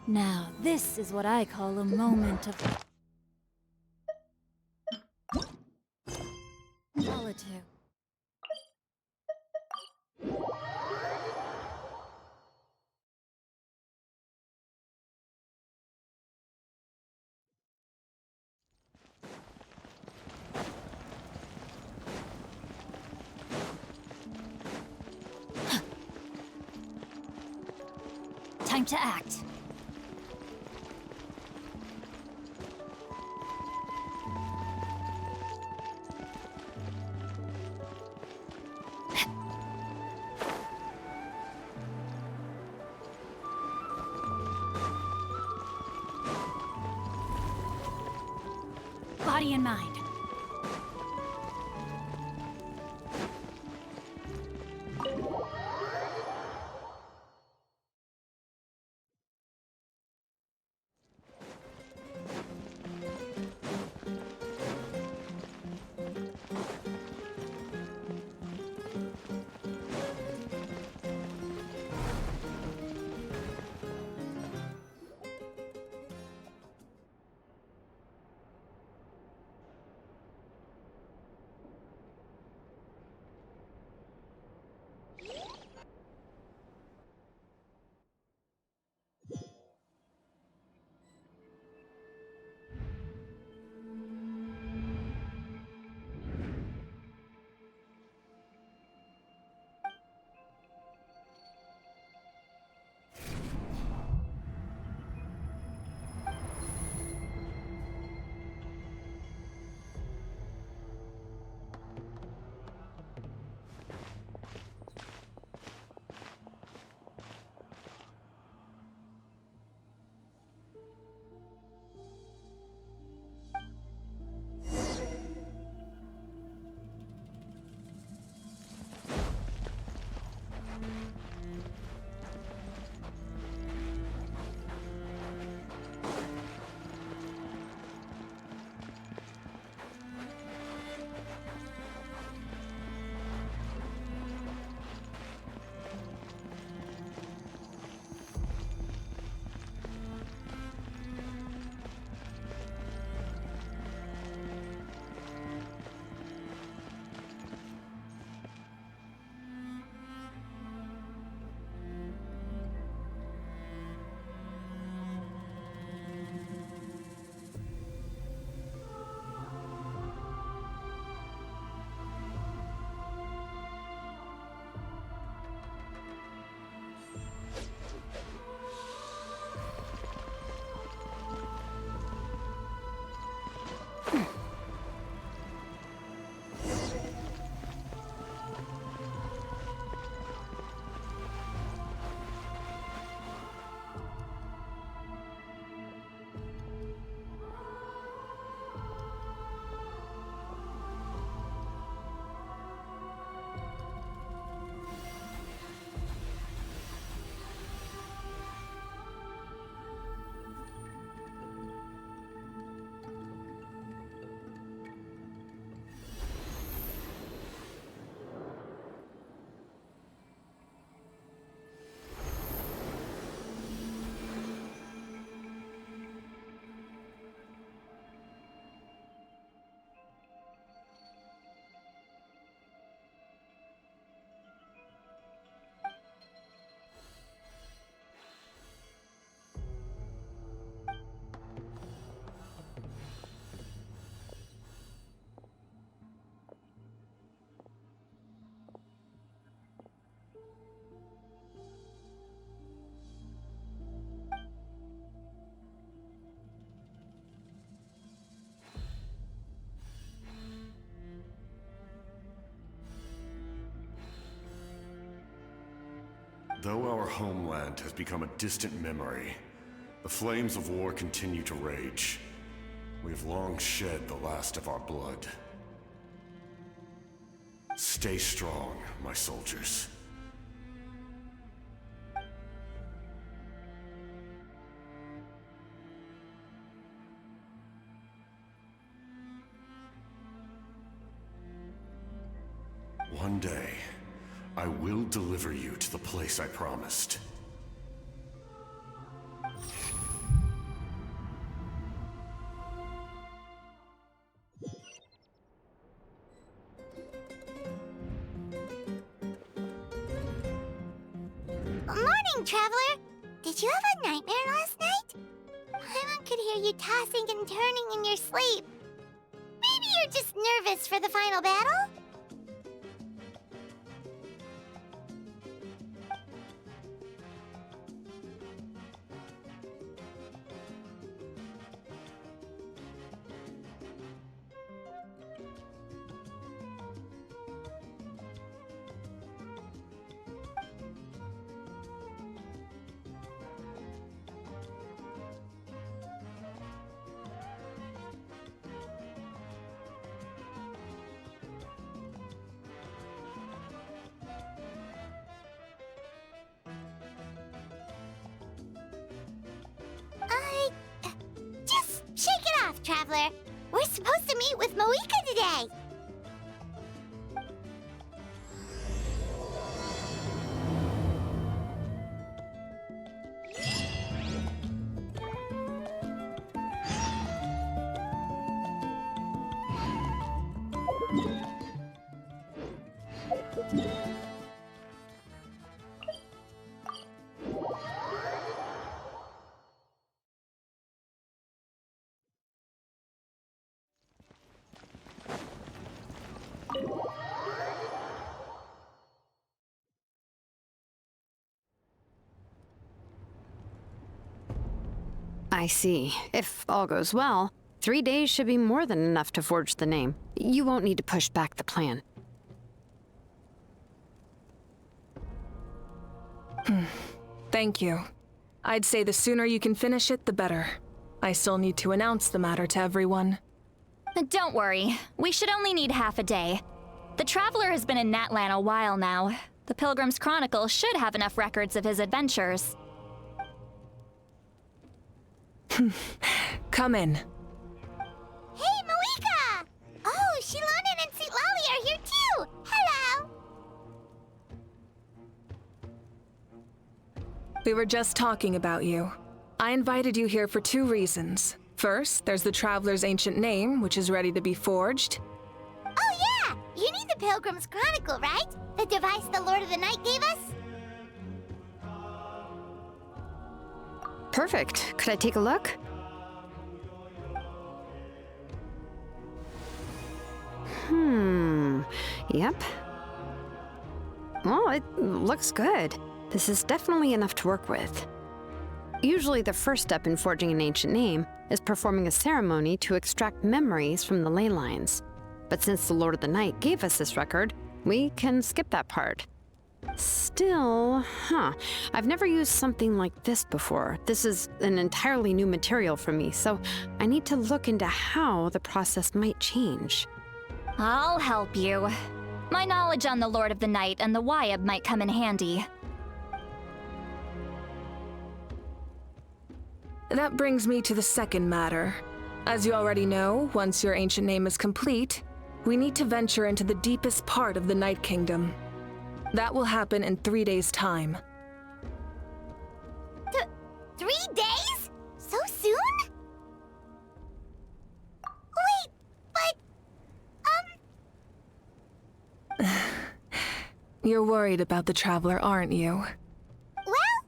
Now, this is what I call a moment of solitude. Time to act. Body and mind. Though our homeland has become a distant memory, the flames of war continue to rage. We have long shed the last of our blood. Stay strong, my soldiers. One day, I will deliver you to the place I promised. morning, Traveler. Did you have a nightmare last night? Paimon could hear you tossing and turning in your sleep. Maybe you're just nervous for the final battle? Just shake it off, Traveler. We're supposed to meet with Moika today. I see. If all goes well, 3 days should be more than enough to forge the name. You won't need to push back the plan. Thank you. I'd say the sooner you can finish it, the better. I still need to announce the matter to everyone. Don't worry. We should only need half a day. The Traveler has been in Natlan a while now. The Pilgrim's Chronicle should have enough records of his adventures. Come in. Hey, Moika! Oh, Shilonen and Sweet Lolly are here too! Hello! We were just talking about you. I invited you here for 2 reasons. First, there's the Traveler's ancient name, which is ready to be forged. Oh yeah! You need the Pilgrim's Chronicle, right? The device the Lord of the Night gave us? Perfect. Could I take a look? Yep. Well, it looks good. This is definitely enough to work with. Usually the first step in forging an ancient name is performing a ceremony to extract memories from the ley lines. But since the Lord of the Night gave us this record, we can skip that part. Still, I've never used something like this before. This is an entirely new material for me, so I need to look into how the process might change. I'll help you. My knowledge on the Lord of the Night and the Wyab might come in handy. That brings me to the second matter. As you already know, once your ancient name is complete, we need to venture into the deepest part of the Night Kingdom. That will happen in 3 days' time. 3 days? So soon? Wait, but... You're worried about the Traveler, aren't you? Well,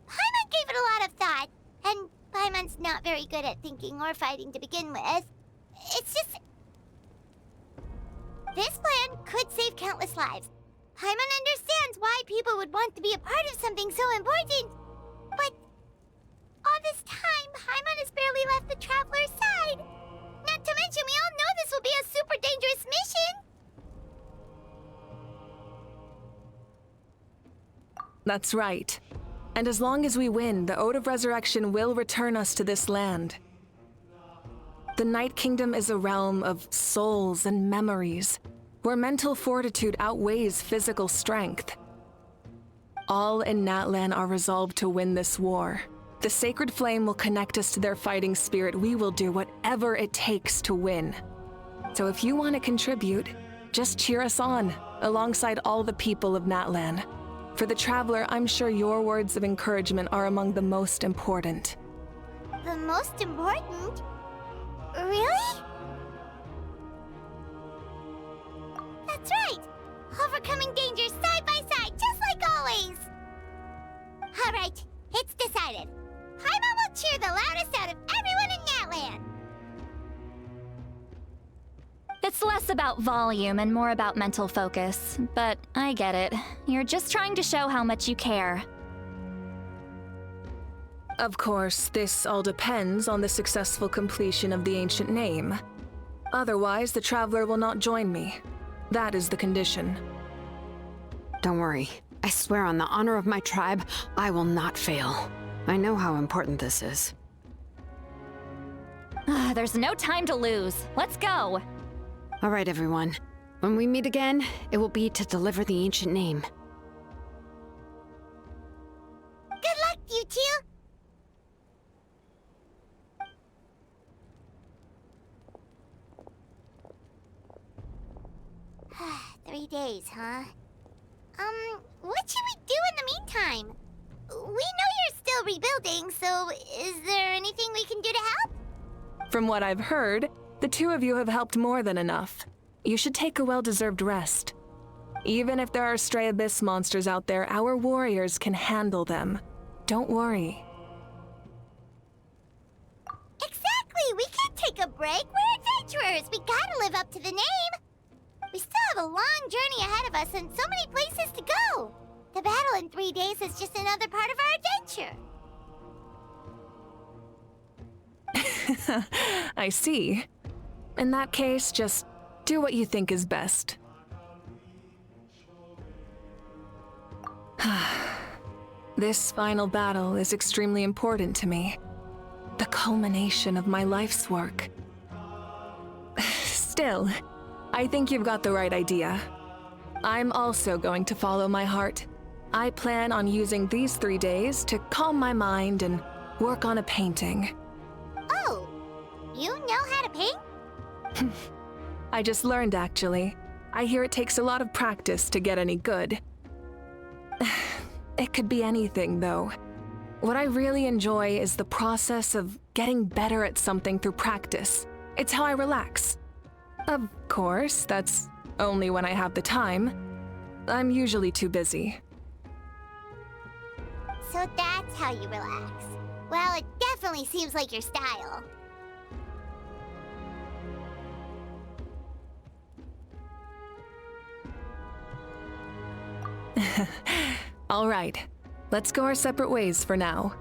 Paimon gave it a lot of thought, and Paimon's not very good at thinking or fighting to begin with. It's just... This plan could save countless lives. Paimon understands why people would want to be a part of something so important. But all this time, Paimon has barely left the Traveler's side. Not to mention, we all know this will be a super dangerous mission. That's right. And as long as we win, the Ode of Resurrection will return us to this land. The Night Kingdom is a realm of souls and memories, where mental fortitude outweighs physical strength. All in Natlan are resolved to win this war. The sacred flame will connect us to their fighting spirit. We will do whatever it takes to win. So if you want to contribute, just cheer us on, alongside all the people of Natlan. For the Traveler, I'm sure your words of encouragement are among the most important. The most important? Really? That's right! Overcoming dangers side by side, just like always! It's less about volume and more about mental focus, but I get it. You're just trying to show how much you care. Of course, this all depends on the successful completion of the ancient name. Otherwise, the Traveler will not join me. That is the condition. Don't worry. I swear on the honor of my tribe, I will not fail. I know how important this is. There's no time to lose. Let's go. All right, everyone. When we meet again, it will be to deliver the ancient name. Good luck, you two! 3 days, huh? What should we do in the meantime? We know you're still rebuilding, so is there anything we can do to help? From what I've heard, the two of you have helped more than enough. You should take a well-deserved rest. Even if there are stray abyss monsters out there, our warriors can handle them. Don't worry. Exactly! We can't take a break. We're adventurers. We gotta live up to the name. We still have a long journey ahead of us and so many places to go. The battle in 3 days is just another part of our adventure. I see. In that case, just do what you think is best. This final battle is extremely important to me. The culmination of my life's work. Still, I think you've got the right idea. I'm also going to follow my heart. I plan on using these 3 days to calm my mind and work on a painting. Oh, you know how to paint? I just learned, actually. I hear it takes a lot of practice to get any good. It could be anything, though. What I really enjoy is the process of getting better at something through practice. It's how I relax. Of course, that's only when I have the time. I'm usually too busy. So that's how you relax. Well, it definitely seems like your style. All right, let's go our separate ways for now.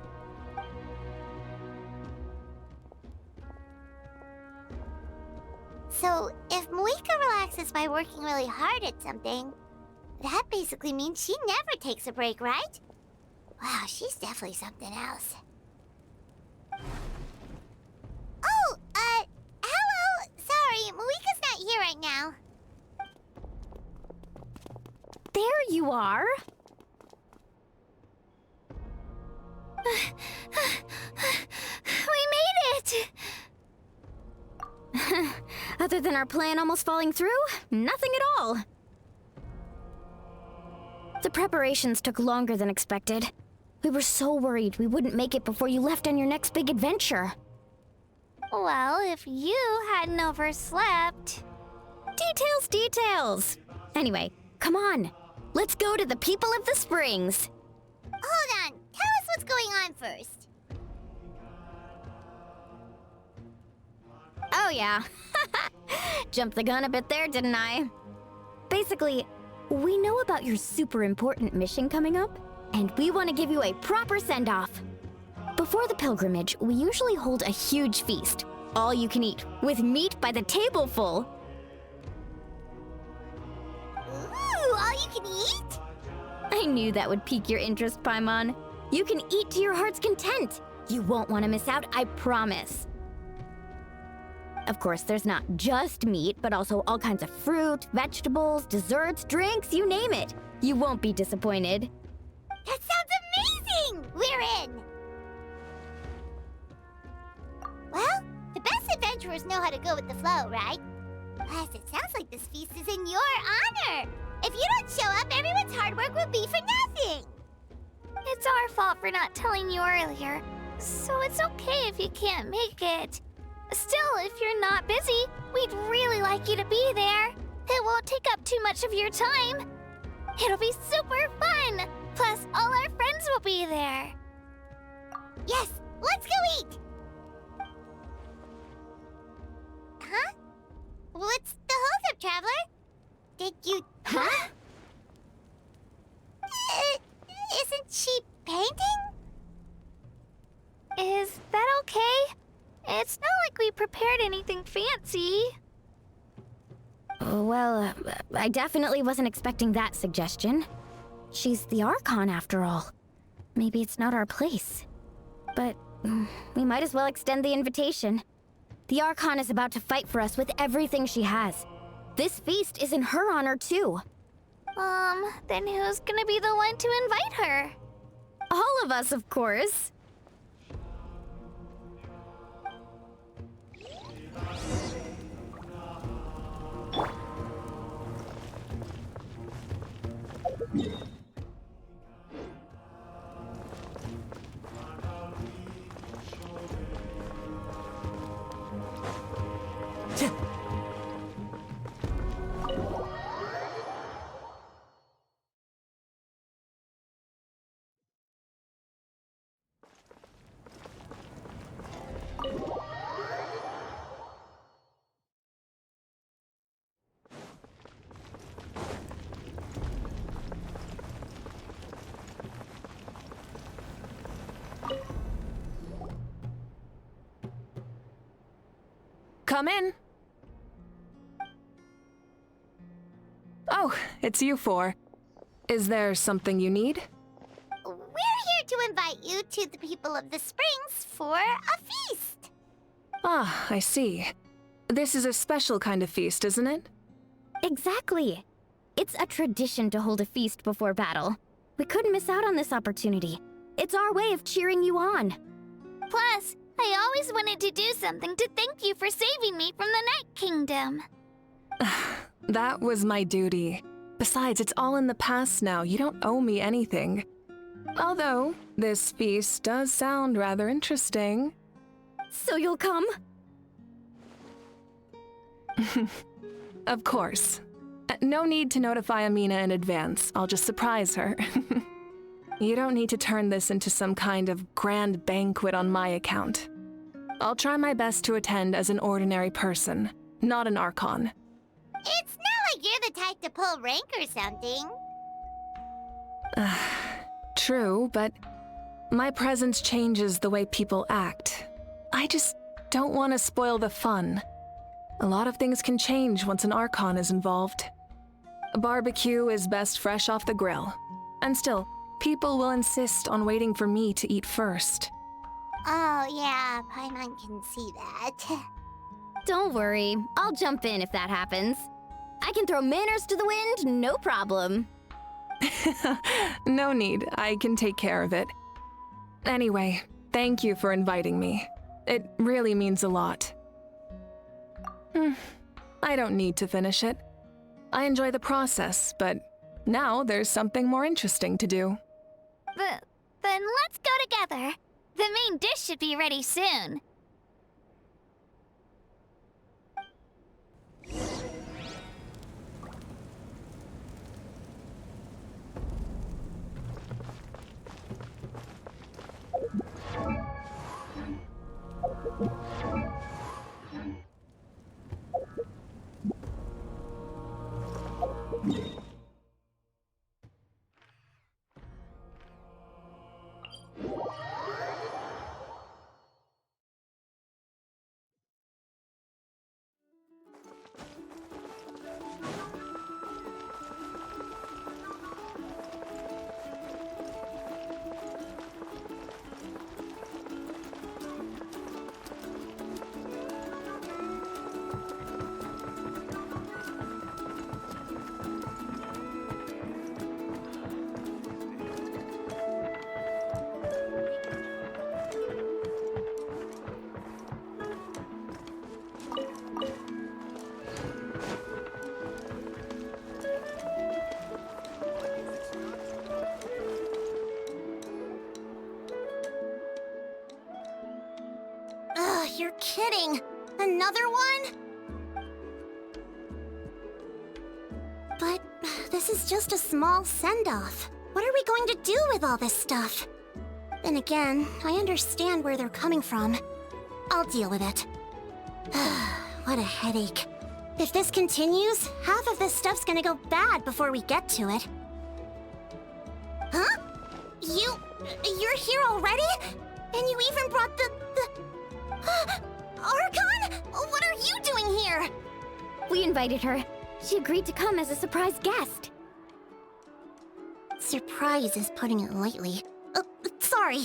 So, if Moika relaxes by working really hard at something, that basically means she never takes a break, right? Wow, she's definitely something else. Oh, hello! Sorry, Moika's not here right now. There you are. We made it! Other than our plan almost falling through, nothing at all. The preparations took longer than expected. We were so worried we wouldn't make it before you left on your next big adventure. Well, if you hadn't overslept... Details! Anyway, come on. Let's go to the people of the Springs. Hold on, tell us what's going on first. Oh yeah. Jumped the gun a bit there, didn't I? Basically, we know about your super important mission coming up, and we want to give you a proper send-off. Before the pilgrimage, we usually hold a huge feast, all you can eat, with meat by the tableful. Ooh, all you can eat? I knew that would pique your interest, Paimon. You can eat to your heart's content. You won't want to miss out, I promise. Of course, there's not just meat, but also all kinds of fruit, vegetables, desserts, drinks, you name it. You won't be disappointed. That sounds amazing! We're in! Well, the best adventurers know how to go with the flow, right? Plus, it sounds like this feast is in your honor. If you don't show up, everyone's hard work will be for nothing. It's our fault for not telling you earlier, so it's okay if you can't make it. Still, if you're not busy, we'd really like you to be there. It won't take up too much of your time. It'll be super fun. Plus, all our friends will be there. Yes, let's go eat. Huh? What's the Is that okay? It's not like we prepared anything fancy. Well, I definitely wasn't expecting that suggestion. She's the Archon after all. Maybe it's not our place. But we might as well extend the invitation. The Archon is about to fight for us with everything she has. This feast is in her honor too. Then who's gonna be the one to invite her? All of us, of course. Come in. Oh, it's you four. Is there something you need? We're here to invite you to the people of the Springs for a feast. Ah, I see. This is a special kind of feast, isn't it? Exactly. It's a tradition to hold a feast before battle. We couldn't miss out on this opportunity. It's our way of cheering you on. Plus, I always wanted to do something to thank you for saving me from the Night Kingdom. That was my duty. Besides, it's all in the past now. You don't owe me anything. Although, this feast does sound rather interesting. So you'll come? Of course. No need to notify Amina in advance. I'll just surprise her. You don't need to turn this into some kind of grand banquet on my account. I'll try my best to attend as an ordinary person, not an Archon. It's not like you're the type to pull rank or something. True, but my presence changes the way people act. I just don't want to spoil the fun. A lot of things can change once an Archon is involved. A barbecue is best fresh off the grill. And still, people will insist on waiting for me to eat first. Oh yeah, Paimon can see that. Don't worry, I'll jump in if that happens. I can throw manners to the wind, no problem. No need, I can take care of it. Anyway, thank you for inviting me. It really means a lot. I don't need to finish it. I enjoy the process, but now there's something more interesting to do. Then let's go together. The main dish should be ready soon. Ugh, you're kidding. Another one? But this is just a small send-off. What are we going to do with all this stuff? And again, I understand where they're coming from. I'll deal with it. What a headache. If this continues, half of this stuff's gonna go bad before we get to it. Huh? You're here already? And you even brought the... Archon? What are you doing here? We invited her. She agreed to come as a surprise guest. Surprise is putting it lightly.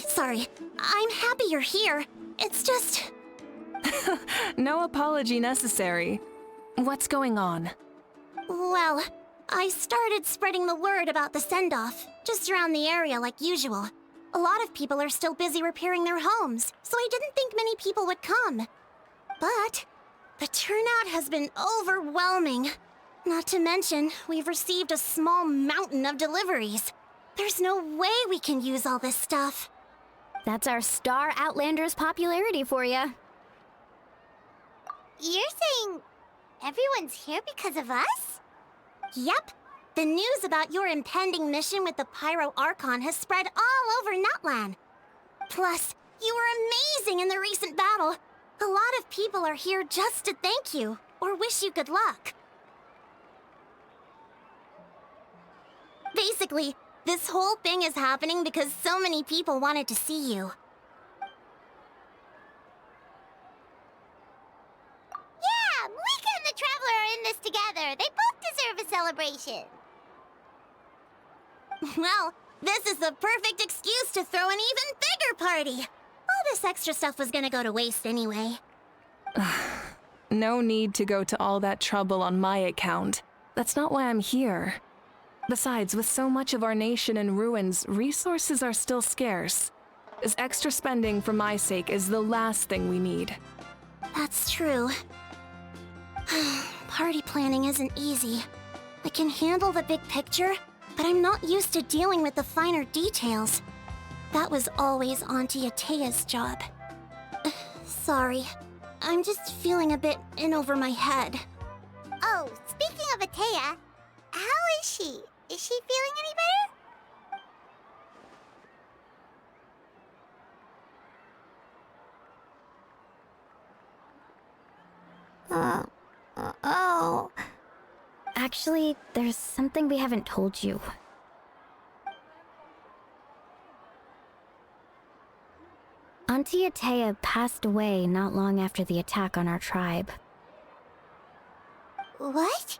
Sorry. I'm happy you're here. It's just... No apology necessary. What's going on? Well, I started spreading the word about the send-off, just around the area like usual. A lot of people are still busy repairing their homes, so I didn't think many people would come. But the turnout has been overwhelming. Not to mention, we've received a small mountain of deliveries. There's no way we can use all this stuff. That's our Star Outlander's popularity for you. You're saying everyone's here because of us? Yep. The news about your impending mission with the Pyro Archon has spread all over Nutland. Plus, you were amazing in the recent battle. A lot of people are here just to thank you, or wish you good luck. Basically, this whole thing is happening because so many people wanted to see you. Yeah, Malika and the Traveler are in this together. They both deserve a celebration. Well, this is the perfect excuse to throw an even bigger party. All this extra stuff was gonna go to waste anyway. No need to go to all that trouble on my account. That's not why I'm here. Besides, with so much of our nation in ruins, resources are still scarce. This extra spending for my sake is the last thing we need. That's true. Party planning isn't easy. I can handle the big picture, but I'm not used to dealing with the finer details. That was always Auntie Ita's job. Sorry. I'm just feeling a bit in over my head. Oh, speaking of Itea, how is she? Is she feeling any better? Oh. Actually, there's something we haven't told you. Auntie Itea passed away not long after the attack on our tribe. What?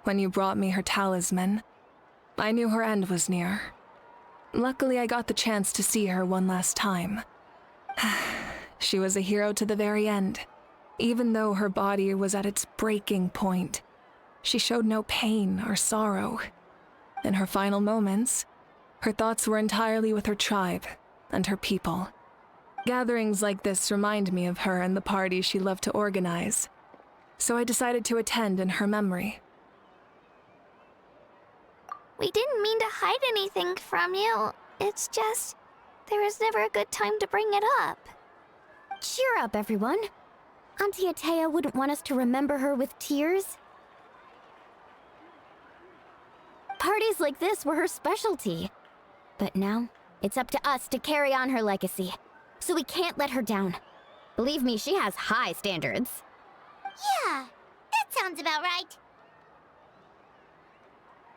When you brought me her talisman, I knew her end was near. Luckily, I got the chance to see her one last time. She was a hero to the very end. Even though her body was at its breaking point, she showed no pain or sorrow. In her final moments, her thoughts were entirely with her tribe and her people. Gatherings like this remind me of her and the parties she loved to organize, so I decided to attend in her memory. We didn't mean to hide anything from you. It's just, there was never a good time to bring it up. Cheer up, everyone. Auntie Itea wouldn't want us to remember her with tears. Parties like this were her specialty. But now, it's up to us to carry on her legacy. So we can't let her down. Believe me, she has high standards. Yeah, that sounds about right.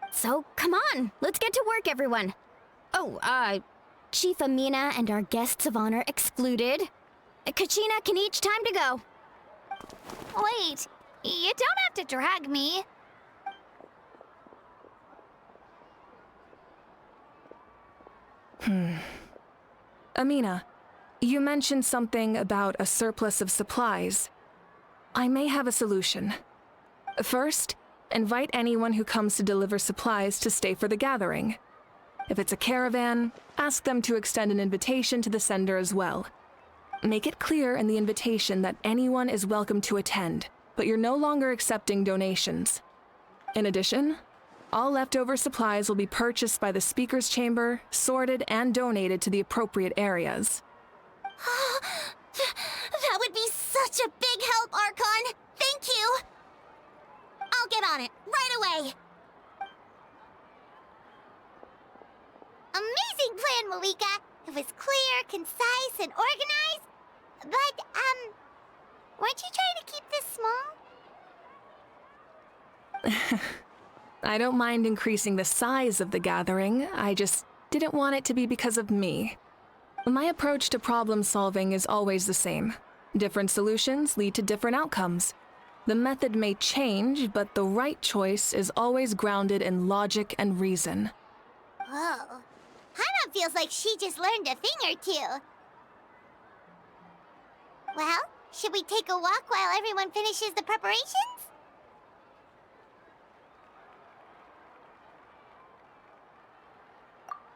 So, come on, let's get to work, everyone. Oh, Chief Amina and our guests of honor excluded. Kachina can each time to go. Wait, you don't have to drag me. Amina, you mentioned something about a surplus of supplies. I may have a solution. First, invite anyone who comes to deliver supplies to stay for the gathering. If it's a caravan, ask them to extend an invitation to the sender as well. Make it clear in the invitation that anyone is welcome to attend, but you're no longer accepting donations. In addition, all leftover supplies will be purchased by the speaker's chamber, sorted, and donated to the appropriate areas. That would be such a big help, Archon! Thank you! I'll get on it, right away! Amazing plan, Malika! It was clear, concise, and organized. But, weren't you trying to keep this small? I don't mind increasing the size of the gathering, I just didn't want it to be because of me. My approach to problem solving is always the same. Different solutions lead to different outcomes. The method may change, but the right choice is always grounded in logic and reason. Whoa. Hana feels like she just learned a thing or two. Well, should we take a walk while everyone finishes the preparations?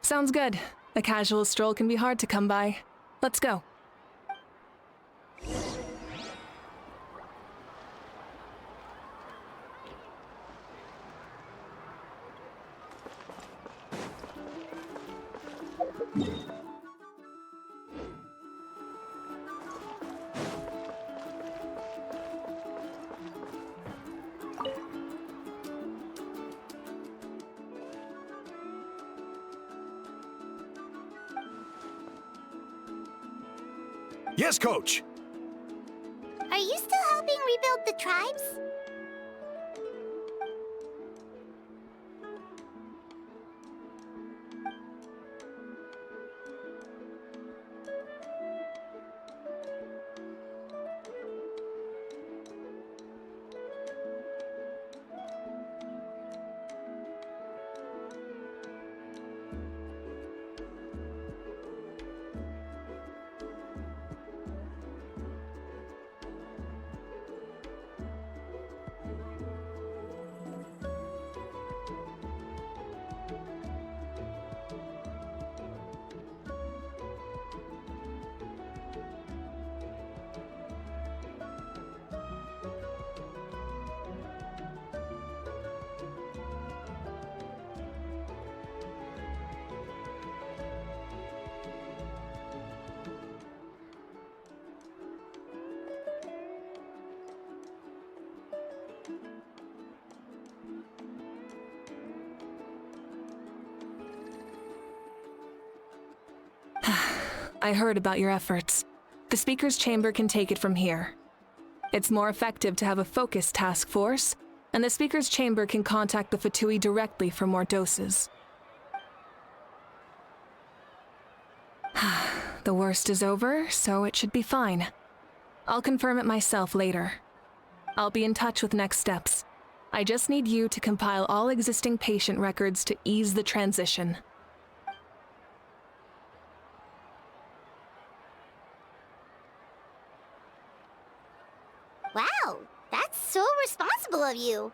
Sounds good. A casual stroll can be hard to come by. Let's go. Yes, Coach! Are you still helping rebuild the tribes? I heard about your efforts. The Speaker's Chamber can take it from here. It's more effective to have a focused task force, and the Speaker's Chamber can contact the Fatui directly for more doses. The worst is over, so it should be fine. I'll confirm it myself later. I'll be in touch with next steps. I just need you to compile all existing patient records to ease the transition. Wow, that's so responsible of you.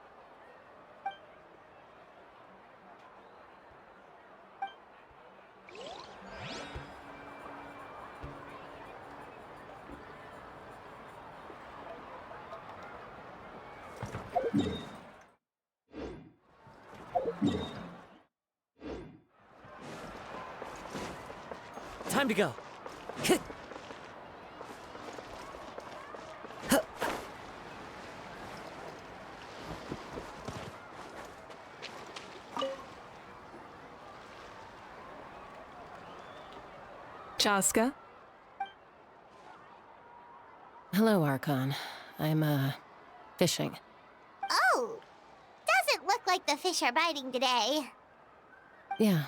Time to go. Chaska? Hello, Archon. I'm, fishing. Oh, doesn't look like the fish are biting today. Yeah.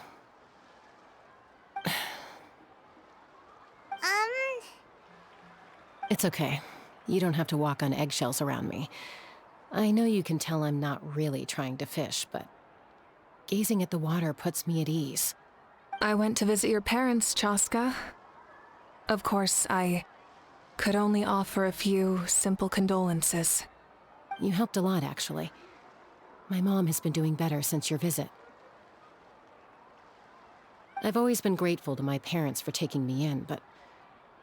It's okay. You don't have to walk on eggshells around me. I know you can tell I'm not really trying to fish, but gazing at the water puts me at ease. I went to visit your parents, Chaska. Of course, I could only offer a few simple condolences. You helped a lot, actually. My mom has been doing better since your visit. I've always been grateful to my parents for taking me in, but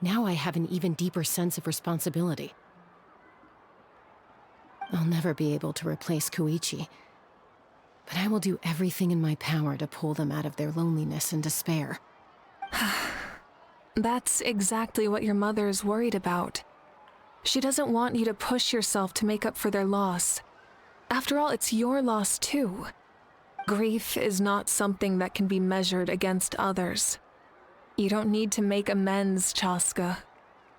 now I have an even deeper sense of responsibility. I'll never be able to replace Koichi, but I will do everything in my power to pull them out of their loneliness and despair. That's exactly what your mother's worried about. She doesn't want you to push yourself to make up for their loss. After all, it's your loss too. Grief is not something that can be measured against others. You don't need to make amends, Chaska.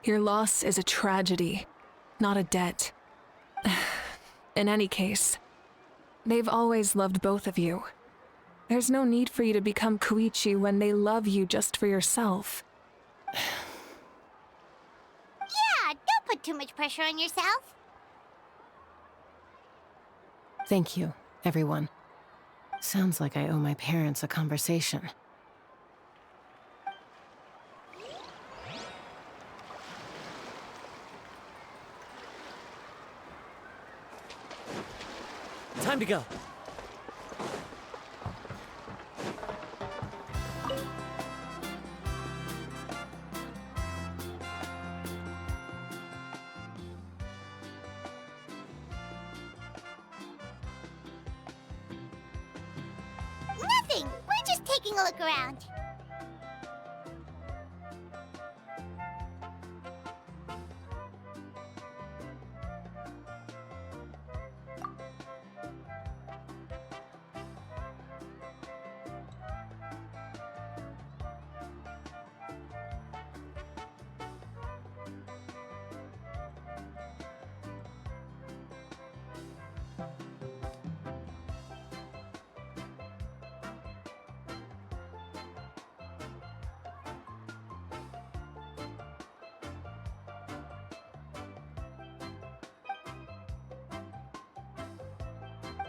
Your loss is a tragedy, not a debt. In any case, they've always loved both of you. There's no need for you to become Koichi when they love you just for yourself. put too much pressure on yourself. Thank you, everyone. Sounds like I owe my parents a conversation. Time to go. Nothing. We're just taking a look around.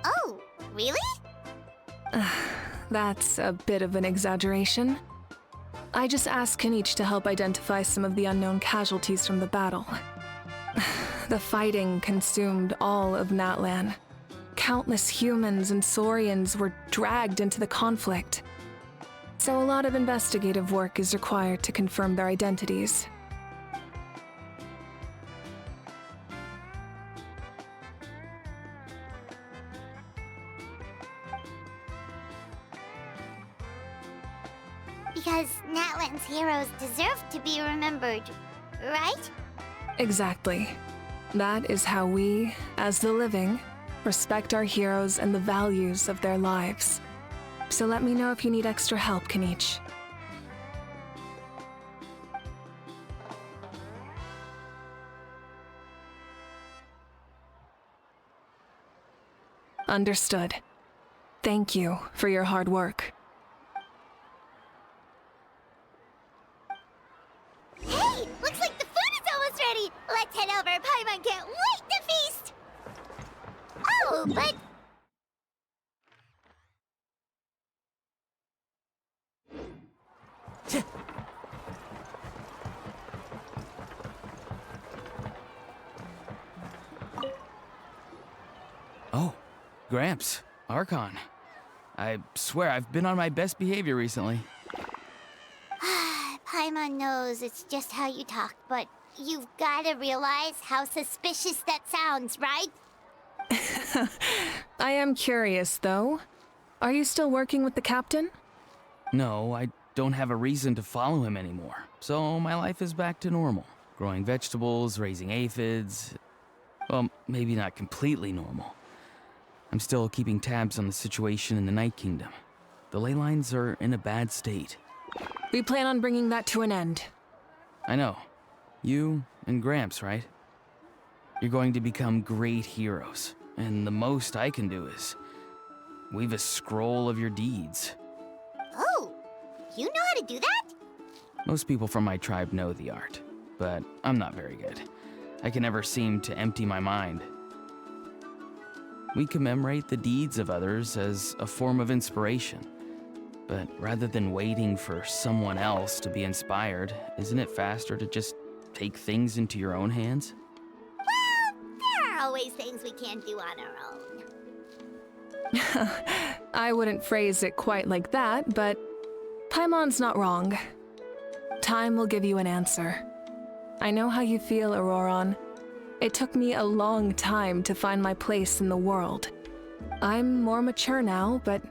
Oh, really? That's a bit of an exaggeration. I just asked Kenichi to help identify some of the unknown casualties from the battle. The fighting consumed all of Natlan. Countless humans and Saurians were dragged into the conflict. So a lot of investigative work is required to confirm their identities. Because Natlan's heroes deserve to be remembered, right? Exactly. That is how we, as the living, respect our heroes and the values of their lives. So let me know if you need extra help, Kenichi. Understood. Thank you for your hard work. Hey, looks like the food is almost ready. Let's head over. Paimon can't wait to feast. Oh, but Oh, Gramps, Archon. I swear I've been on my best behavior recently. Paimon knows it's just how you talk, but you've got to realize how suspicious that sounds, right? I am curious, though. Are you still working with the captain? No, I don't have a reason to follow him anymore, so my life is back to normal. Growing vegetables, raising aphids. Well, maybe not completely normal. I'm still keeping tabs on the situation in the Night Kingdom. The ley lines are in a bad state. We plan on bringing that to an end. I know. You and Gramps, right? You're going to become great heroes, and the most I can do is weave a scroll of your deeds. Oh, you know how to do that? Most people from my tribe know the art, but I'm not very good. I can never seem to empty my mind. We commemorate the deeds of others as a form of inspiration. But rather than waiting for someone else to be inspired, isn't it faster to just take things into your own hands? Well, there are always things we can't do on our own. I wouldn't phrase it quite like that, but Paimon's not wrong. Time will give you an answer. I know how you feel, Auroron. It took me a long time to find my place in the world. I'm more mature now, but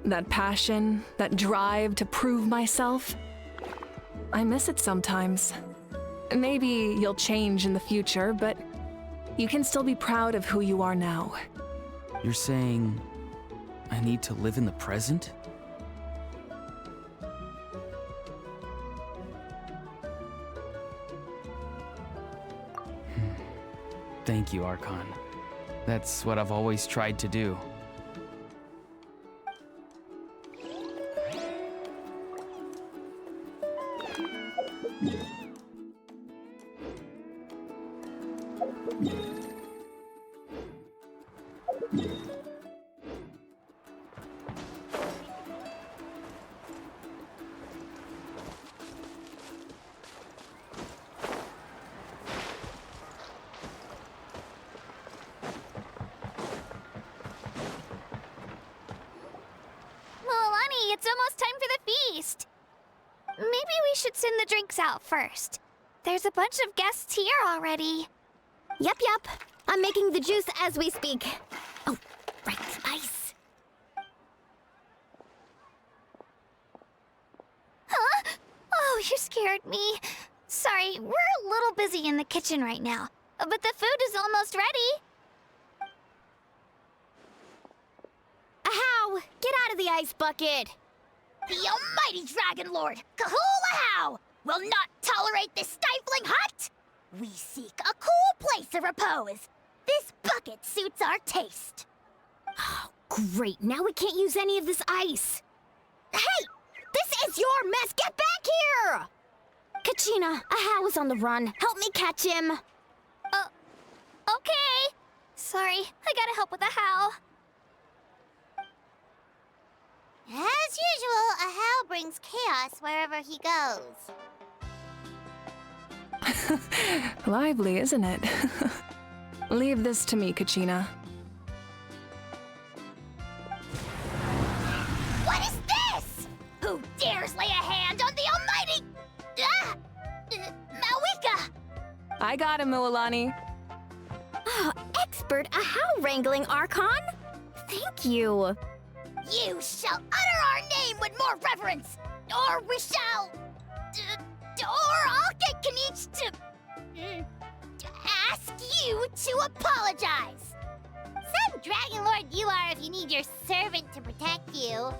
that passion, that drive to prove myself, I miss it sometimes. Maybe you'll change in the future, but you can still be proud of who you are now. You're saying I need to live in the present? Thank you, Archon. That's what I've always tried to do. almost time for the feast. Maybe we should send the drinks out first. There's a bunch of guests here already. Yep. I'm making the juice as we speak. Oh, right, ice. Huh? Oh, you scared me. Sorry, we're a little busy in the kitchen right now, but the food is almost ready. Ahow! Get out of the ice bucket! The almighty Dragon Lord, Kahula-how, will not tolerate this stifling hut! We seek a cool place of repose. This bucket suits our taste. Oh, great. Now we can't use any of this ice. Hey! This is your mess! Get back here! Kachina, Ahow is on the run. Help me catch him. Okay. Sorry, I gotta help with the how. As usual, Ahow brings chaos wherever he goes. Lively, isn't it? Leave this to me, Kachina. What is this? Who dares lay a hand on the almighty... Mawika! I got him, Mualani. Oh, expert Ahow wrangling, Archon. Thank you. You shall utter our name with more reverence, or we shall... or I'll get Kanich to ask you to apologize. Some Dragon Lord you are if you need your servant to protect you.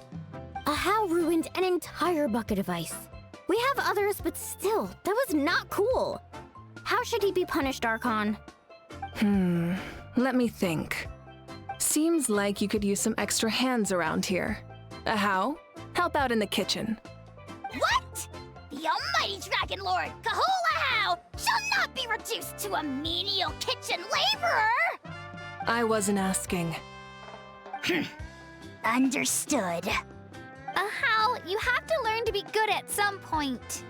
Ahow ruined an entire bucket of ice. We have others, but still, that was not cool. How should he be punished, Archon? Let me think. Seems like you could use some extra hands around here. How? Help out in the kitchen. What? The almighty Dragon Lord, Kahula-how, shall not be reduced to a menial kitchen laborer! I wasn't asking. Understood. How? You have to learn to be good at some point.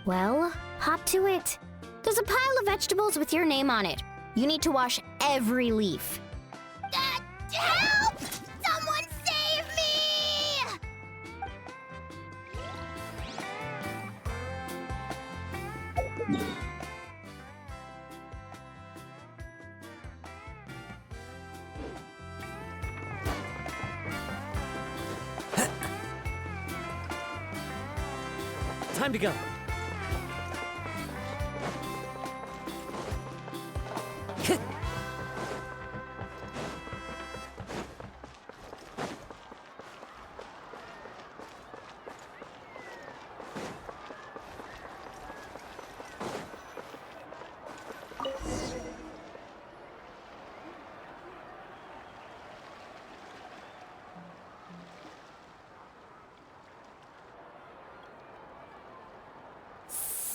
Well, hop to it. There's a pile of vegetables with your name on it. You need to wash every leaf. Help! Someone save me! Time to go.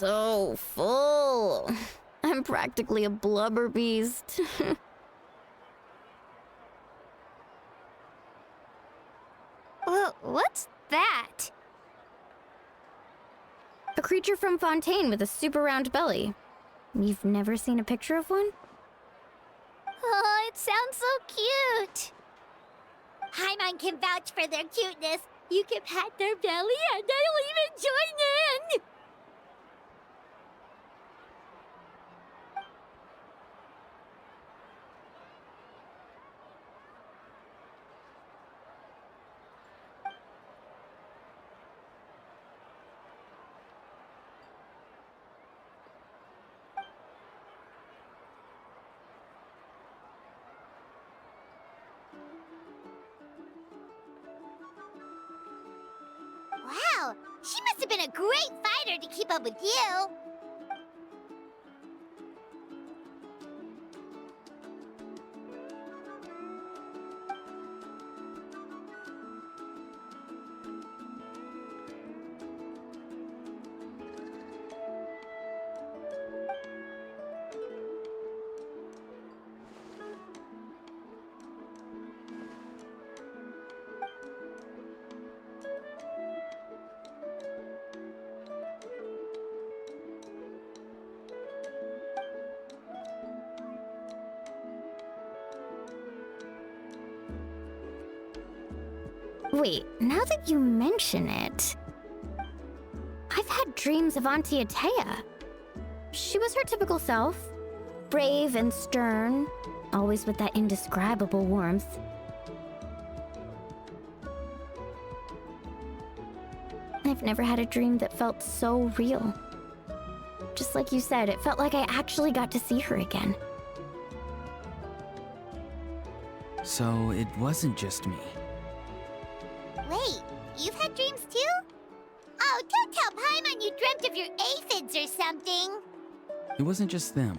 So full. I'm practically a blubber beast. What's that? A creature from Fontaine with a super round belly. You've never seen a picture of one? Oh, it sounds so cute. Paimon can vouch for their cuteness. You can pat their belly and I'll even join in. Wow, she must have been a great fighter to keep up with you. Wait, now that you mention it, I've had dreams of Auntie Itea. She was her typical self, brave and stern, always with that indescribable warmth. I've never had a dream that felt so real. Just like you said, it felt like I actually got to see her again. So it wasn't just me. Wait, you've had dreams too? Oh, don't tell Paimon you dreamt of your aphids or something. It wasn't just them.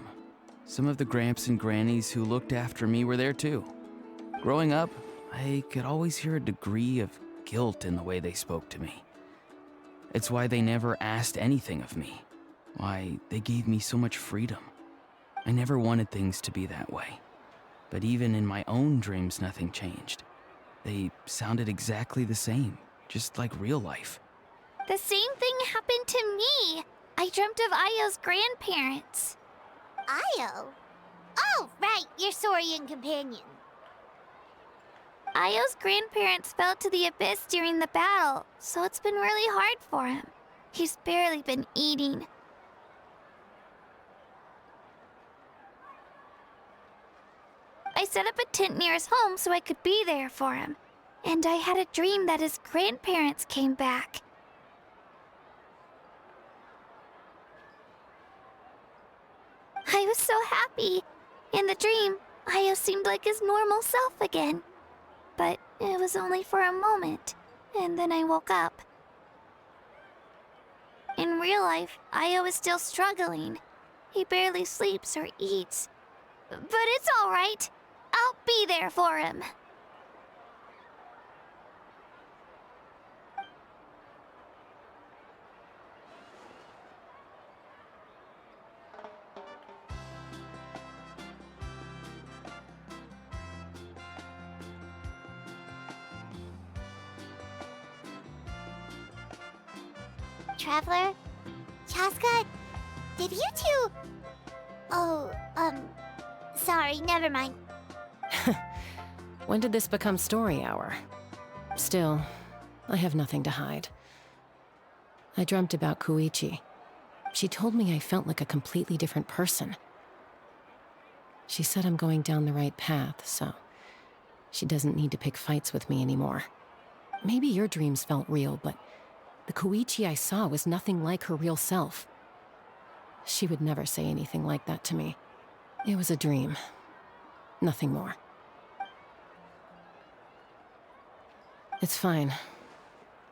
Some of the Gramps and Grannies who looked after me were there too. Growing up, I could always hear a degree of guilt in the way they spoke to me. It's why they never asked anything of me. Why they gave me so much freedom. I never wanted things to be that way. But even in my own dreams, nothing changed. They sounded exactly the same, just like real life. The same thing happened to me. I dreamt of Io's grandparents. Io? Oh, right, your Saurian companion. Io's grandparents fell to the abyss during the battle, so it's been really hard for him. He's barely been eating. I set up a tent near his home so I could be there for him. And I had a dream that his grandparents came back. I was so happy. In the dream, Io seemed like his normal self again. But it was only for a moment, and then I woke up. In real life, Io is still struggling. He barely sleeps or eats. But it's all right. I'll be there for him. Traveler? Chaska? Did you two... Oh, sorry, never mind. When did this become story hour? Still, I have nothing to hide. I dreamt about Koichi. She told me I felt like a completely different person. She said I'm going down the right path, so she doesn't need to pick fights with me anymore. Maybe your dreams felt real, but the Koichi I saw was nothing like her real self. She would never say anything like that to me. It was a dream. Nothing more. It's fine.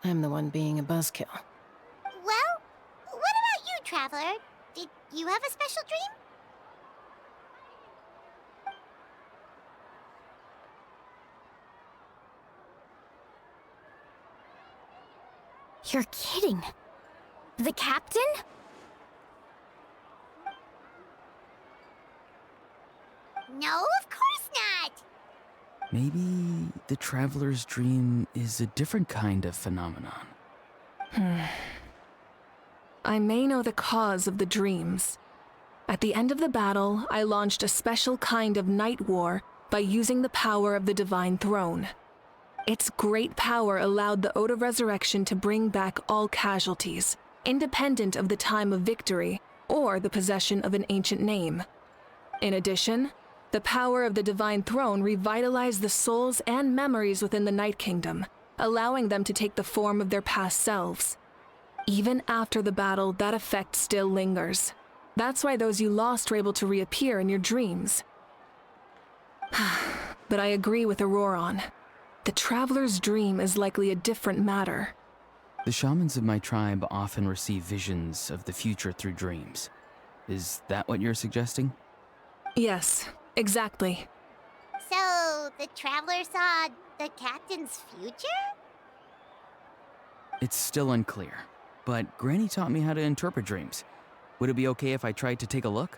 I'm the one being a buzzkill. Well, what about you, Traveler? Did you have a special dream? You're kidding. The captain? No, of course not! Maybe the traveler's dream is a different kind of phenomenon. I may know the cause of the dreams. At the end of the battle, I launched a special kind of night war by using the power of the Divine Throne. Its great power allowed the Ode of Resurrection to bring back all casualties, independent of the time of victory or the possession of an ancient name. In addition, the power of the Divine Throne revitalized the souls and memories within the Night Kingdom, allowing them to take the form of their past selves. Even after the battle, that effect still lingers. That's why those you lost were able to reappear in your dreams. But I agree with Auroron. The Traveler's dream is likely a different matter. The shamans of my tribe often receive visions of the future through dreams. Is that what you're suggesting? Yes, exactly. So, the Traveler saw the captain's future? It's still unclear, but Granny taught me how to interpret dreams. Would it be okay if I tried to take a look?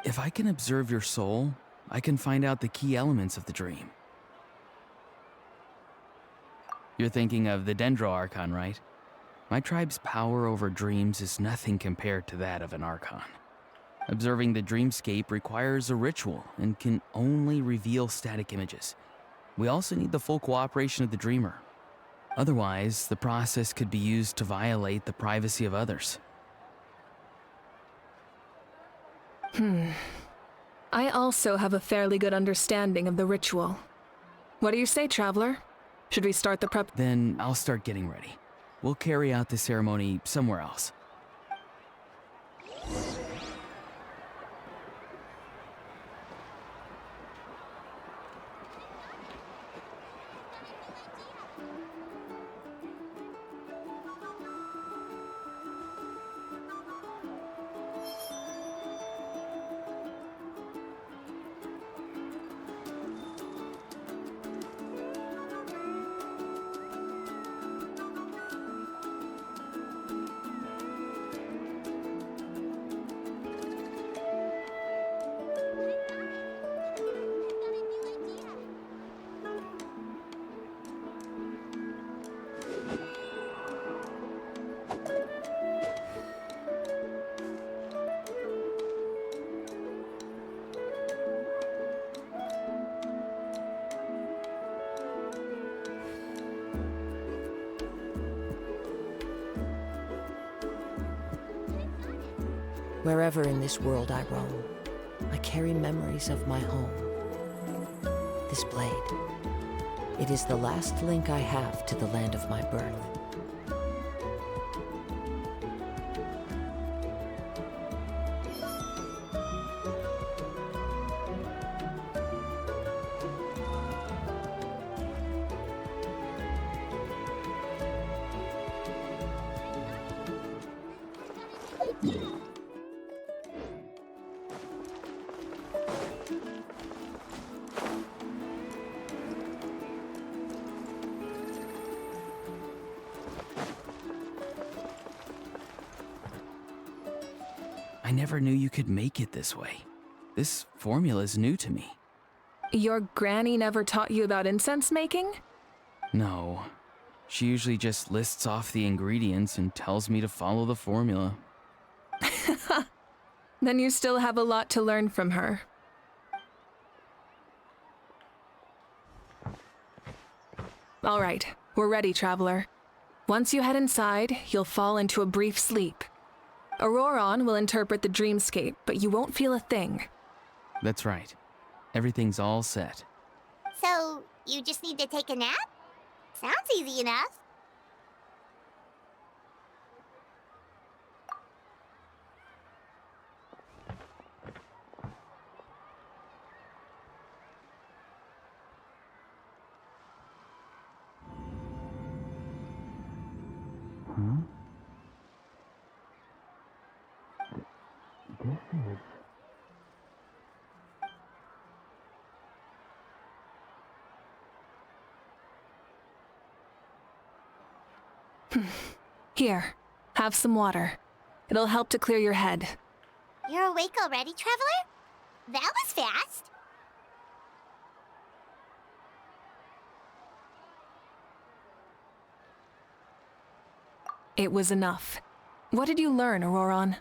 If I can observe your soul, I can find out the key elements of the dream. You're thinking of the Dendro Archon, right? My tribe's power over dreams is nothing compared to that of an Archon. Observing the dreamscape requires a ritual and can only reveal static images. we also need the full cooperation of the Dreamer. Otherwise, the process could be used to violate the privacy of others. I also have a fairly good understanding of the ritual. What do you say, Traveler? Should we start the prep? Then I'll start getting ready. We'll carry out the ceremony somewhere else. Wherever in this world I roam, I carry memories of my home. This blade, it is the last link I have to the land of my birth. I never knew you could make it this way. This formula's new to me. Your granny never taught you about incense making? No. She usually just lists off the ingredients and tells me to follow the formula. Then you still have a lot to learn from her. All right, we're ready, Traveler. Once you head inside, you'll fall into a brief sleep. Auroron will interpret the dreamscape, but you won't feel a thing. That's right. Everything's all set. So, you just need to take a nap? Sounds easy enough. Here, have some water. It'll help to clear your head. You're awake already, Traveler? That was fast. It was enough. What did you learn, Auroron?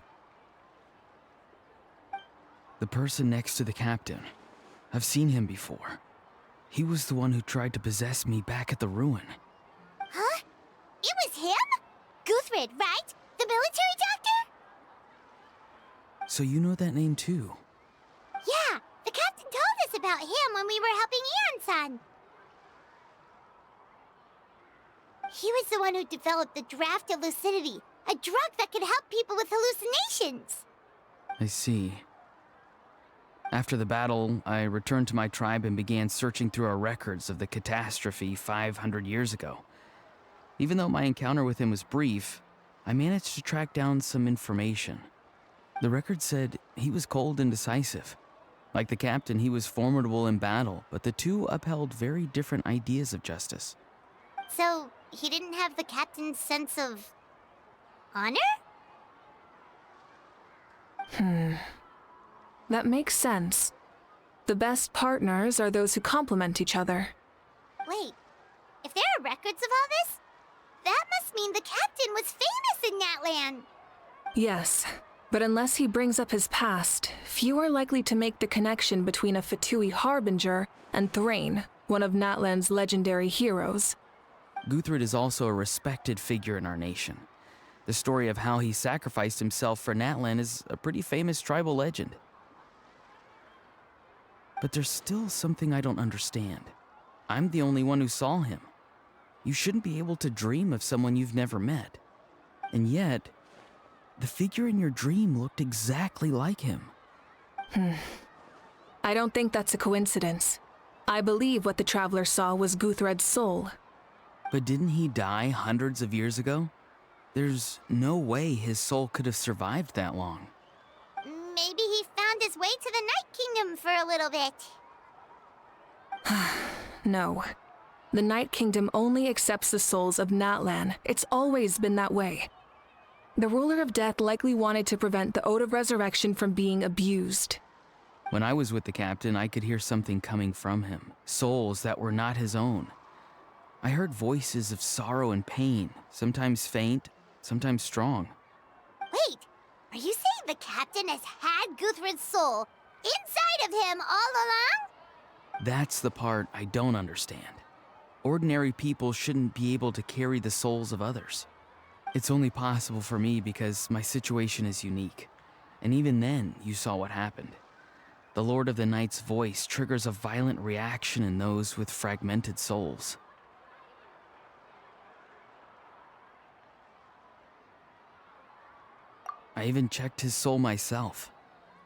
The person next to the captain. I've seen him before. He was the one who tried to possess me back at the ruin. Huh? It was him? Guthrid, right? The military doctor? So you know that name too? Yeah, the captain told us about him when we were helping Ian-san. He was the one who developed the draft of lucidity, a drug that could help people with hallucinations. I see. After the battle, I returned to my tribe and began searching through our records of the catastrophe 500 years ago. Even though my encounter with him was brief, I managed to track down some information. The record said he was cold and decisive. Like the captain, he was formidable in battle, but the two upheld very different ideas of justice. So, he didn't have the captain's sense of honor? That makes sense. The best partners are those who complement each other. Wait, if there are records of all this, that must mean the captain was famous in that land. Yes, but unless he brings up his past, few are likely to make the connection between a Fatui harbinger and Thrain, one of Natlan's legendary heroes. Guthred is also a respected figure in our nation. The story of how he sacrificed himself for Natlan is a pretty famous tribal legend. But there's still something I don't understand. I'm the only one who saw him. You shouldn't be able to dream of someone you've never met. And yet, the figure in your dream looked exactly like him. I don't think that's a coincidence. I believe what the Traveler saw was Guthred's soul. But didn't he die hundreds of years ago? There's no way his soul could have survived that long. Maybe he found his way to the Night Kingdom for a little bit. No. The Night Kingdom only accepts the souls of Natlan. It's always been that way. The Ruler of Death likely wanted to prevent the Ode of Resurrection from being abused. When I was with the captain, I could hear something coming from him, souls that were not his own. I heard voices of sorrow and pain, sometimes faint, sometimes strong. Wait, are you saying the captain has had Guthred's soul inside of him all along? That's the part I don't understand. Ordinary people shouldn't be able to carry the souls of others. It's only possible for me because my situation is unique. And even then, you saw what happened. The Lord of the Night's voice triggers a violent reaction in those with fragmented souls. I even checked his soul myself.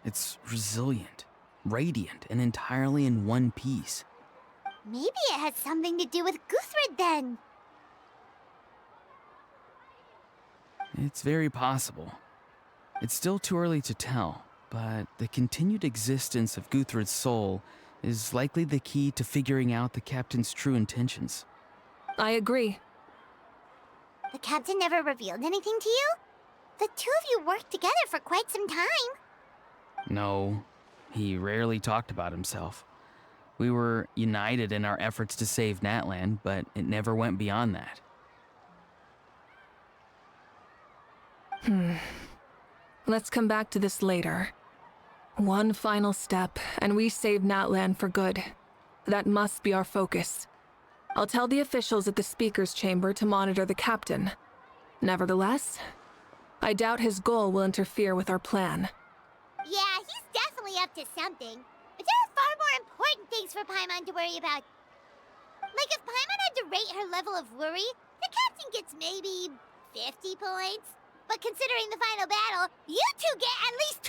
It's resilient, radiant, and entirely in one piece. Maybe it has something to do with Guthred then. It's very possible. It's still too early to tell, but the continued existence of Guthred's soul is likely the key to figuring out the captain's true intentions. I agree. The captain never revealed anything to you? The two of you worked together for quite some time. No, he rarely talked about himself. We were united in our efforts to save Natlan, but it never went beyond that. Let's come back to this later. One final step, and we save Natlan for good. That must be our focus. I'll tell the officials at the speaker's chamber to monitor the captain. Nevertheless, I doubt his goal will interfere with our plan. Yeah, he's definitely up to something. But there are far more important things for Paimon to worry about. Like if Paimon had to rate her level of worry, the captain gets maybe 50 points. But considering the final battle, you two get at least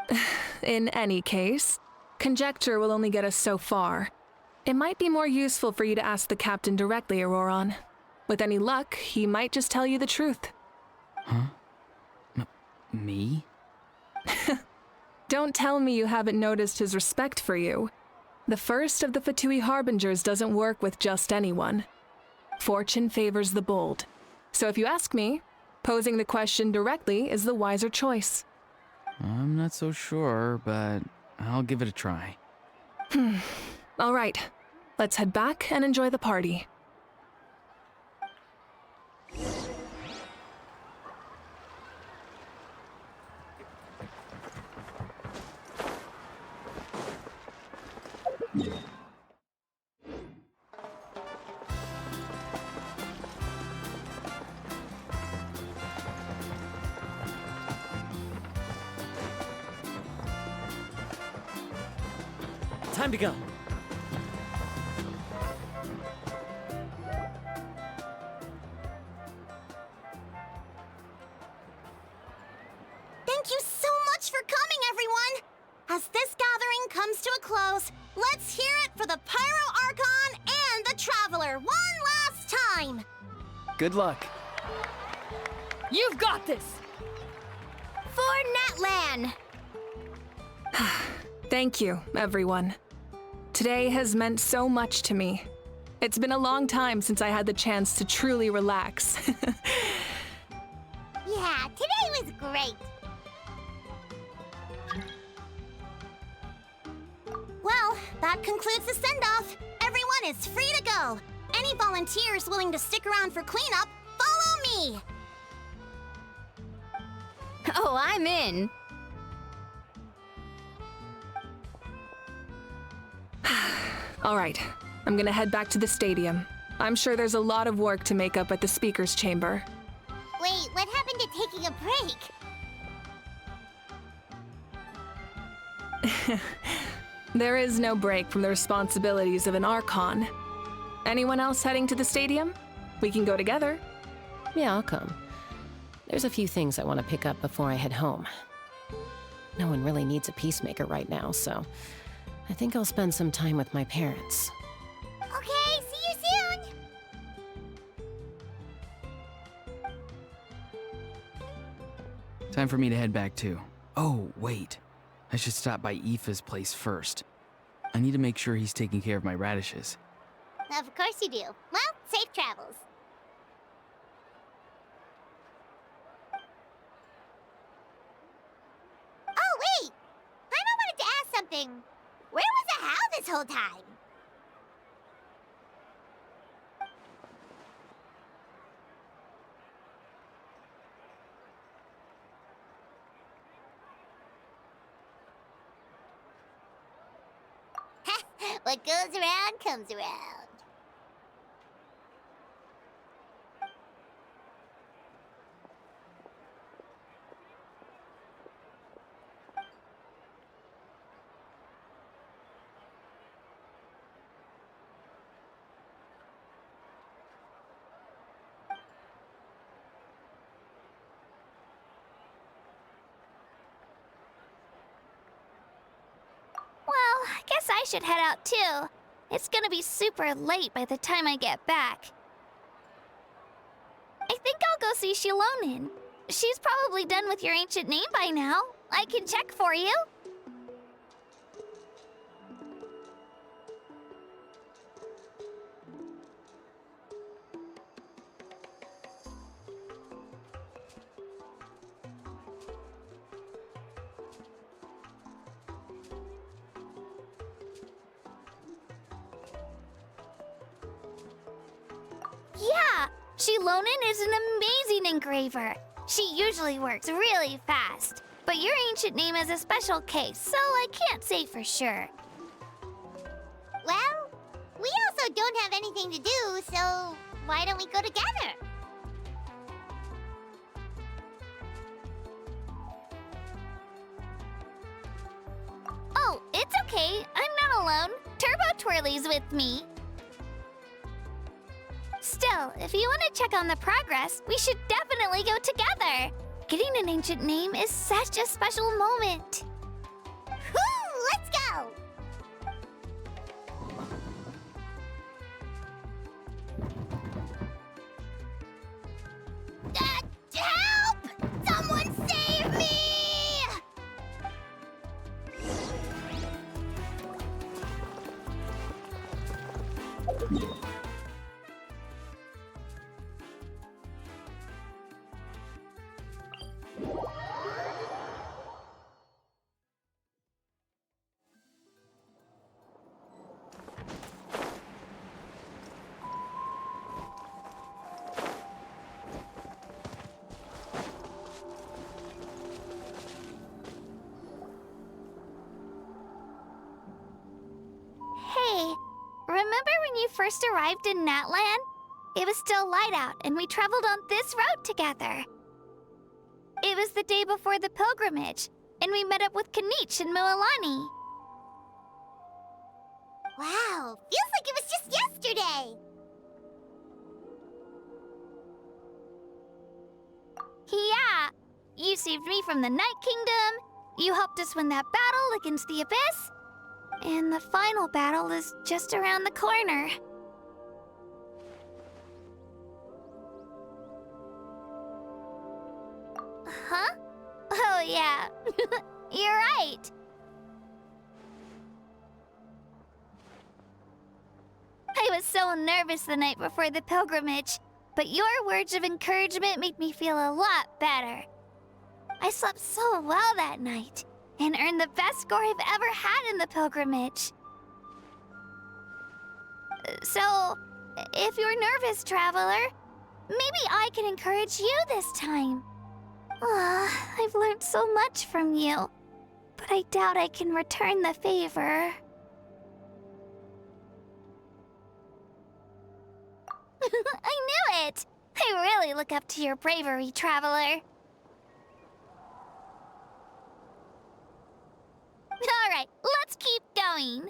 2,000! In any case, conjecture will only get us so far. It might be more useful for you to ask the captain directly, Auroron. With any luck, he might just tell you the truth. Huh? Me? Don't tell me you haven't noticed his respect for you. The first of the Fatui Harbingers doesn't work with just anyone. Fortune favors the bold. So if you ask me, posing the question directly is the wiser choice. I'm not so sure, but I'll give it a try. All right, let's head back and enjoy the party. Time to go. Thank you so much for coming, everyone! As this gathering comes to a close, let's hear it for the Pyro Archon and the Traveler one last time! Good luck. You've got this! For Natlan! Thank you, everyone. Today has meant so much to me. It's been a long time since I had the chance to truly relax. Yeah, today was great! Well, that concludes the send-off. Everyone is free to go. Any volunteers willing to stick around for cleanup, follow me! Oh, I'm in. All right, I'm gonna head back to the stadium. I'm sure there's a lot of work to make up at the speaker's chamber. Wait, what happened to taking a break? There is no break from the responsibilities of an Archon. Anyone else heading to the stadium? We can go together. Yeah, I'll come. There's a few things I want to pick up before I head home. No one really needs a peacemaker right now, so I think I'll spend some time with my parents. Okay, see you soon! Time for me to head back too. Oh, wait. I should stop by Aoife's place first. I need to make sure he's taking care of my radishes. Of course you do. Well, safe travels. Oh, wait! Paimon wanted to ask something. Where was the How this whole time? What goes around comes around. Well, I guess I should head out too. It's gonna be super late by the time I get back. I think I'll go see Shilonin. She's probably done with your ancient name by now. I can check for you. Yeah, Shilonin is an amazing engraver. She usually works really fast. But your ancient name is a special case, so I can't say for sure. Well, we also don't have anything to do, so why don't we go together? Oh, it's okay. I'm not alone. Turbo Twirly's with me. Still, if you want to check on the progress, we should definitely go together. Getting an ancient name is such a special moment. Woo! Let's go! Help! Someone save me! Hey, remember when you first arrived in Natlan? It was still light out, and we traveled on this road together. It was the day before the pilgrimage, and we met up with Kanich and Moalani. Wow, feels like it was just yesterday. Yeah, you saved me from the Night Kingdom, you helped us win that battle against the Abyss, and the final battle is just around the corner. Huh? Oh yeah, you're right. I was so nervous the night before the pilgrimage, but your words of encouragement made me feel a lot better. I slept so well that night, and earned the best score I've ever had in the pilgrimage. So, if you're nervous, traveler, maybe I can encourage you this time. I've learned so much from you, but I doubt I can return the favor. I knew it! I really look up to your bravery, Traveler. Alright, let's keep going.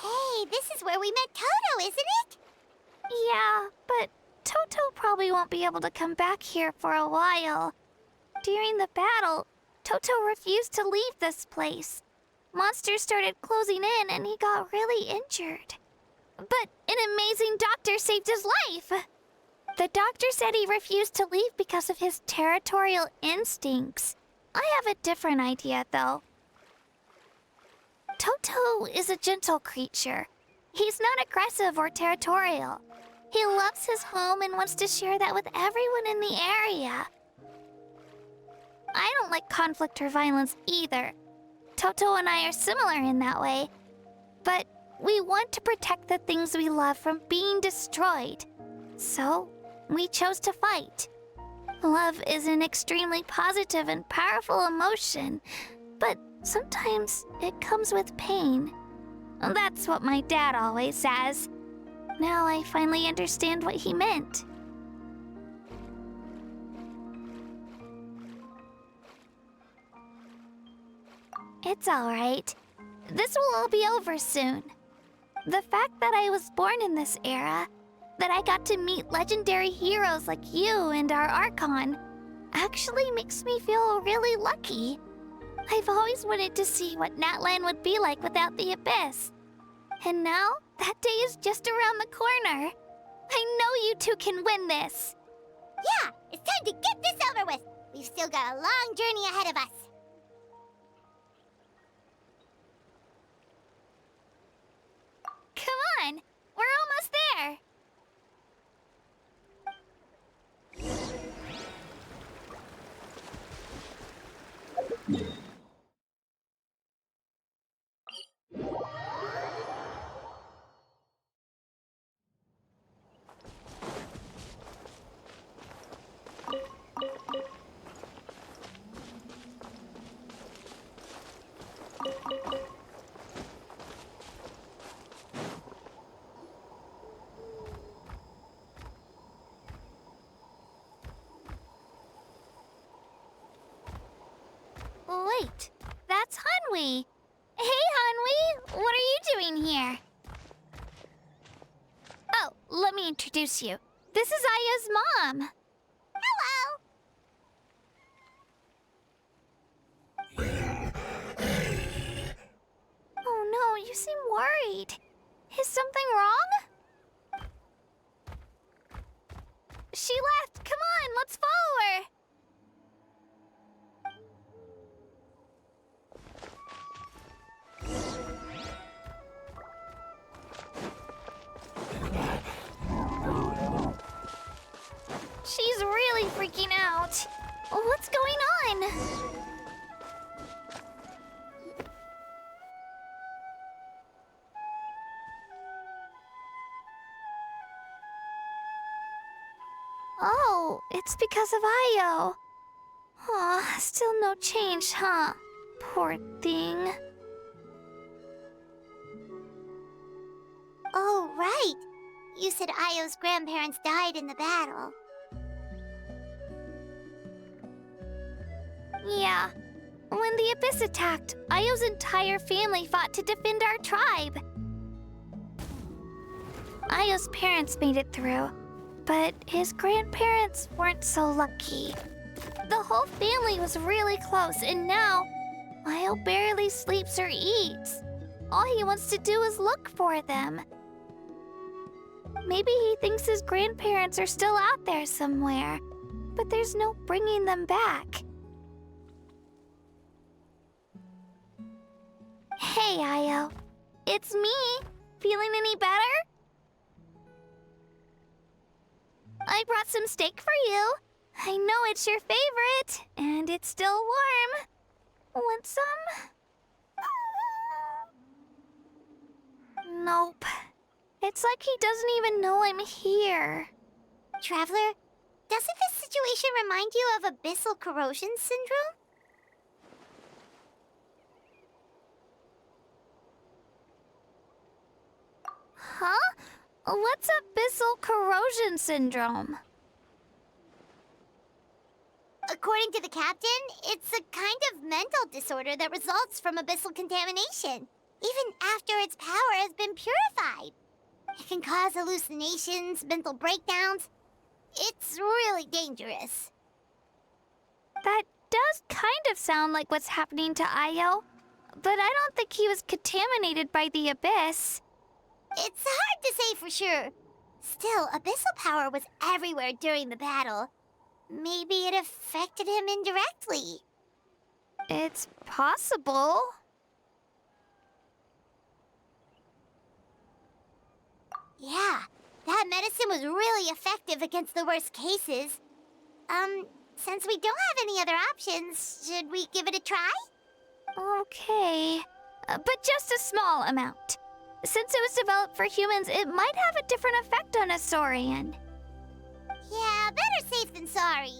Hey, this is where we met Toto, isn't it? Yeah, but Toto probably won't be able to come back here for a while. During the battle, Toto refused to leave this place. Monsters started closing in and he got really injured. But an amazing doctor saved his life. The doctor said he refused to leave because of his territorial instincts. I have a different idea, though. Toto is a gentle creature. He's not aggressive or territorial. He loves his home and wants to share that with everyone in the area. I don't like conflict or violence either. Toto and I are similar in that way. But we want to protect the things we love from being destroyed. So, we chose to fight. Love is an extremely positive and powerful emotion, but sometimes it comes with pain. That's what my dad always says. Now I finally understand what he meant. It's alright. This will all be over soon. The fact that I was born in this era, that I got to meet legendary heroes like you and our Archon, actually makes me feel really lucky. I've always wanted to see what Natlan would be like without the Abyss. And now, that day is just around the corner. I know you two can win this. Yeah, it's time to get this over with. We've still got a long journey ahead of us. Come on, we're almost there. Wait, that's Hanwi. Hey, Hanwi, what are you doing here? Oh, let me introduce you. This is Aya's mom. Hello. Oh no, you seem worried. Is something wrong? She left. Come on, let's follow her. She's really freaking out. What's going on? Oh, it's because of Io. Aw, still no change, huh? Poor thing. Oh, right. You said Io's grandparents died in the battle. Yeah. When the Abyss attacked, Io's entire family fought to defend our tribe. Io's parents made it through, but his grandparents weren't so lucky. The whole family was really close, and now Io barely sleeps or eats. All he wants to do is look for them. Maybe he thinks his grandparents are still out there somewhere, but there's no bringing them back. Hey, Io. It's me. Feeling any better? I brought some steak for you. I know it's your favorite, and it's still warm. Want some? Nope. It's like he doesn't even know I'm here. Traveler, doesn't this situation remind you of abyssal corrosion syndrome? Huh? What's abyssal corrosion syndrome? According to the captain, it's a kind of mental disorder that results from abyssal contamination, even after its power has been purified. It can cause hallucinations, mental breakdowns. It's really dangerous. That does kind of sound like what's happening to Io, but I don't think he was contaminated by the abyss. It's hard to say for sure. Still, abyssal power was everywhere during the battle. Maybe it affected him indirectly. It's possible. Yeah, that medicine was really effective against the worst cases. Since we don't have any other options, should we give it a try? Okay, but just a small amount. Since it was developed for humans, it might have a different effect on a Saurian. Yeah, better safe than sorry.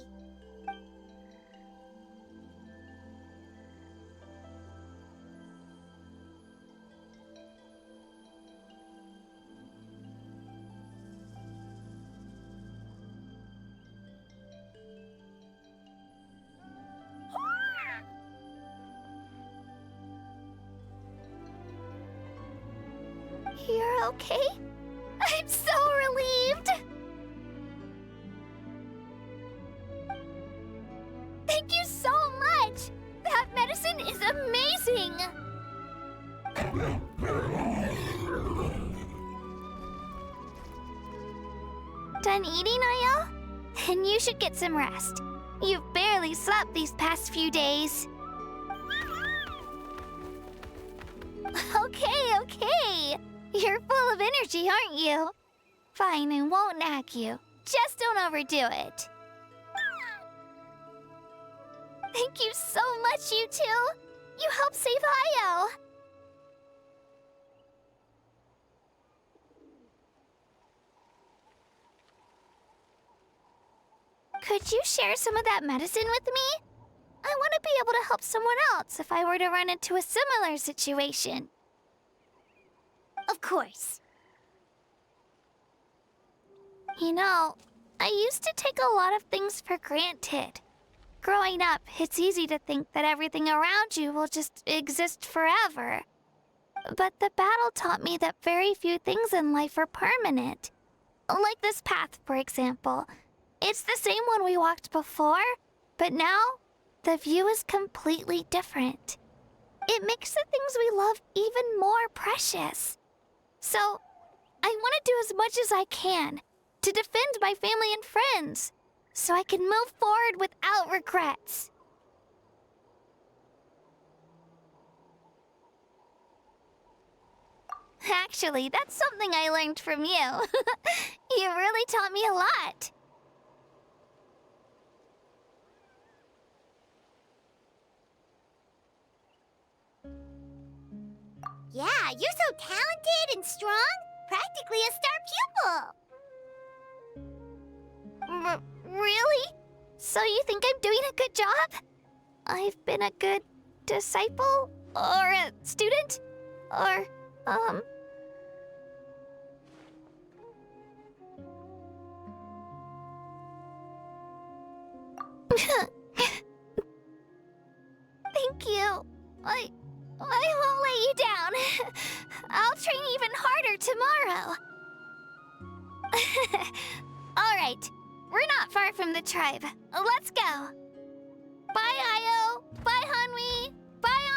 You're okay? I'm so relieved! Thank you so much! That medicine is amazing! Done eating, Io? Then you should get some rest. You've barely slept these past few days. Okay. You're full of energy, aren't you? Fine, I won't nag you. Just don't overdo it. Thank you so much, you two. You helped save Io. Could you share some of that medicine with me? I want to be able to help someone else if I were to run into a similar situation. Of course. You know, I used to take a lot of things for granted. Growing up, it's easy to think that everything around you will just exist forever. But the battle taught me that very few things in life are permanent. Like this path, for example. It's the same one we walked before, but now the view is completely different. It makes the things we love even more precious. So, I want to do as much as I can to defend my family and friends, so I can move forward without regrets. Actually, that's something I learned from you. You really taught me a lot. Yeah, you're so talented and strong. Practically a star pupil. Really? So you think I'm doing a good job? I've been a good disciple? Or a student? Or, Thank you. I won't let you down. I'll train even harder tomorrow. All right. We're not far from the tribe. Let's go. Bye, Io. Bye, Hanwi. Bye,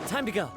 Time to go.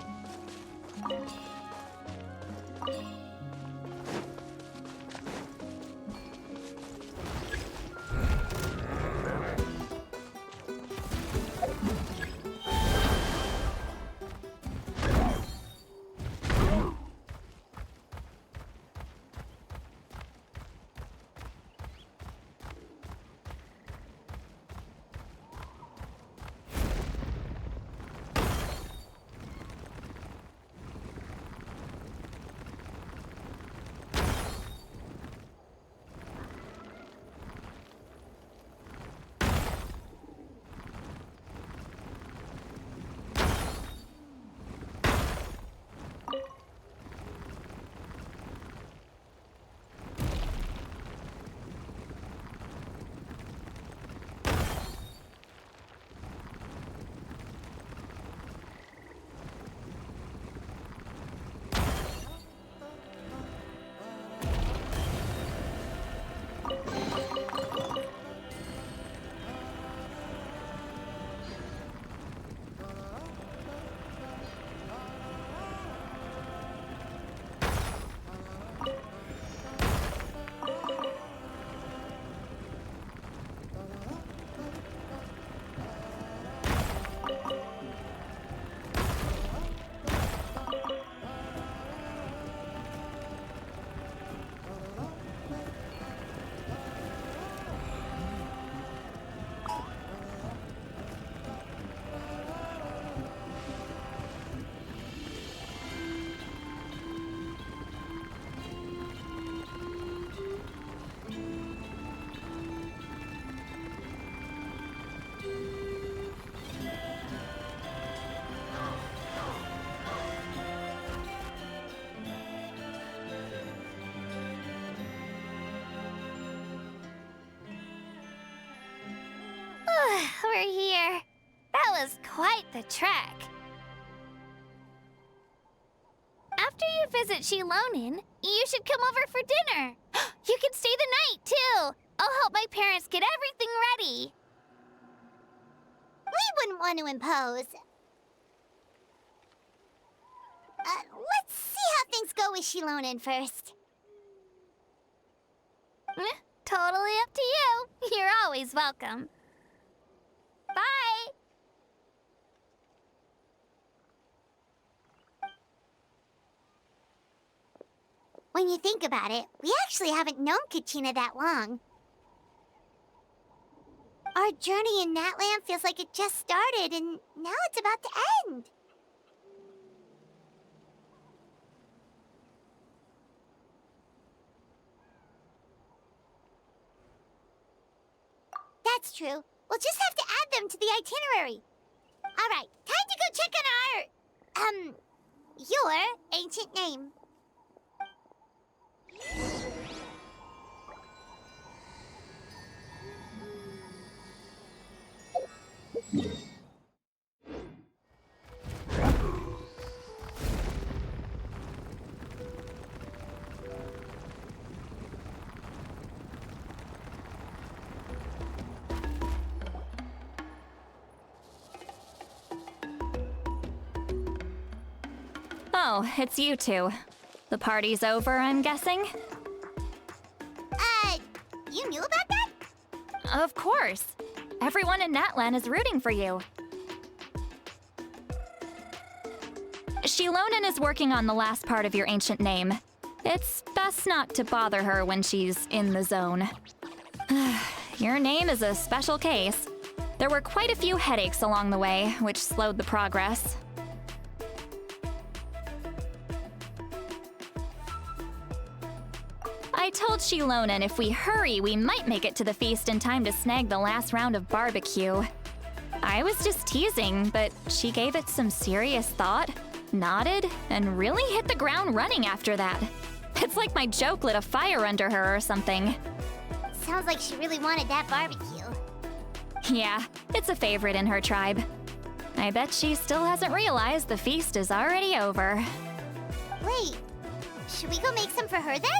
We're here. That was quite the trek. After you visit Shilonen, you should come over for dinner. You can stay the night, too. I'll help my parents get everything ready. We wouldn't want to impose. Let's see how things go with Shilonen first. Totally up to you. You're always welcome. Bye! When you think about it, we actually haven't known Katina that long. Our journey in Natland feels like it just started, and now it's about to end. That's true. We'll just have to add them to the itinerary. All right, time to go check on your ancient name. Oh, it's you two. The party's over, I'm guessing? You knew about that? Of course. Everyone in Natlan is rooting for you. Shilonen is working on the last part of your ancient name. It's best not to bother her when she's in the zone. Your name is a special case. There were quite a few headaches along the way, which slowed the progress. I told Shilonen if we hurry, we might make it to the feast in time to snag the last round of barbecue. I was just teasing, but she gave it some serious thought, nodded, and really hit the ground running after that. It's like my joke lit a fire under her or something. Sounds like she really wanted that barbecue. Yeah, it's a favorite in her tribe. I bet she still hasn't realized the feast is already over. Wait, should we go make some for her then?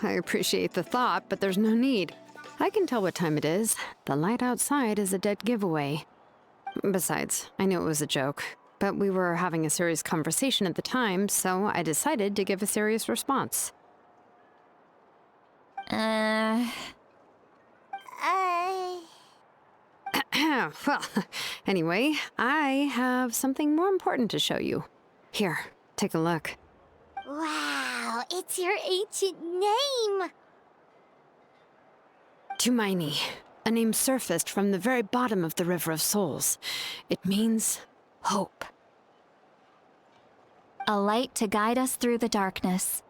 I appreciate the thought, but there's no need. I can tell what time it is. The light outside is a dead giveaway. Besides, I knew it was a joke, but we were having a serious conversation at the time, so I decided to give a serious response. Well, anyway, I have something more important to show you. Here, take a look. Wow, it's your ancient name! Tumaini, a name surfaced from the very bottom of the River of Souls. It means hope. A light to guide us through the darkness,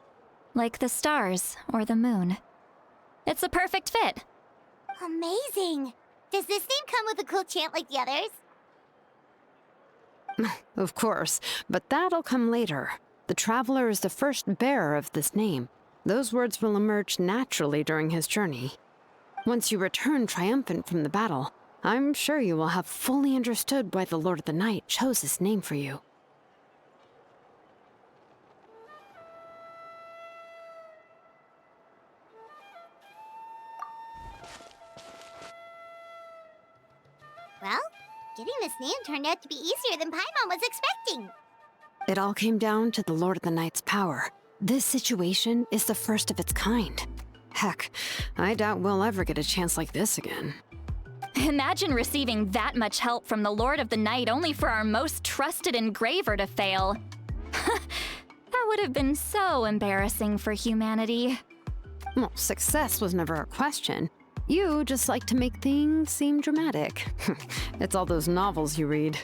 like the stars or the moon. It's a perfect fit. Amazing! Does this name come with a cool chant like the others? Of course, but that'll come later. The Traveler is the first bearer of this name. Those words will emerge naturally during his journey. Once you return triumphant from the battle, I'm sure you will have fully understood why the Lord of the Night chose this name for you. Well, getting this name turned out to be easier than Paimon was expecting. It all came down to the Lord of the Night's power. This situation is the first of its kind. Heck, I doubt we'll ever get a chance like this again. Imagine receiving that much help from the Lord of the Night only for our most trusted engraver to fail. That would have been so embarrassing for humanity. Well, success was never a question. You just like to make things seem dramatic. It's all those novels you read.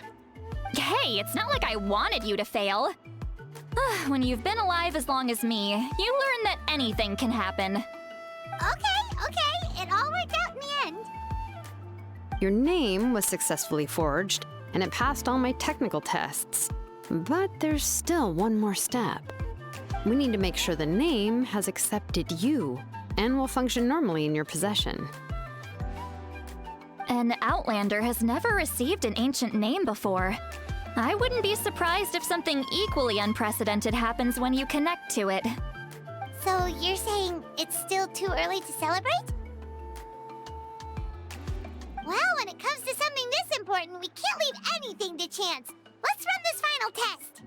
Hey, it's not like I wanted you to fail. When you've been alive as long as me, you learn that anything can happen. Okay, it all worked out in the end. Your name was successfully forged, and it passed all my technical tests. But there's still one more step. We need to make sure the name has accepted you, and will function normally in your possession. An Outlander has never received an ancient name before. I wouldn't be surprised if something equally unprecedented happens when you connect to it. So you're saying it's still too early to celebrate? Well, when it comes to something this important, we can't leave anything to chance. Let's run this final test.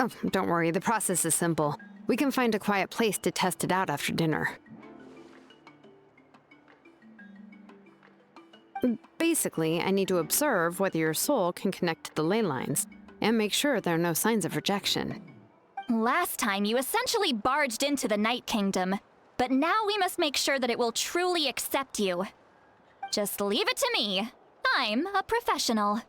Oh, don't worry, the process is simple. We can find a quiet place to test it out after dinner. Basically, I need to observe whether your soul can connect to the ley lines, and make sure there are no signs of rejection. Last time, you essentially barged into the Night Kingdom, but now we must make sure that it will truly accept you. Just leave it to me. I'm a professional.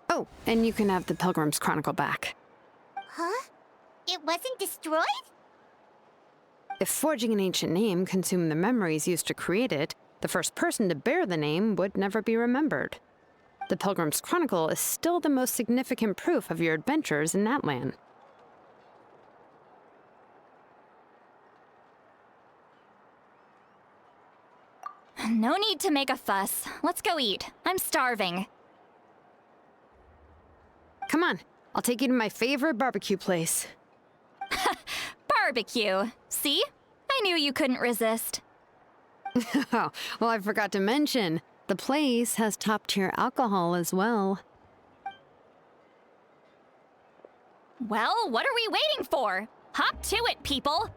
Oh, and you can have the Pilgrim's Chronicle back. Huh? It wasn't destroyed? If forging an ancient name consumed the memories used to create it, the first person to bear the name would never be remembered. The Pilgrim's Chronicle is still the most significant proof of your adventures in that land. No need to make a fuss. Let's go eat. I'm starving. Come on, I'll take you to my favorite barbecue place. Barbecue. See? I knew you couldn't resist. Oh, well, I forgot to mention, the place has top-tier alcohol as well. Well, what are we waiting for? Hop to it, people!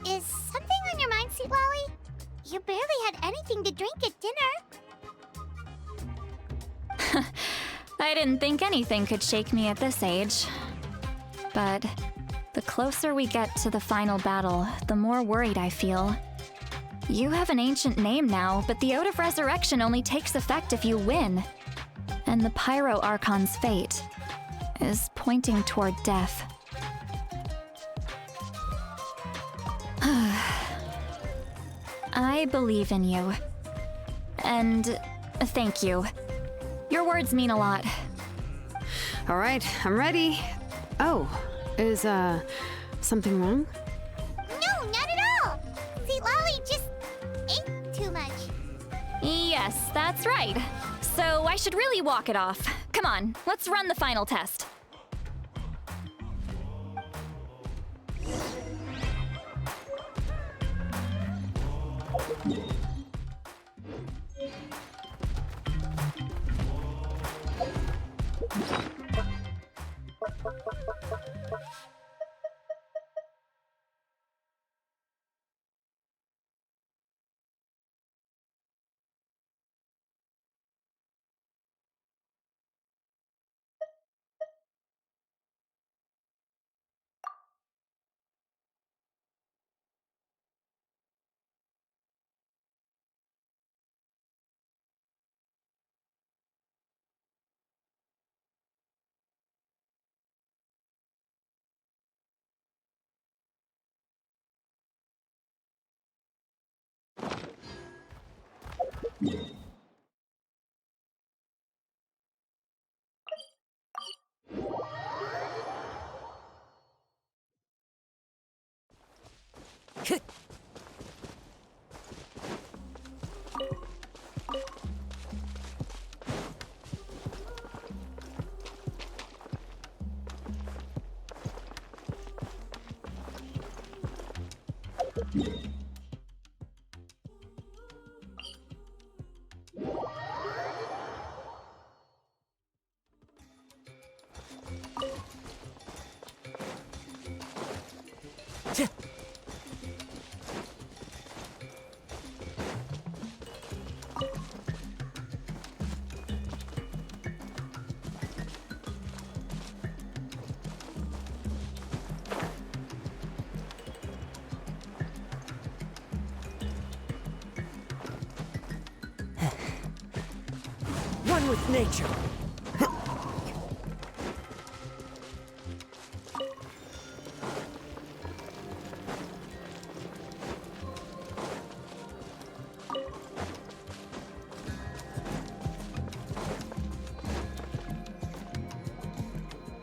Is something on your mind, Sweet Lolly? You barely had anything to drink at dinner. I didn't think anything could shake me at this age. But the closer we get to the final battle, the more worried I feel. You have an ancient name now, but the Ode of Resurrection only takes effect if you win. And the Pyro Archon's fate is pointing toward death. I believe in you. And thank you. Your words mean a lot. All right, I'm ready. Oh, is, something wrong? No, not at all. See, Lolly just ate too much. Yes, that's right. So I should really walk it off. Come on, let's run the final test. One with nature.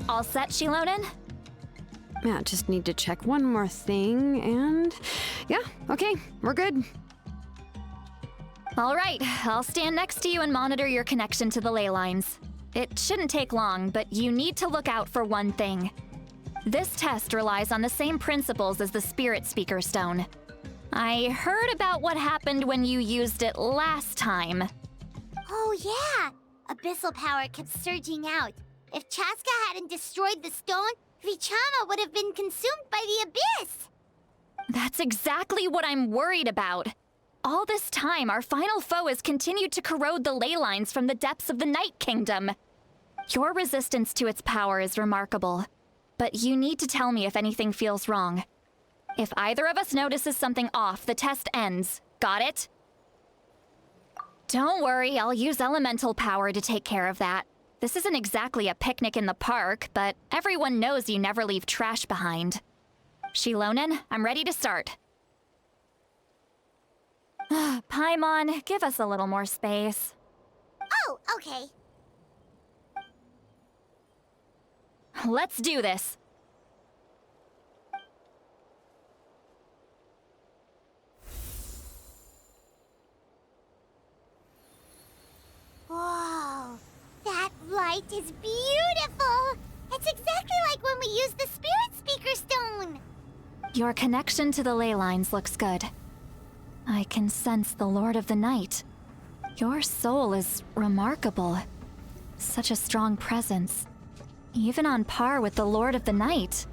All set, Shilonen? Yeah, just need to check one more thing, and yeah, okay, we're good. All right, I'll stand next to you and monitor your connection to the ley lines. It shouldn't take long, but you need to look out for one thing. This test relies on the same principles as the Spirit Speaker Stone. I heard about what happened when you used it last time. Oh yeah! Abyssal power kept surging out. If Chaska hadn't destroyed the stone, Vichama would have been consumed by the abyss! That's exactly what I'm worried about. All this time, our final foe has continued to corrode the ley lines from the depths of the Night Kingdom. Your resistance to its power is remarkable, but you need to tell me if anything feels wrong. If either of us notices something off, the test ends. Got it? Don't worry, I'll use elemental power to take care of that. This isn't exactly a picnic in the park, but everyone knows you never leave trash behind. Shilonen, I'm ready to start. Paimon, give us a little more space. Oh, okay. Let's do this. Whoa, that light is beautiful! It's exactly like when we used the Spirit Speaker Stone! Your connection to the ley lines looks good. I can sense the Lord of the Night. Your soul is remarkable. Such a strong presence. Even on par with the Lord of the Night.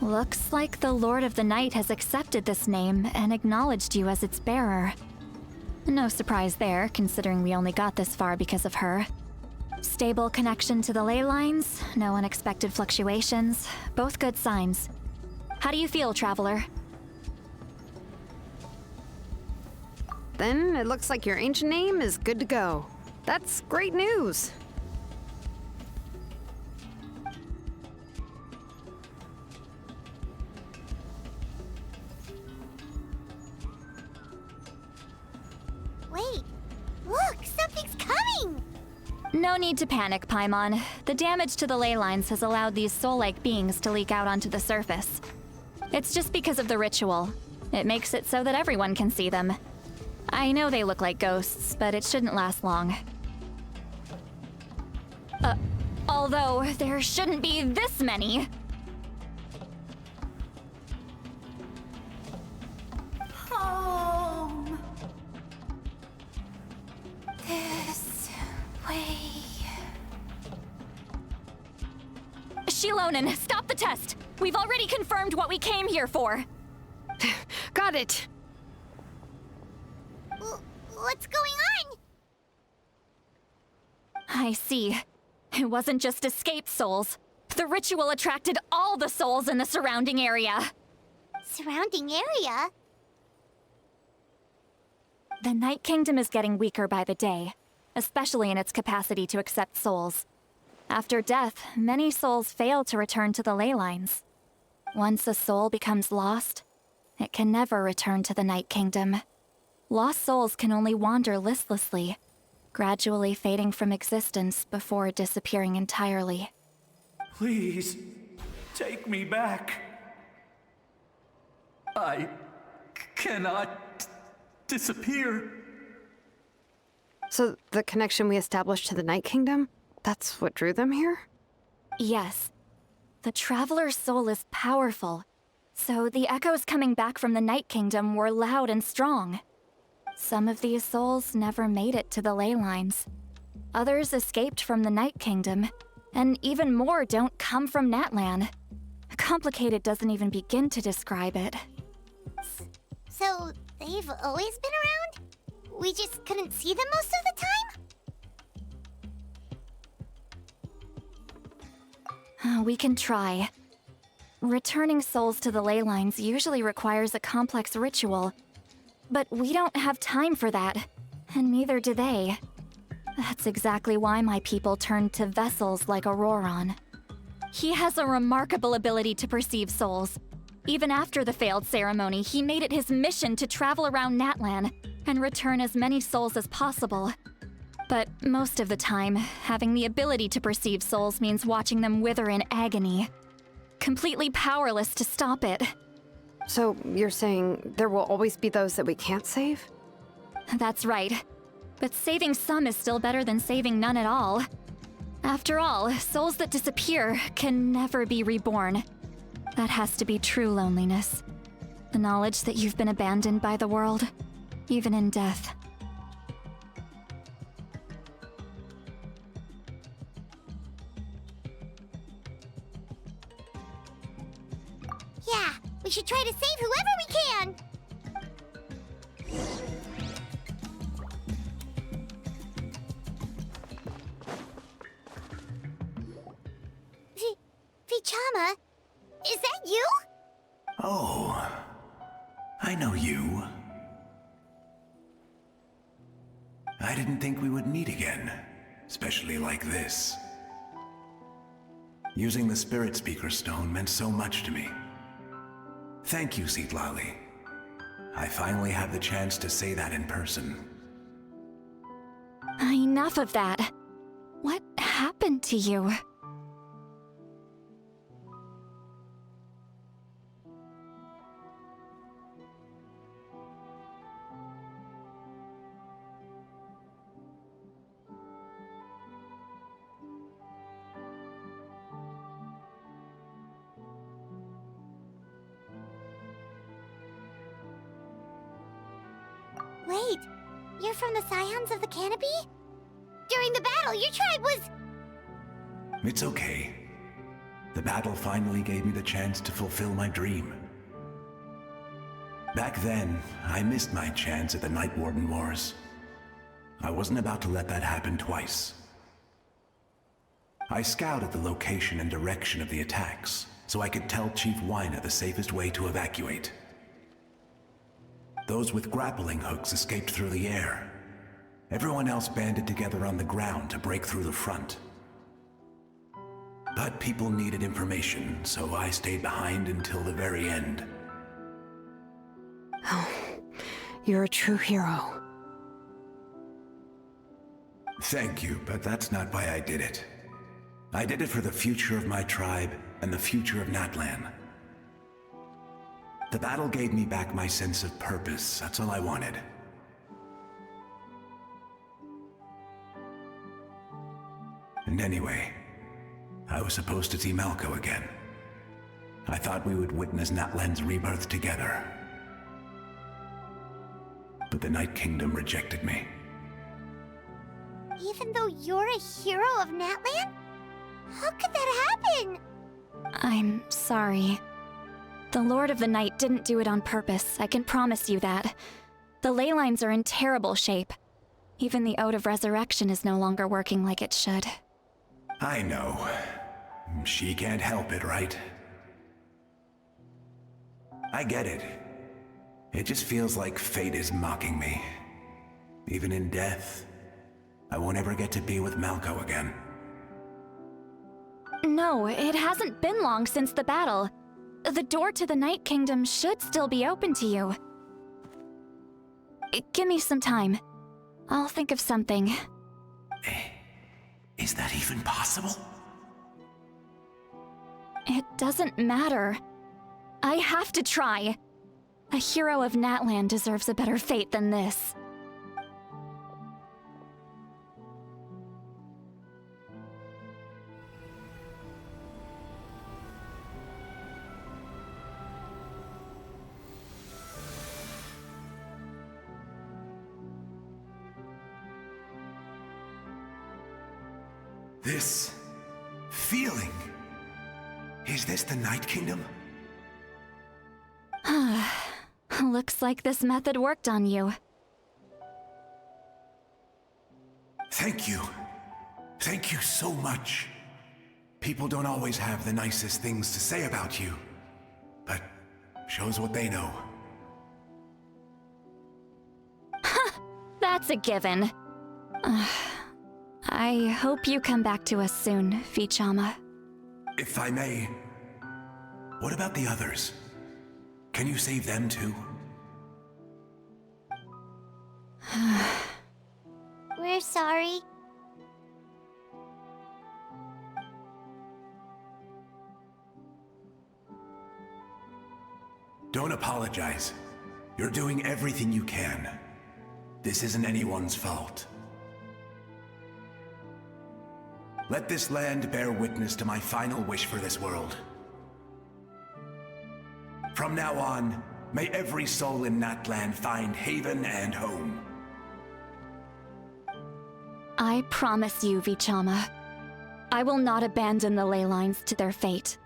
Looks like the Lord of the Night has accepted this name and acknowledged you as its bearer. No surprise there, considering we only got this far because of her. Stable connection to the ley lines, no unexpected fluctuations, both good signs. How do you feel, Traveler? Then it looks like your ancient name is good to go. That's great news. Wait, look, something's coming! No need to panic, Paimon. The damage to the ley lines has allowed these soul-like beings to leak out onto the surface. It's just because of the ritual. It makes it so that everyone can see them. I know they look like ghosts, but it shouldn't last long. Although there shouldn't be this many. Home. This way. Shilonen, stop the test! We've already confirmed what we came here for. Got it. What's going on? I see. It wasn't just escaped souls. The ritual attracted all the souls in the surrounding area. Surrounding area? The Night Kingdom is getting weaker by the day, especially in its capacity to accept souls. After death, many souls fail to return to the ley lines. Once a soul becomes lost, it can never return to the Night Kingdom. Lost souls can only wander listlessly, gradually fading from existence before disappearing entirely. Please, take me back. I cannot disappear. So the connection we established to the Night Kingdom, that's what drew them here? Yes. The Traveler's soul is powerful, so the echoes coming back from the Night Kingdom were loud and strong. Some of these souls never made it to the ley lines. Others escaped from the Night Kingdom, and even more don't come from Natlan. Complicated doesn't even begin to describe it. So, they've always been around? We just couldn't see them most of the time? We can try. Returning souls to the ley lines usually requires a complex ritual, but we don't have time for that, and neither do they. That's exactly why my people turned to vessels like Auroron. He has a remarkable ability to perceive souls. Even after the failed ceremony, he made it his mission to travel around Natlan and return as many souls as possible. But most of the time, having the ability to perceive souls means watching them wither in agony. Completely powerless to stop it. So you're saying there will always be those that we can't save? That's right. But saving some is still better than saving none at all. After all, souls that disappear can never be reborn. That has to be true loneliness. The knowledge that you've been abandoned by the world, even in death. Yeah, we should try to save whoever we can! Vichama, is that you? Oh, I know you. I didn't think we would meet again, especially like this. Using the Spirit Speaker Stone meant so much to me. Thank you, Citlali. I finally had the chance to say that in person. Enough of that. What happened to you? Wait, you're from the Scions of the Canopy? During the battle, your tribe was... It's okay. The battle finally gave me the chance to fulfill my dream. Back then, I missed my chance at the Night Warden Wars. I wasn't about to let that happen twice. I scouted the location and direction of the attacks, so I could tell Chief Wyna the safest way to evacuate. Those with grappling hooks escaped through the air. Everyone else banded together on the ground to break through the front. But people needed information, so I stayed behind until the very end. Oh, you're a true hero. Thank you, but that's not why I did it. I did it for the future of my tribe and the future of Natlan. The battle gave me back my sense of purpose. That's all I wanted. And anyway, I was supposed to see Malco again. I thought we would witness Natlan's rebirth together. But the Night Kingdom rejected me. Even though you're a hero of Natlan? How could that happen? I'm sorry. The Lord of the Night didn't do it on purpose, I can promise you that. The ley lines are in terrible shape. Even the Ode of Resurrection is no longer working like it should. I know. She can't help it, right? I get it. It just feels like fate is mocking me. Even in death, I won't ever get to be with Malco again. No, it hasn't been long since the battle. The door to the Night Kingdom should still be open to you. Give me some time. I'll think of something. Is that even possible? It doesn't matter. I have to try. A hero of Natlan deserves a better fate than this. This feeling. Is this the Night Kingdom? Looks like this method worked on you. Thank you. Thank you so much. People don't always have the nicest things to say about you, but shows what they know. That's a given. I hope you come back to us soon, Vichama. If I may, what about the others? Can you save them too? We're sorry. Don't apologize. You're doing everything you can. This isn't anyone's fault. Let this land bear witness to my final wish for this world. From now on, may every soul in Natlan find haven and home. I promise you, Vichama. I will not abandon the ley lines to their fate.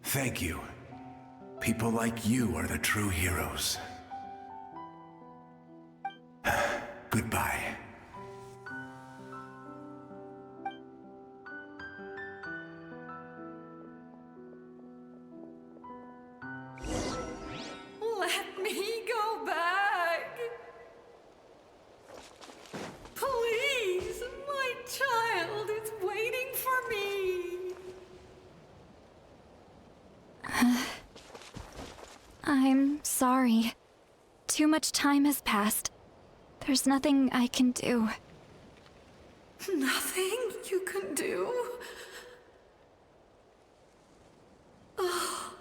Thank you. People like you are the true heroes. Goodbye. Let me go back. Please, my child is waiting for me. I'm sorry. Too much time has passed. There's nothing I can do. Nothing you can do? Oh,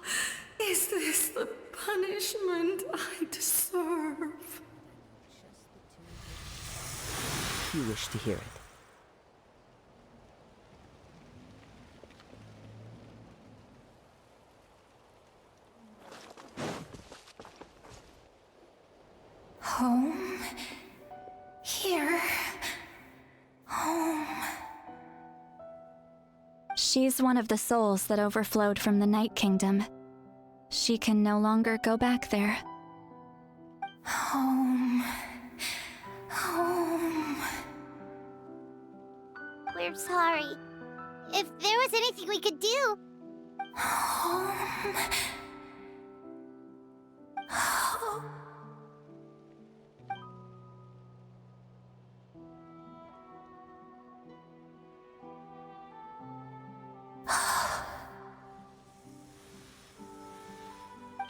is this the punishment I deserve? You wish to hear it. Home? Here? She's one of the souls that overflowed from the Night Kingdom. She can no longer go back there. Home. Home. We're sorry. If there was anything we could do... Home. Home.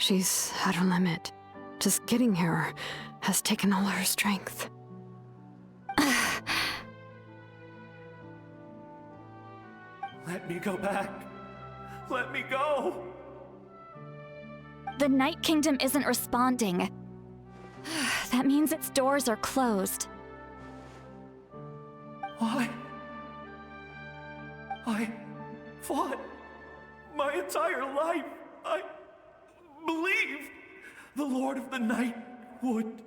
She's at her limit. Just getting here has taken all her strength. Let me go back. Let me go. The Night Kingdom isn't responding. That means its doors are closed. Why? I fought my entire life. I believed the Lord of the Night would.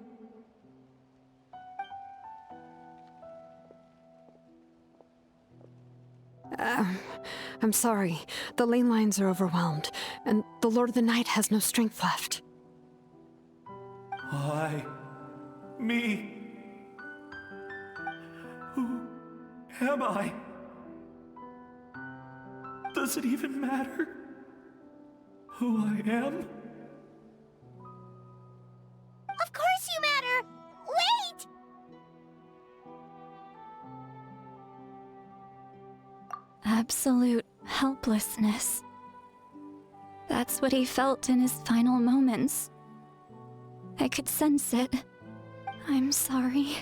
I'm sorry. The ley lines are overwhelmed, and the Lord of the Night has no strength left. Why? Me? Who am I? Does it even matter who I am? Of course you matter! Wait! Absolute helplessness. That's what he felt in his final moments. I could sense it. I'm sorry.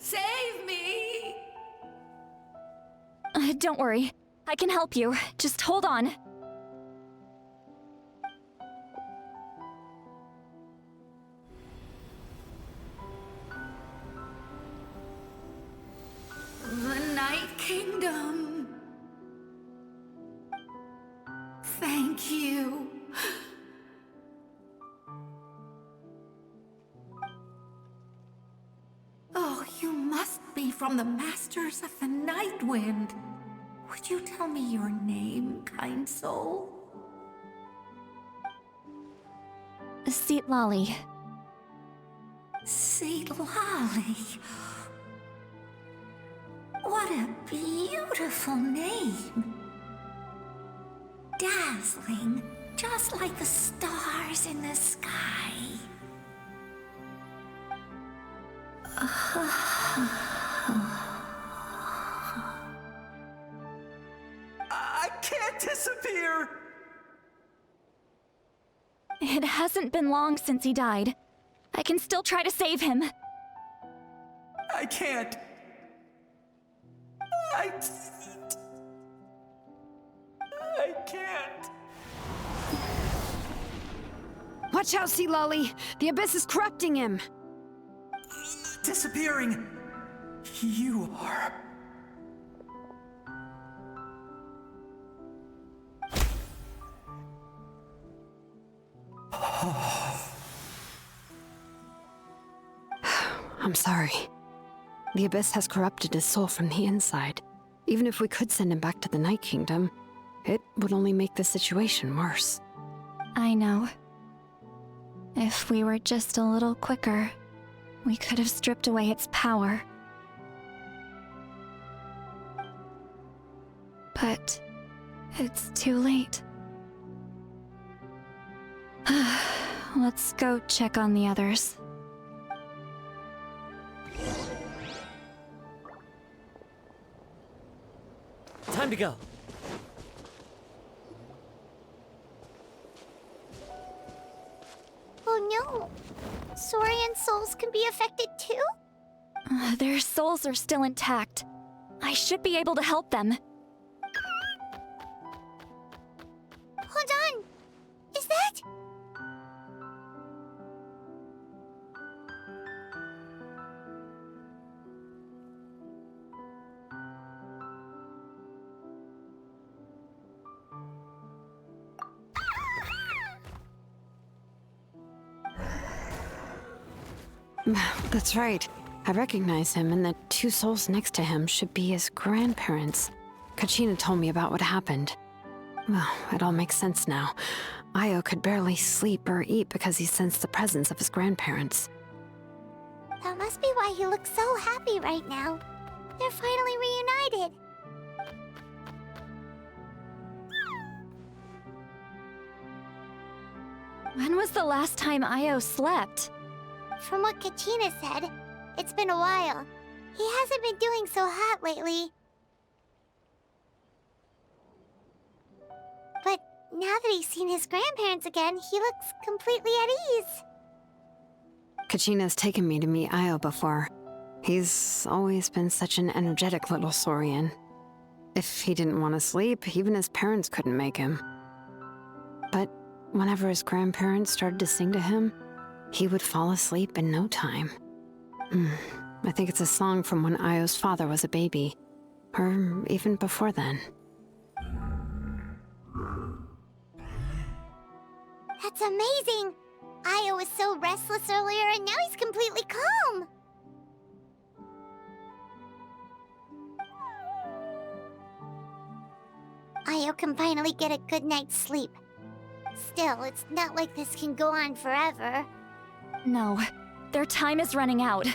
Save me! Don't worry. I can help you. Just hold on. The Night Kingdom. Thank you. Oh, you must be from the Masters of the Night Wind. Would you tell me your name, kind soul? Seat Lolly. Seat Lolly. What a beautiful name. Dazzling, just like the stars in the sky. I can't disappear! It hasn't been long since he died. I can still try to save him. I can't. I can't. Watch out, Sea Lolly! The Abyss is corrupting him! Disappearing. You are. I'm sorry. The Abyss has corrupted his soul from the inside. Even if we could send him back to the Night Kingdom, it would only make the situation worse. I know. If we were just a little quicker, we could have stripped away its power. But it's too late. Let's go check on the others. Time to go. Oh no! Saurian souls can be affected too? Their souls are still intact. I should be able to help them. Hold on! Is that... That's right. I recognize him, and the two souls next to him should be his grandparents. Kachina told me about what happened. Well, it all makes sense now. Io could barely sleep or eat because he sensed the presence of his grandparents. That must be why he looks so happy right now. They're finally reunited. When was the last time Io slept? From what Kachina said, it's been a while. He hasn't been doing so hot lately. But now that he's seen his grandparents again, he looks completely at ease. Kachina's taken me to meet Io before. He's always been such an energetic little saurian. If he didn't want to sleep, even his parents couldn't make him. But whenever his grandparents started to sing to him, he would fall asleep in no time. I think it's a song from when Io's father was a baby, or even before then. That's amazing! Io was so restless earlier, and now he's completely calm! Io can finally get a good night's sleep. Still, it's not like this can go on forever. No, their time is running out.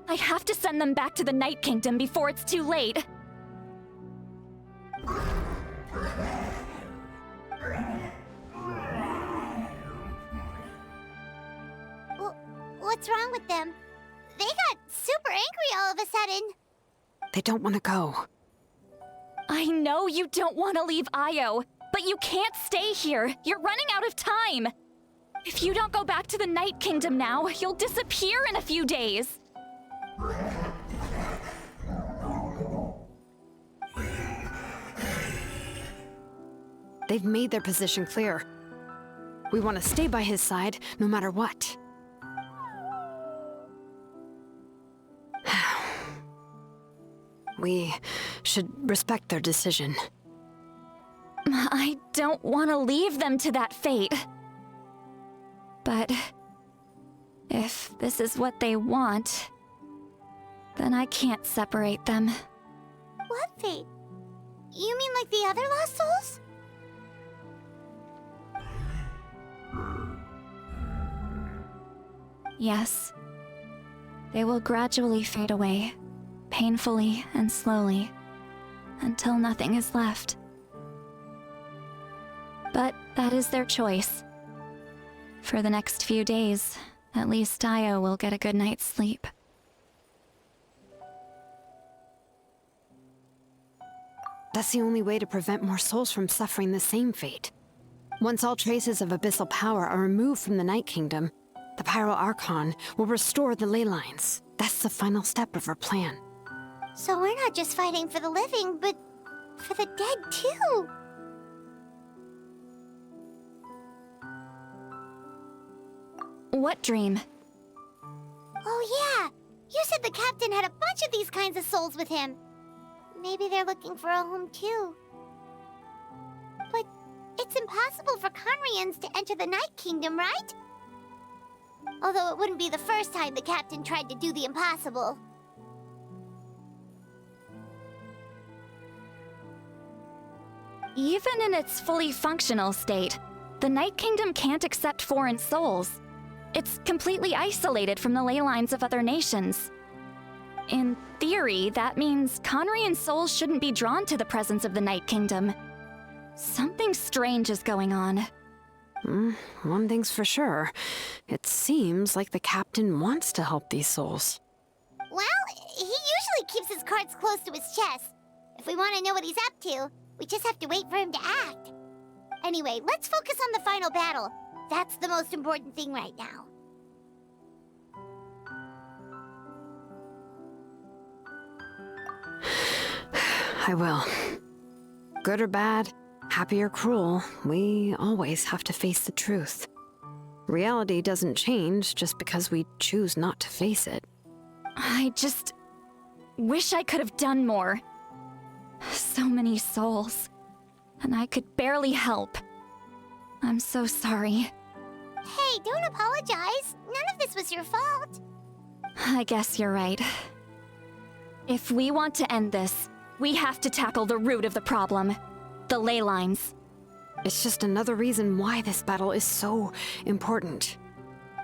I have to send them back to the Night Kingdom before it's too late. What's wrong with them? They got super angry all of a sudden. They don't want to go. I know you don't want to leave Io, but you can't stay here. You're running out of time. If you don't go back to the Night Kingdom now, you'll disappear in a few days. They've made their position clear. We want to stay by his side, no matter what. We should respect their decision. I don't want to leave them to that fate. But if this is what they want, then I can't separate them. What fate? You mean like the other lost souls? Yes. They will gradually fade away, painfully and slowly, until nothing is left. But that is their choice. For the next few days, at least Io will get a good night's sleep. That's the only way to prevent more souls from suffering the same fate. Once all traces of abyssal power are removed from the Night Kingdom, the Pyro Archon will restore the ley lines. That's the final step of our plan. So we're not just fighting for the living, but for the dead too. What dream? Oh yeah! You said the captain had a bunch of these kinds of souls with him. Maybe they're looking for a home too. But it's impossible for Conrians to enter the Night Kingdom, right? Although it wouldn't be the first time the captain tried to do the impossible. Even in its fully functional state, the Night Kingdom can't accept foreign souls. It's completely isolated from the ley lines of other nations. In theory, that means Conrian souls shouldn't be drawn to the presence of the Night Kingdom. Something strange is going on. One thing's for sure. It seems like the captain wants to help these souls. Well, he usually keeps his cards close to his chest. If we want to know what he's up to, we just have to wait for him to act. Anyway, let's focus on the final battle. That's the most important thing right now. I will. Good or bad, happy or cruel, we always have to face the truth. Reality doesn't change just because we choose not to face it. I just wish I could have done more. So many souls, and I could barely help. I'm so sorry. Hey, don't apologize. None of this was your fault. I guess you're right. If we want to end this, we have to tackle the root of the problem. The ley lines. It's just another reason why this battle is so important.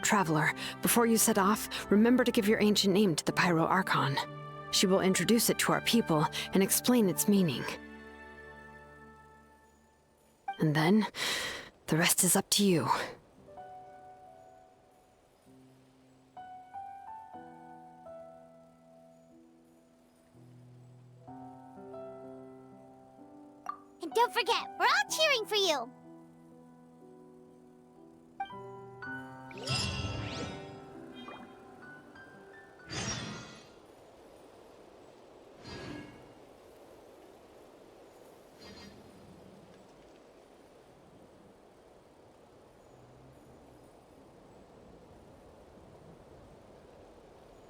Traveler, before you set off, remember to give your ancient name to the Pyro Archon. She will introduce it to our people and explain its meaning. And then, the rest is up to you. And don't forget, we're all cheering for you!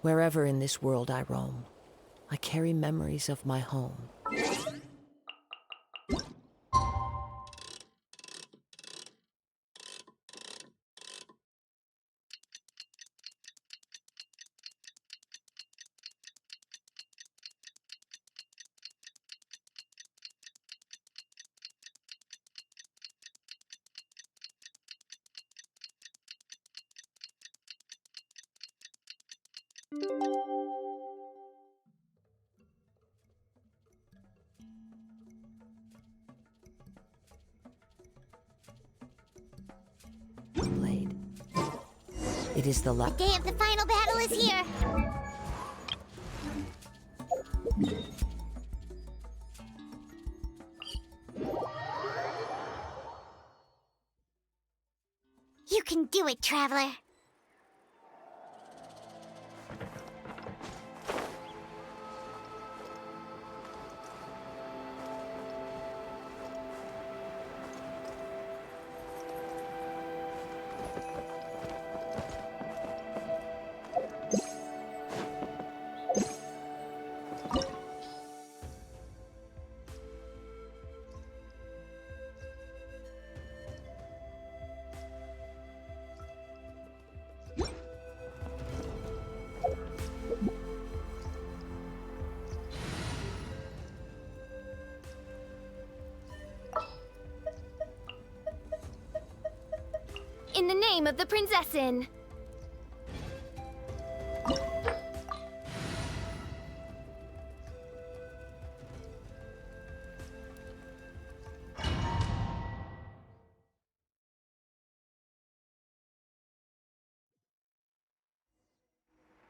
Wherever in this world I roam, I carry memories of my home. Blade. It is the The day of the final battle is here! You can do it, Traveler! In the name of the Prinzessin!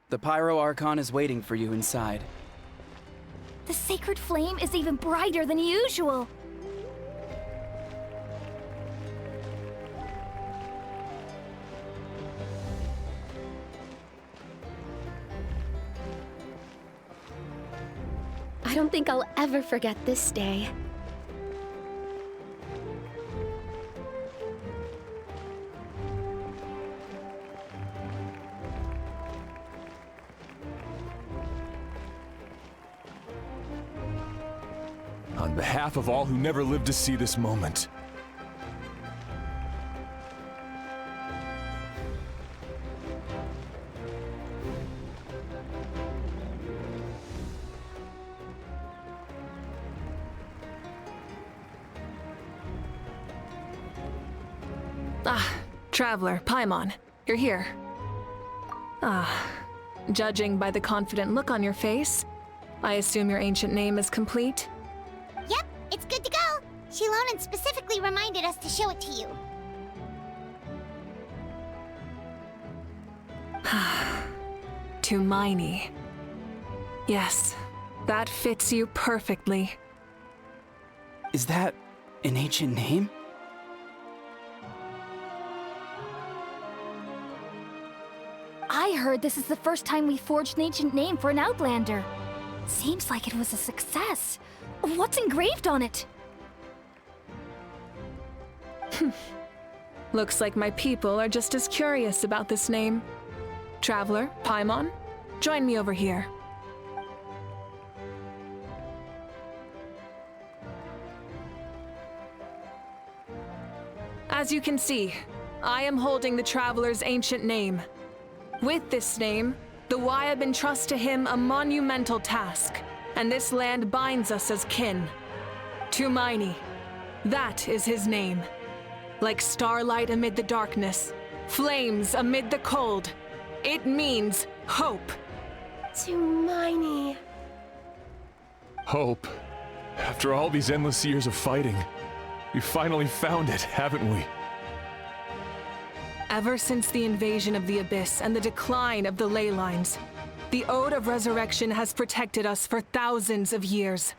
The Pyro Archon is waiting for you inside. The sacred flame is even brighter than usual! I don't think I'll ever forget this day. On behalf of all who never lived to see this moment, Traveler, Paimon, you're here. Judging by the confident look on your face, I assume your ancient name is complete? Yep, it's good to go! Shilonen specifically reminded us to show it to you. Tumaini. Yes, that fits you perfectly. Is that an ancient name? I heard this is the first time we forged an ancient name for an Outlander. Seems like it was a success. What's engraved on it? Looks like my people are just as curious about this name. Traveler, Paimon, join me over here. As you can see, I am holding the Traveler's ancient name. With this name, The Wyab entrusts to him a monumental task, and this land binds us as kin. Tumaini, that is his name. Like starlight amid the darkness, flames amid the cold, it means hope. Tumaini. Hope. After all these endless years of fighting, we finally found it, haven't we? Ever since the invasion of the Abyss and the decline of the ley lines, the Ode of Resurrection has protected us for thousands of years.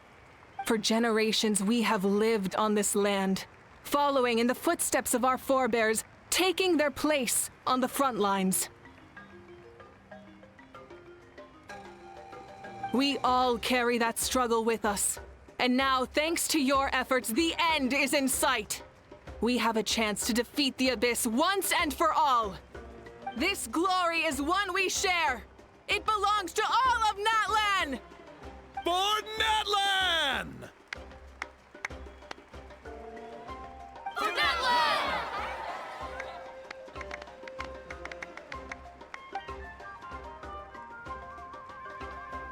For generations, we have lived on this land, following in the footsteps of our forebears, taking their place on the front lines. We all carry that struggle with us. And now, thanks to your efforts, the end is in sight. We have a chance to defeat the Abyss once and for all. This glory is one we share. It belongs to all of Natlan! For Natlan! For Natlan!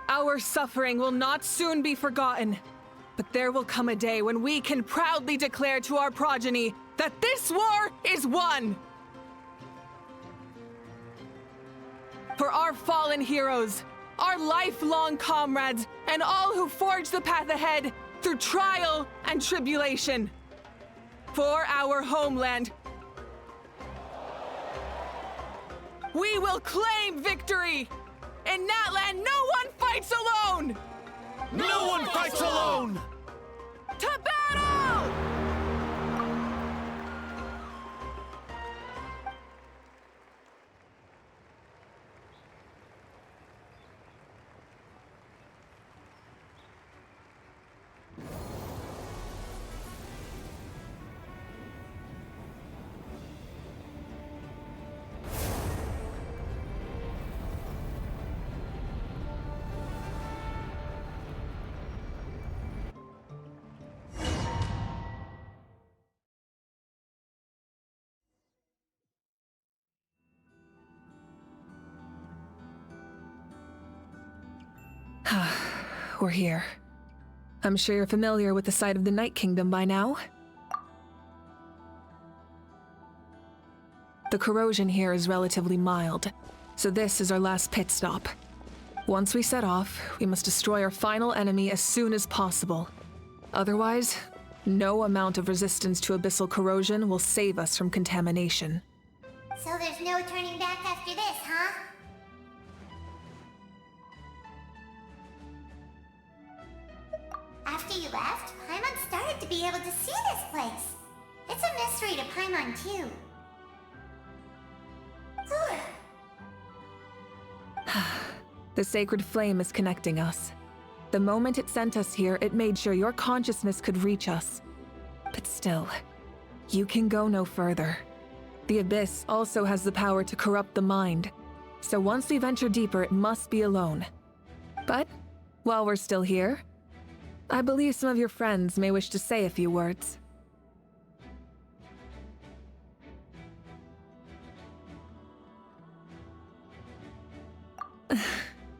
Our suffering will not soon be forgotten. But there will come a day when we can proudly declare to our progeny that this war is won! For our fallen heroes, our lifelong comrades, and all who forge the path ahead through trial and tribulation. For our homeland, we will claim victory! In Natlan, no one fights alone! No one fights alone! To battle! We're here. I'm sure you're familiar with the site of the Night Kingdom by now. The corrosion here is relatively mild, so this is our last pit stop. Once we set off, we must destroy our final enemy as soon as possible. Otherwise, no amount of resistance to abyssal corrosion will save us from contamination. So there's no turning back after this, huh? After you left, Paimon started to be able to see this place. It's a mystery to Paimon, too. The sacred flame is connecting us. The moment it sent us here, it made sure your consciousness could reach us. But still, you can go no further. The Abyss also has the power to corrupt the mind, so once we venture deeper, it must be alone. But, while we're still here, I believe some of your friends may wish to say a few words.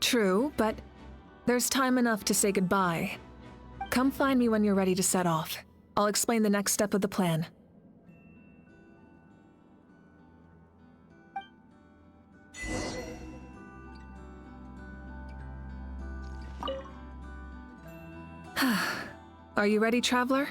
True, but there's time enough to say goodbye. Come find me when you're ready to set off. I'll explain the next step of the plan. Are you ready, traveler?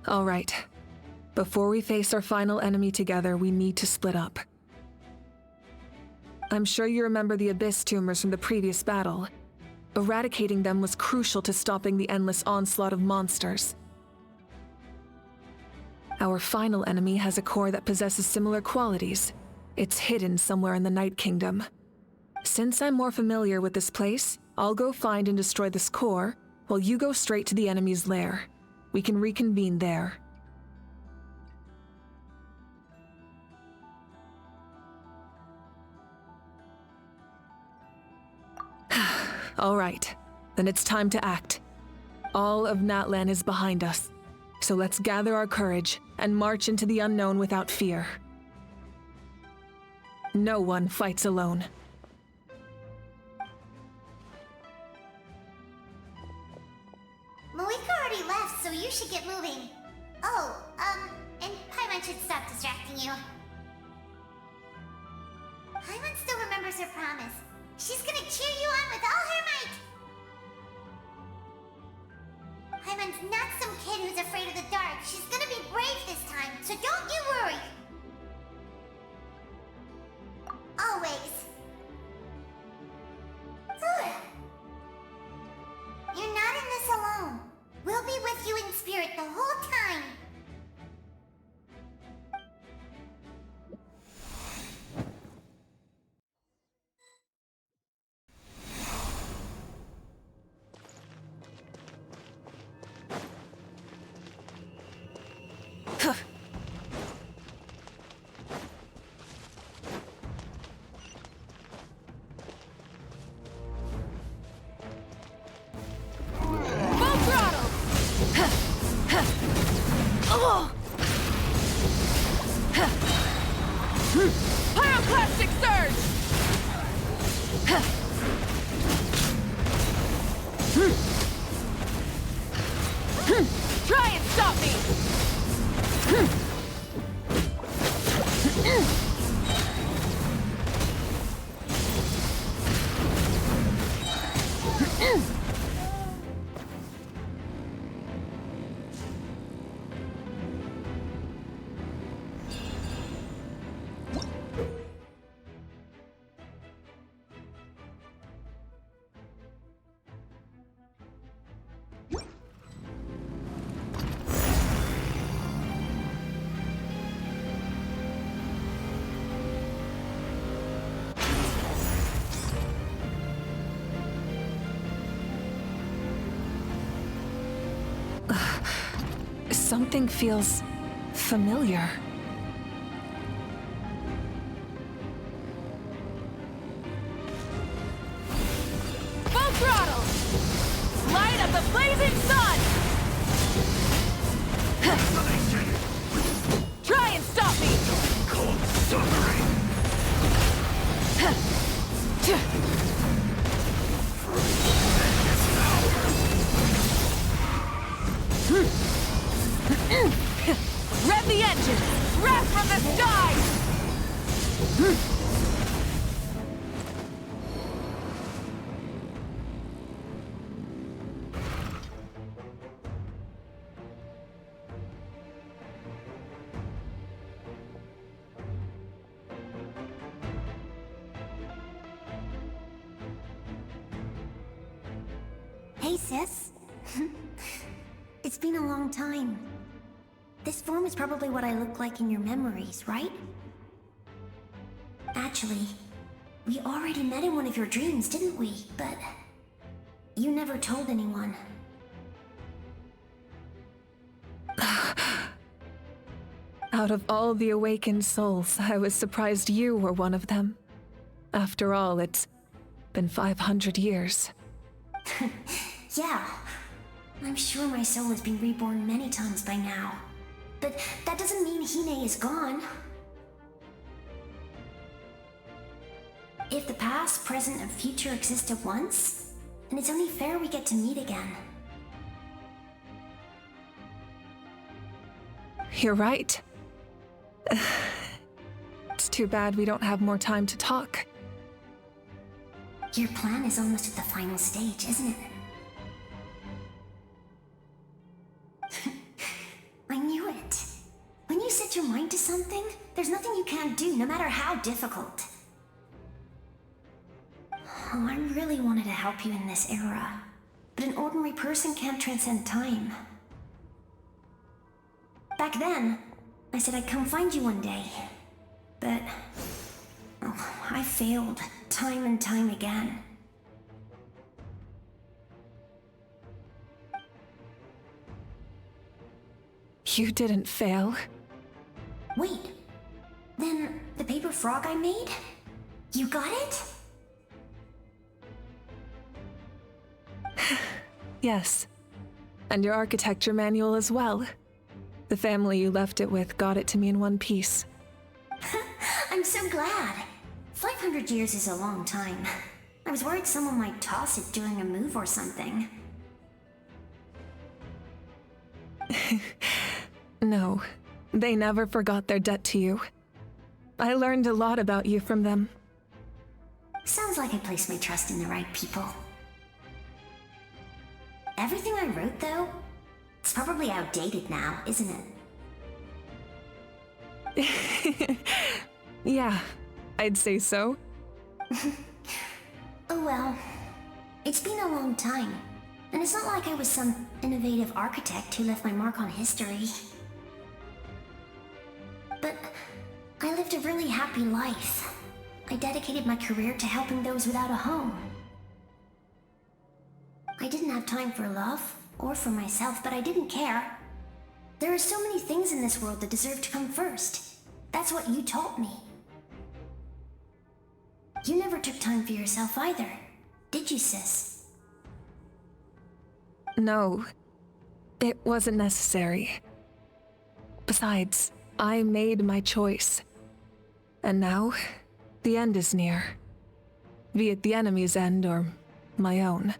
All right. Before we face our final enemy together, we need to split up. I'm sure you remember the Abyss tumors from the previous battle. Eradicating them was crucial to stopping the endless onslaught of monsters. Our final enemy has a core that possesses similar qualities. It's hidden somewhere in the Night Kingdom. Since I'm more familiar with this place, I'll go find and destroy this core, while you go straight to the enemy's lair. We can reconvene there. All right, then it's time to act. All of Natlan is behind us, so let's gather our courage and march into the unknown without fear. No one fights alone. Malika already left, so you should get moving. Oh, and Paimon should stop distracting you. Paimon still remembers her promise. She's gonna cheer you on with all her might! Paimon's not some kid who's afraid of the dark. She's gonna be brave this time, so don't you worry! Always. You're not in this alone. We'll be with you in spirit the whole time. Pyroclastic surge! Try and stop me! Something feels familiar. Full throttle! Light up the blazing sun! Try and stop me! Cold suffering! Rev the engine! Wrath from the sky! Hey, sis. It's been a long time. This form is probably what I look like in your memories, right? Actually, we already met in one of your dreams, didn't we? But you never told anyone. Out of all the awakened souls, I was surprised you were one of them. After all, it's been 500 years. Yeah. I'm sure my soul has been reborn many times by now. But that doesn't mean Hine is gone. If the past, present, and future exist at once, then it's only fair we get to meet again. You're right. It's too bad we don't have more time to talk. Your plan is almost at the final stage, isn't it? I how difficult. Oh, I really wanted to help you in this era, but an ordinary person can't transcend time. Back then, I said I'd come find you one day, but I failed time and time again. You didn't fail. Wait, then the paper frog I made? You got it? Yes. And your architecture manual as well. The family you left it with got it to me in one piece. I'm so glad. 500 years is a long time. I was worried someone might toss it during a move or something. No, they never forgot their debt to you. I learned a lot about you from them. Sounds like I placed my trust in the right people. Everything I wrote, though, it's probably outdated now, isn't it? Yeah, I'd say so. Oh well. It's been a long time, and it's not like I was some innovative architect who left my mark on history. But I lived a really happy life. I dedicated my career to helping those without a home. I didn't have time for love, or for myself, but I didn't care. There are so many things in this world that deserve to come first. That's what you taught me. You never took time for yourself either, did you, sis? No, it wasn't necessary. Besides, I made my choice. And now, the end is near. Be it the enemy's end or my own.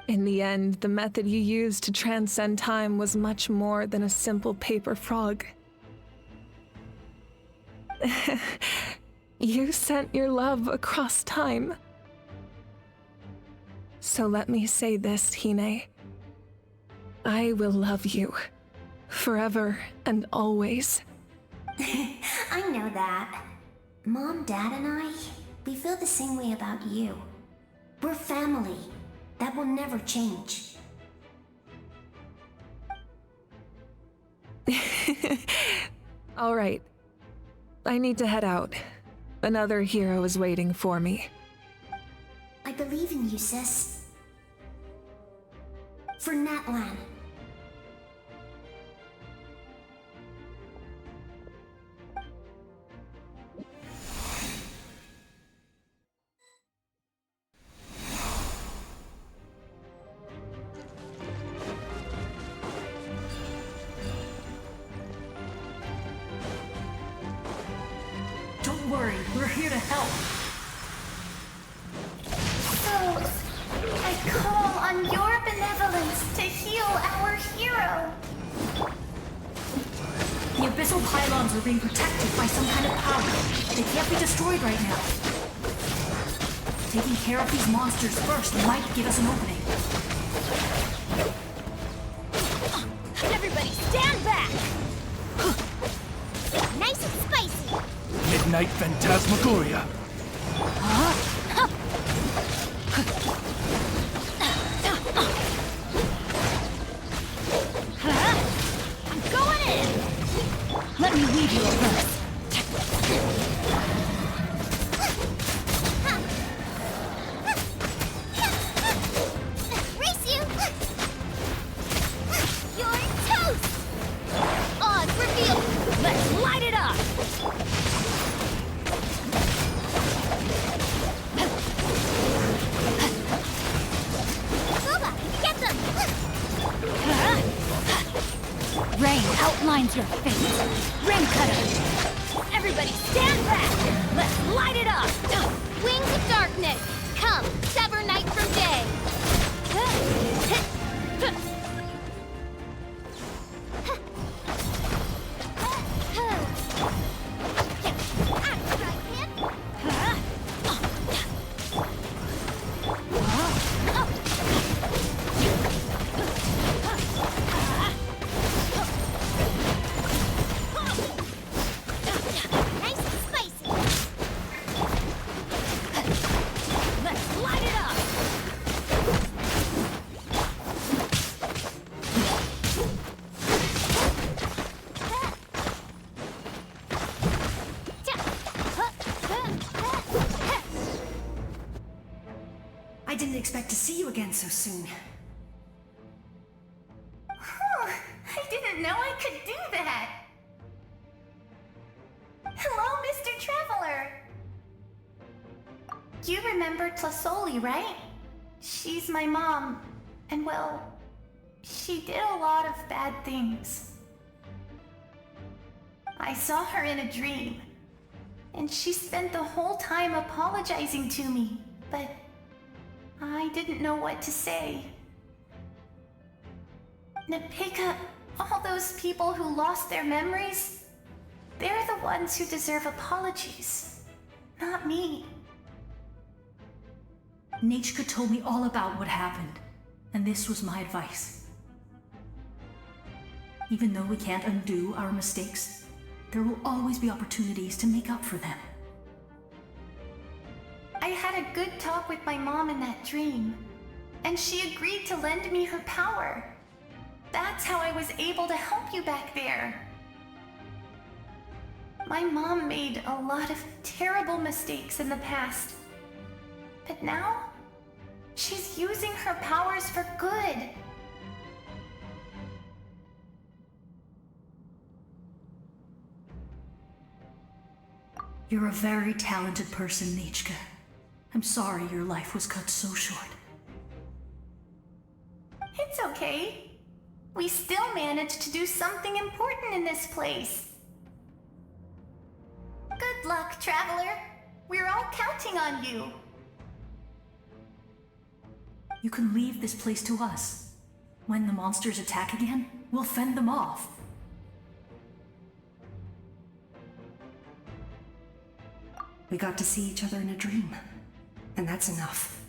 In the end, the method you used to transcend time was much more than a simple paper frog. You sent your love across time. So let me say this, Hine. I will love you. Forever and always. I know that. Mom, Dad, and I, we feel the same way about you. We're family. That will never change. All right. I need to head out. Another hero is waiting for me. I believe in you, sis. For Natlan. Don't worry, we're here to help. So, I call on your benevolence to heal our hero. The abyssal pylons are being protected by some kind of power. They can't be destroyed right now. Taking care of these monsters first might give us an opening. Everybody stand back! Nice and spicy! Midnight Phantasmagoria. I'm going in! Let me lead you a verse. Race you! You're toast! Odds revealed! Let's light it up! Get them! Rain outlines your fate. Rain cutter! Everybody stand back! Let's light it up! Wings of darkness! Come, sever night from day! I didn't expect to see you again so soon. I didn't know I could do that. Hello, Mr. Traveler. You remember Tlasoli, right? She's my mom, and well, she did a lot of bad things. I saw her in a dream, and she spent the whole time apologizing to me, but I didn't know what to say. Napika, all those people who lost their memories, they're the ones who deserve apologies, not me. Nachka told me all about what happened, and this was my advice. Even though we can't undo our mistakes, there will always be opportunities to make up for them. I had a good talk with my mom in that dream, and she agreed to lend me her power. That's how I was able to help you back there. My mom made a lot of terrible mistakes in the past, but now she's using her powers for good. You're a very talented person, Nachka. I'm sorry your life was cut so short. It's okay. We still managed to do something important in this place. Good luck, Traveler. We're all counting on you. You can leave this place to us. When the monsters attack again, we'll fend them off. We got to see each other in a dream, and that's enough.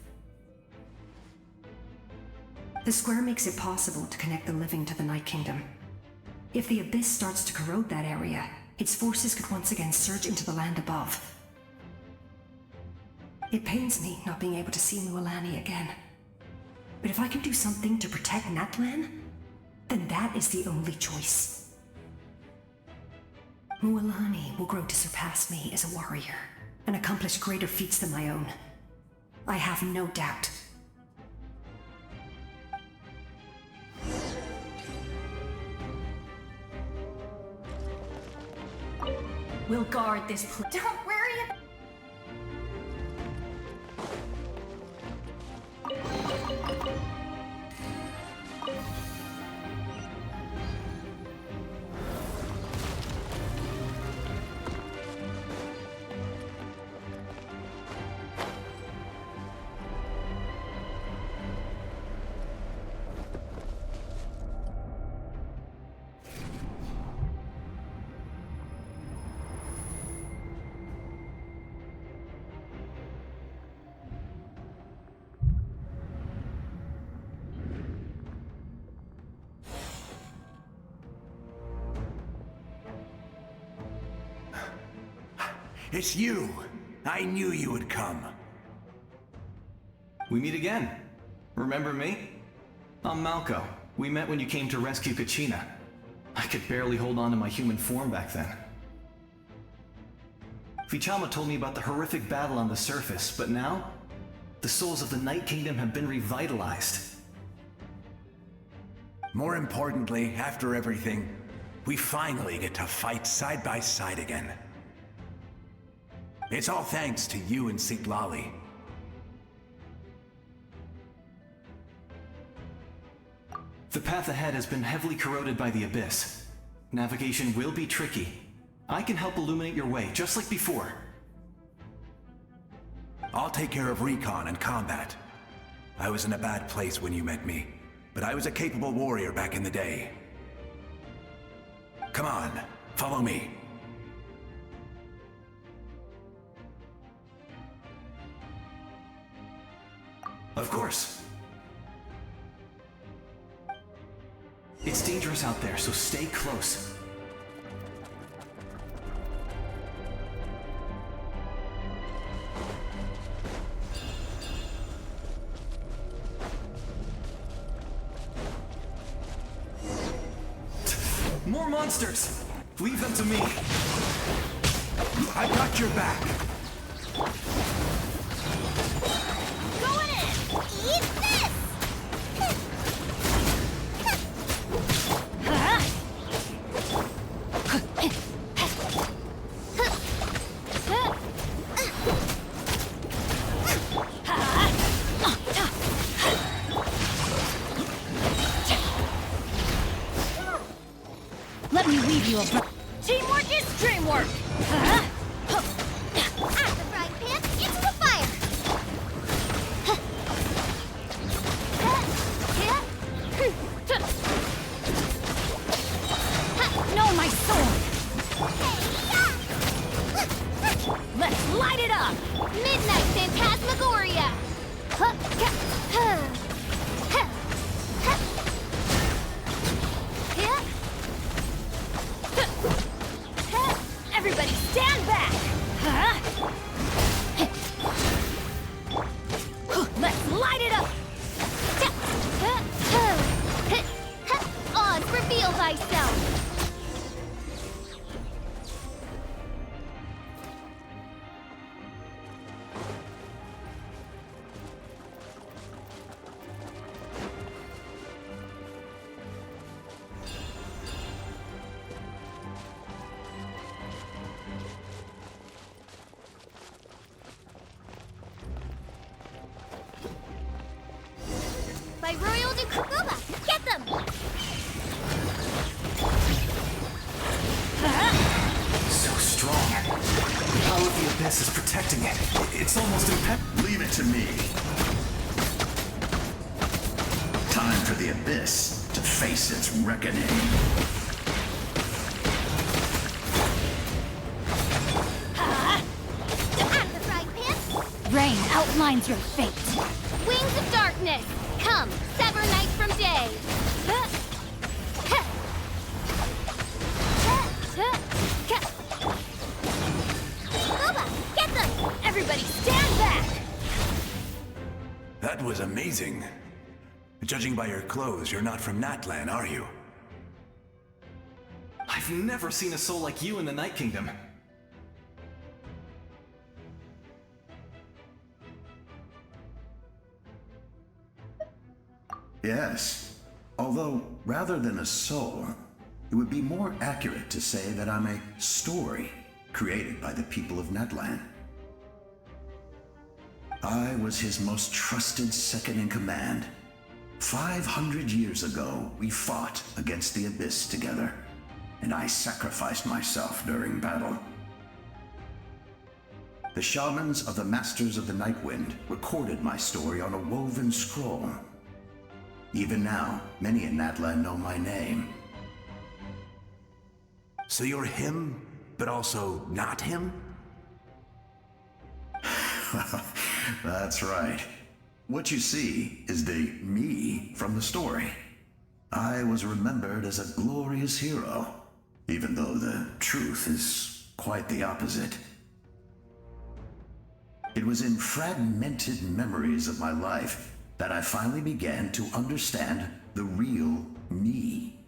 The square makes it possible to connect the living to the Night Kingdom. If the Abyss starts to corrode that area, its forces could once again surge into the land above. It pains me not being able to see Mualani again. But if I can do something to protect Natlan, then that is the only choice. Mualani will grow to surpass me as a warrior and accomplish greater feats than my own. I have no doubt. We'll guard this place. Don't worry about... It's you! I knew you would come. We meet again. Remember me? I'm Malco. We met when you came to rescue Kachina. I could barely hold on to my human form back then. Vichama told me about the horrific battle on the surface, but now, the souls of the Night Kingdom have been revitalized. More importantly, after everything, we finally get to fight side by side again. It's all thanks to you and Sitlali. The path ahead has been heavily corroded by the Abyss. Navigation will be tricky. I can help illuminate your way, just like before. I'll take care of recon and combat. I was in a bad place when you met me, but I was a capable warrior back in the day. Come on, follow me. Of course. It's dangerous out there, so stay close. More monsters! Leave them to me. I got your back. Go in! Teamwork is dreamwork! Out the frying pan, into the fire! No, my sword! Let's light it up! Midnight Phantasmagoria! Everybody stand back! Let's light it up! Oz, reveal thyself! By Royal Dukuba! Get them! So strong. The power of the Abyss is protecting it. It's almost impenetrable. Leave it to me. Time for the Abyss to face its reckoning. Out of the frying pan! Rain outlines your fate. Wings of darkness! Come, sever night from day! Booba, get them! Everybody stand back! That was amazing. Judging by your clothes, you're not from Natlan, are you? I've never seen a soul like you in the Night Kingdom. Yes. Although, rather than a soul, it would be more accurate to say that I'm a story created by the people of Natlan. I was his most trusted second-in-command. 500 years ago, we fought against the Abyss together, and I sacrificed myself during battle. The shamans of the Masters of the Nightwind recorded my story on a woven scroll. Even now, many in Natlan know my name. So you're him, but also not him? That's right. What you see is the me from the story. I was remembered as a glorious hero, even though the truth is quite the opposite. It was in fragmented memories of my life that I finally began to understand the real me.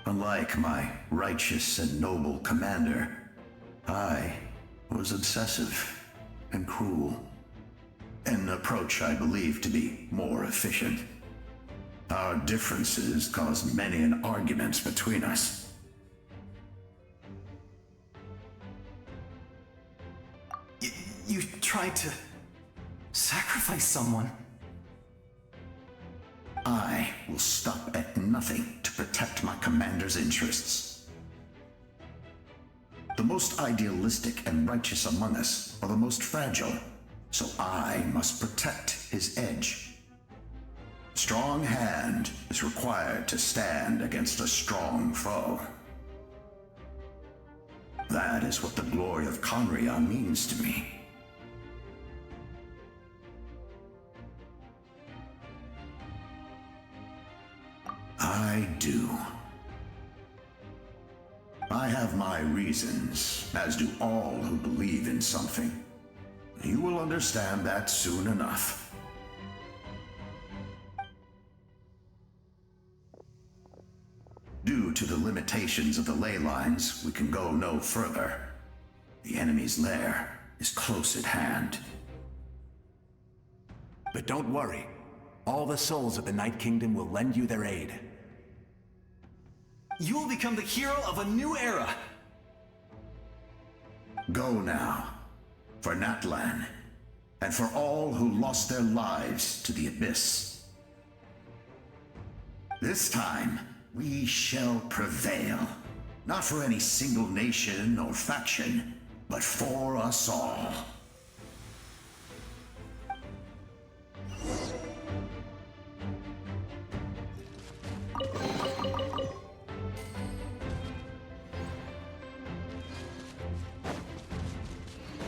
Unlike my righteous and noble commander, I was obsessive and cruel. An approach I believe to be more efficient. Our differences caused many an arguments between us. You tried to sacrifice someone. I will stop at nothing to protect my commander's interests. The most idealistic and righteous among us are the most fragile, so I must protect his edge. Strong hand is required to stand against a strong foe. That is what the glory of Conria means to me. I do. I have my reasons, as do all who believe in something. You will understand that soon enough. Due to the limitations of the ley lines, we can go no further. The enemy's lair is close at hand. But don't worry. All the souls of the Night Kingdom will lend you their aid. You will become the hero of a new era! Go now, for Natlan, and for all who lost their lives to the Abyss. This time, We shall prevail. Not for any single nation or faction, but for us all.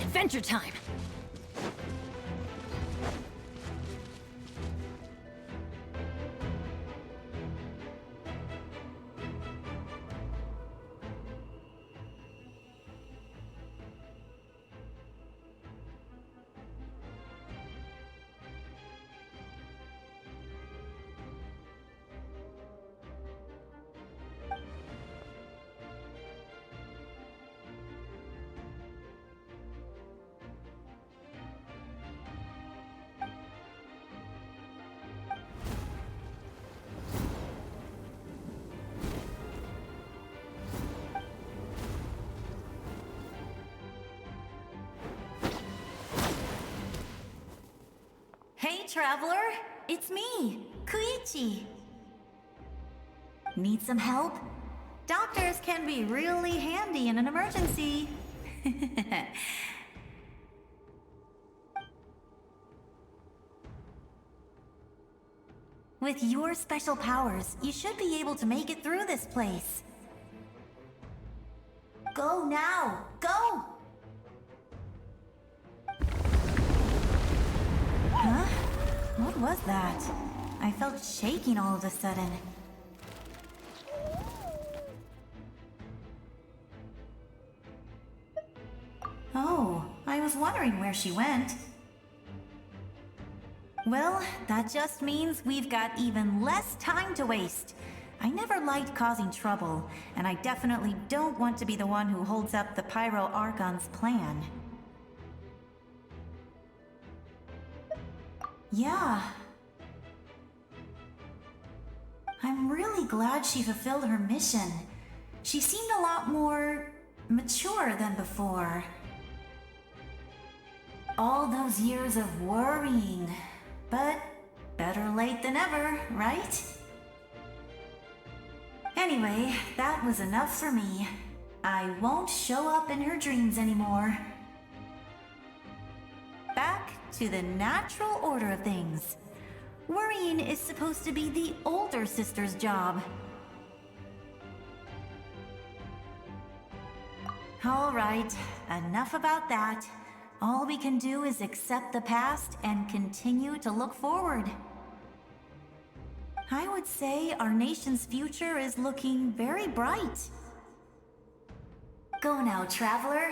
Adventure time! Hey, traveler! It's me, Koichi. Need some help? Doctors can be really handy in an emergency. With your special powers, you should be able to make it through this place. Go now! Go! Huh? What was that? I felt shaking all of a sudden. Oh, I was wondering where she went. Well, that just means we've got even less time to waste. I never liked causing trouble, and I definitely don't want to be the one who holds up the Pyro Archon's plan. Yeah. I'm really glad she fulfilled her mission. She seemed a lot more mature than before. All those years of worrying, but better late than ever, right? Anyway, that was enough for me. I won't show up in her dreams anymore. Back to the natural order of things. Worrying is supposed to be the older sister's job. All right, enough about that. All we can do is accept the past and continue to look forward. I would say our nation's future is looking very bright. Go now, traveler.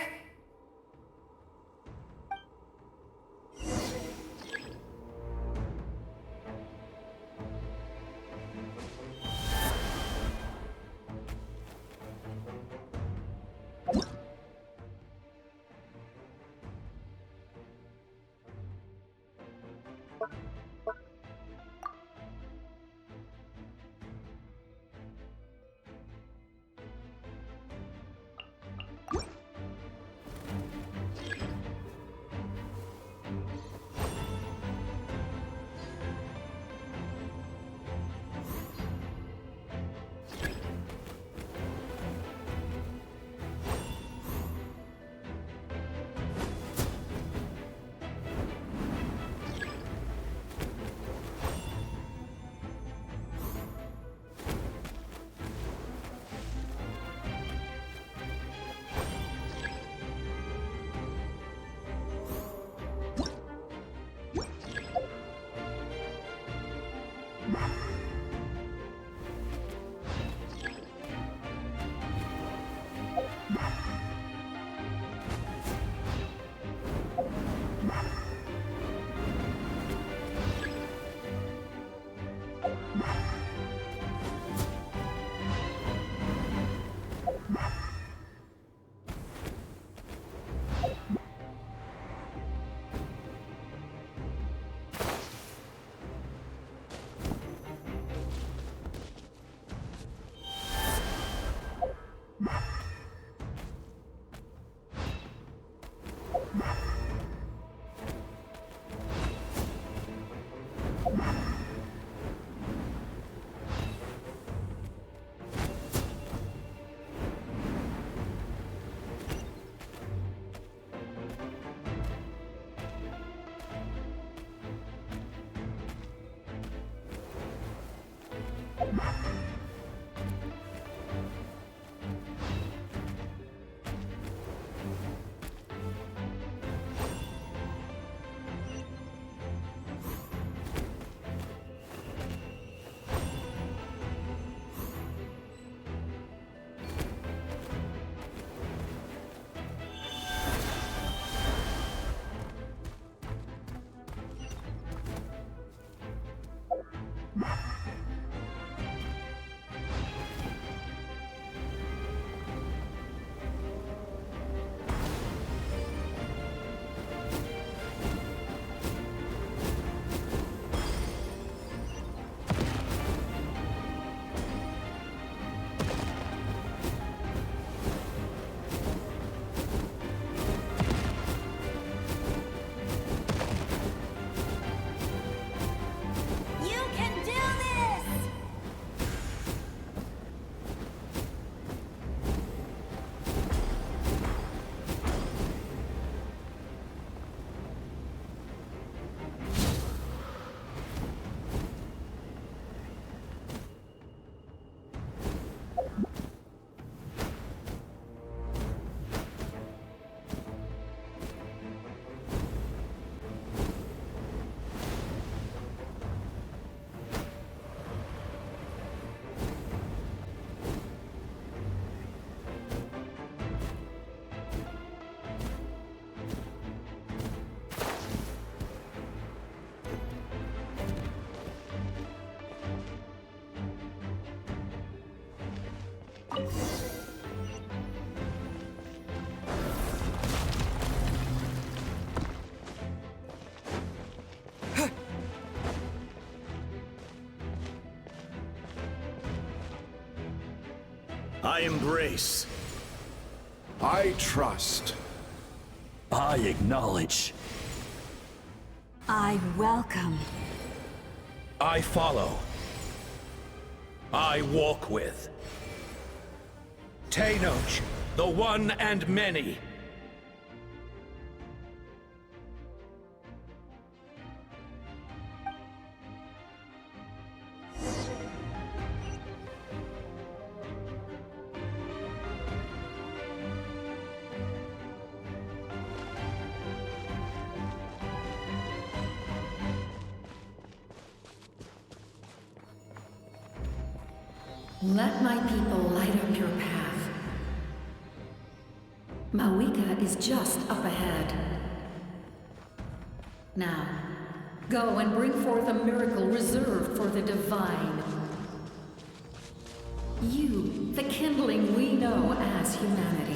You can do this! I embrace. I trust. I acknowledge. I welcome. I follow. I walk with. Tenoch, the one and many. Let my people light up your path. Mawika is just up ahead. Now, go and bring forth a miracle reserved for the divine. You, the kindling we know as humanity.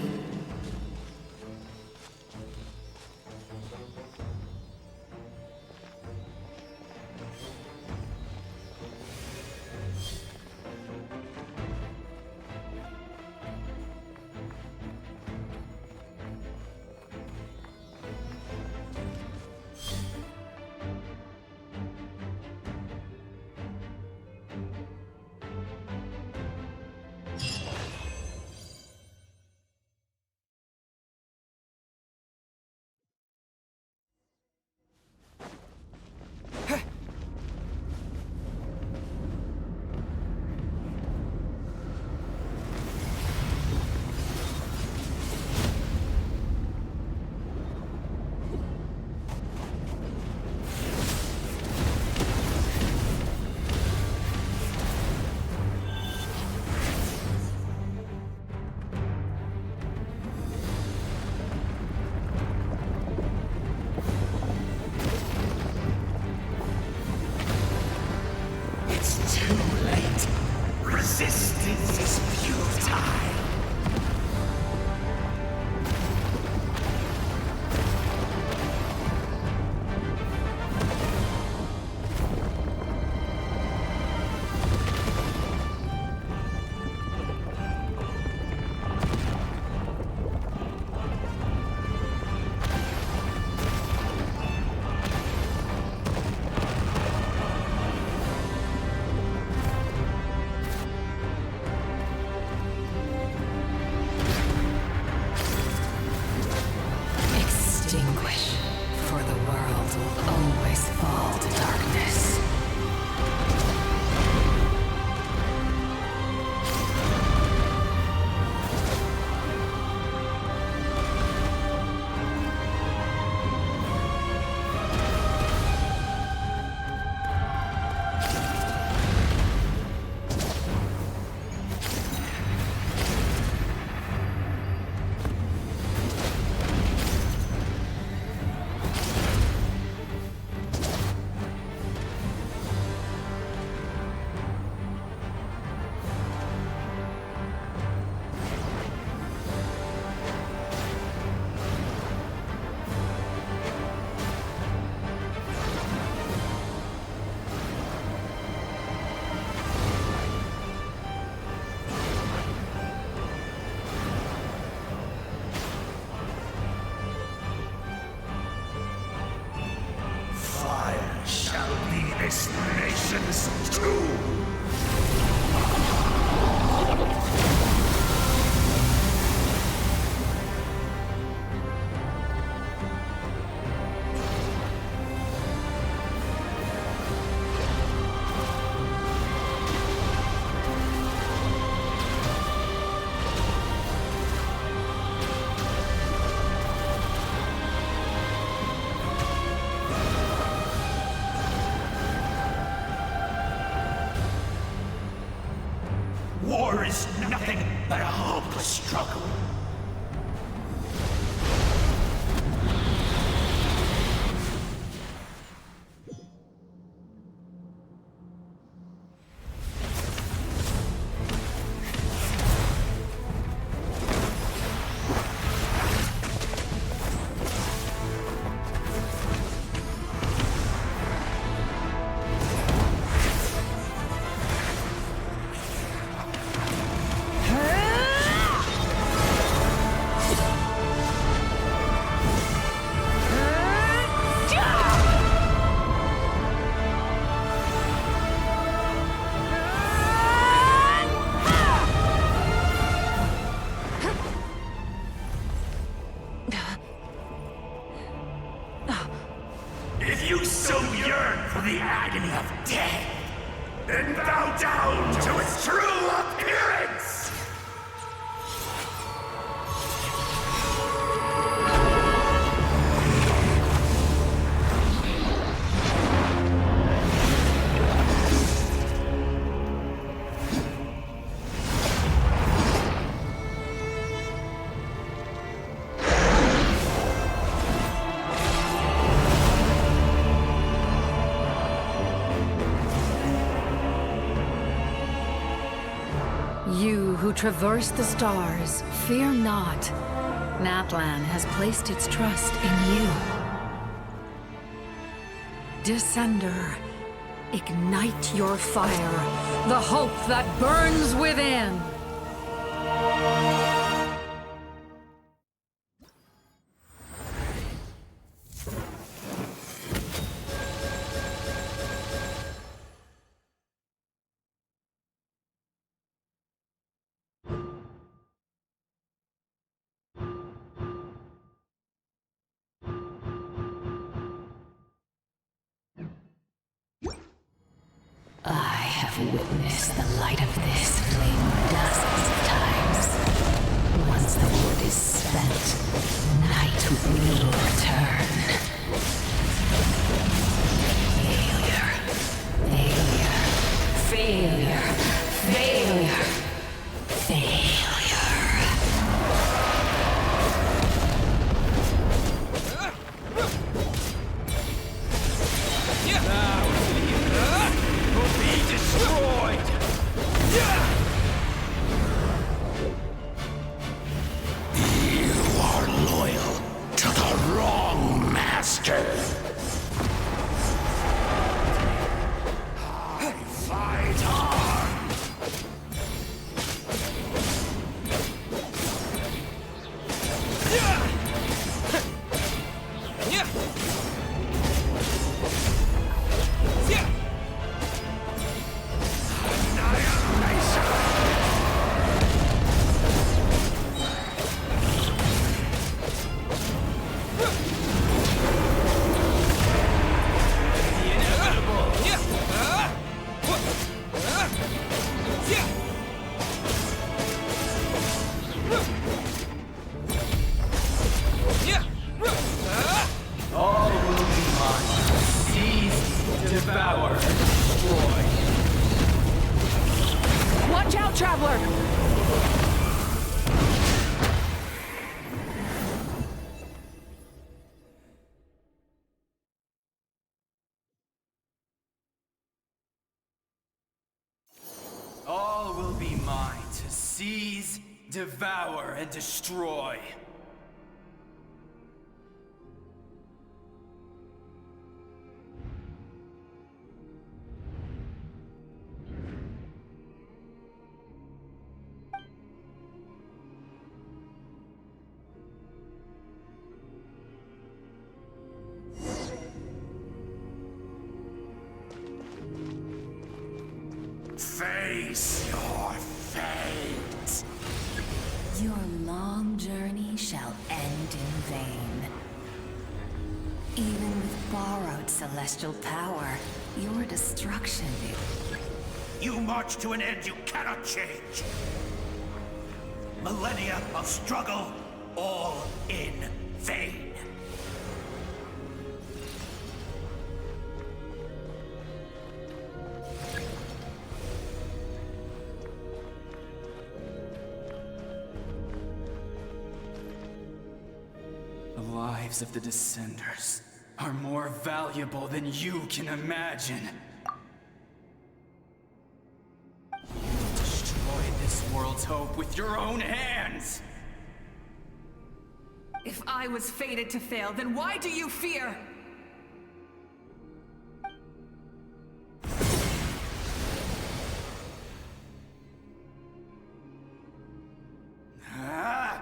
this nation's tomb! War is nothing but a hopeless struggle. If you so yearn for the agony of death, then bow down to its true appearance! You who traverse the stars, fear not. Natlan has placed its trust in you. Descender, ignite your fire, the hope that burns within! I have witnessed the light of this flame dozens of times. Once the wood is spent, night will return. Failure. Failure. Failure. Failure. Failure. All will be mine to seize, devour, and destroy. Face your fate. Your long journey shall end in vain. Even with borrowed celestial power, your destruction is... You march to an end you cannot change. Millennia of struggle, all in vain. The lives of the Descenders are more valuable than you can imagine. You destroyed this world's hope with your own hands! If I was fated to fail, then why do you fear? Ah!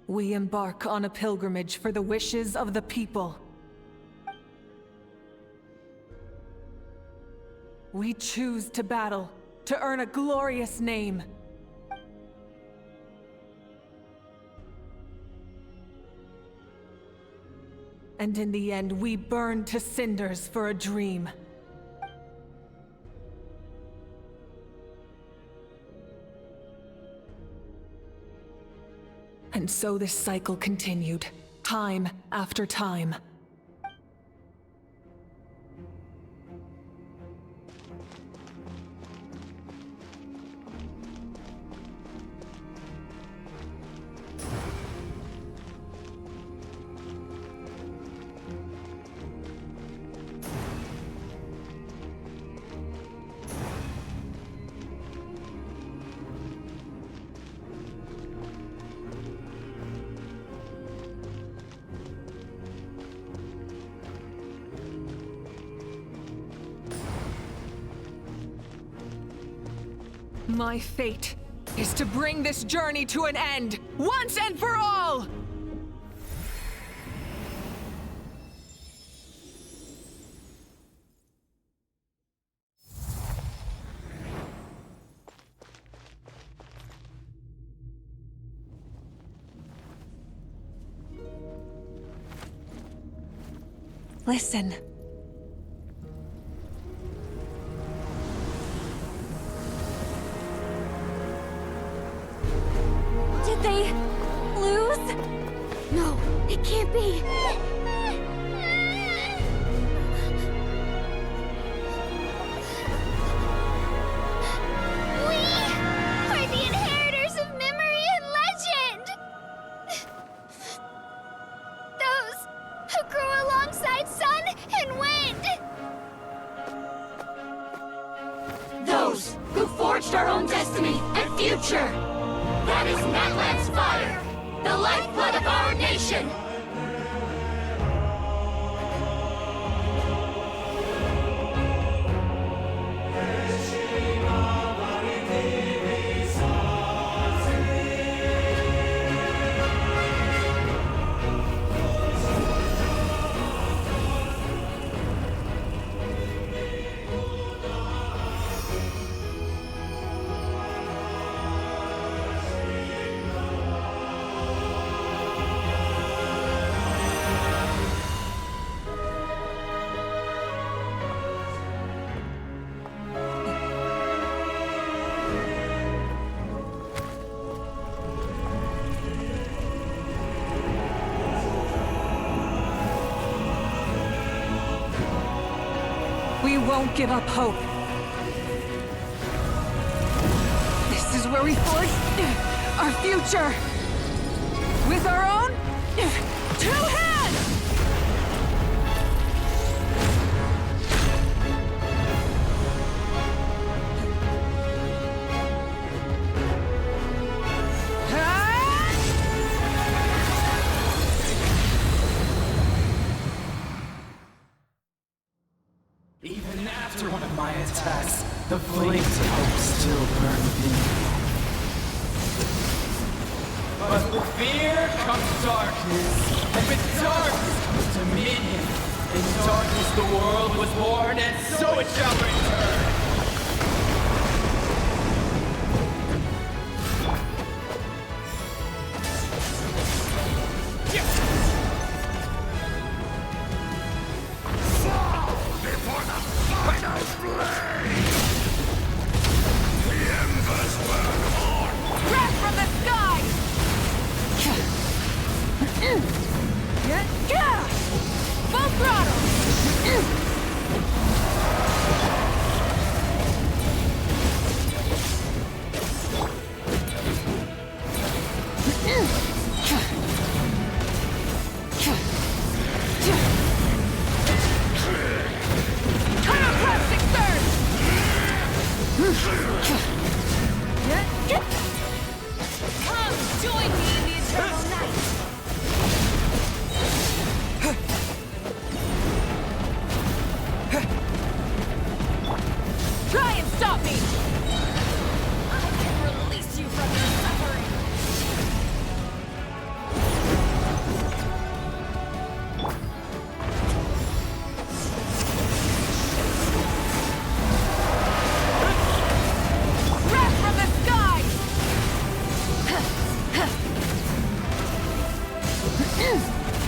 We embark on a pilgrimage for the wishes of the people. We choose to battle, to earn a glorious name. And in the end, we burn to cinders for a dream. And so this cycle continued, time after time. My fate is to bring this journey to an end, once and for all! Listen. Did they lose? No, it can't be. We are the inheritors of memory and legend! Those who grew alongside sun and wind! Those who forged our own destiny and future! That is Natlan's fire, the lifeblood of our nation! We won't give up hope. This is where we forge our future. With our own 2 hands! Even after one of my attacks, the flames of hope still burn within me. But with fear comes darkness, and with darkness comes dominion. In darkness the world was born, and so it shall return.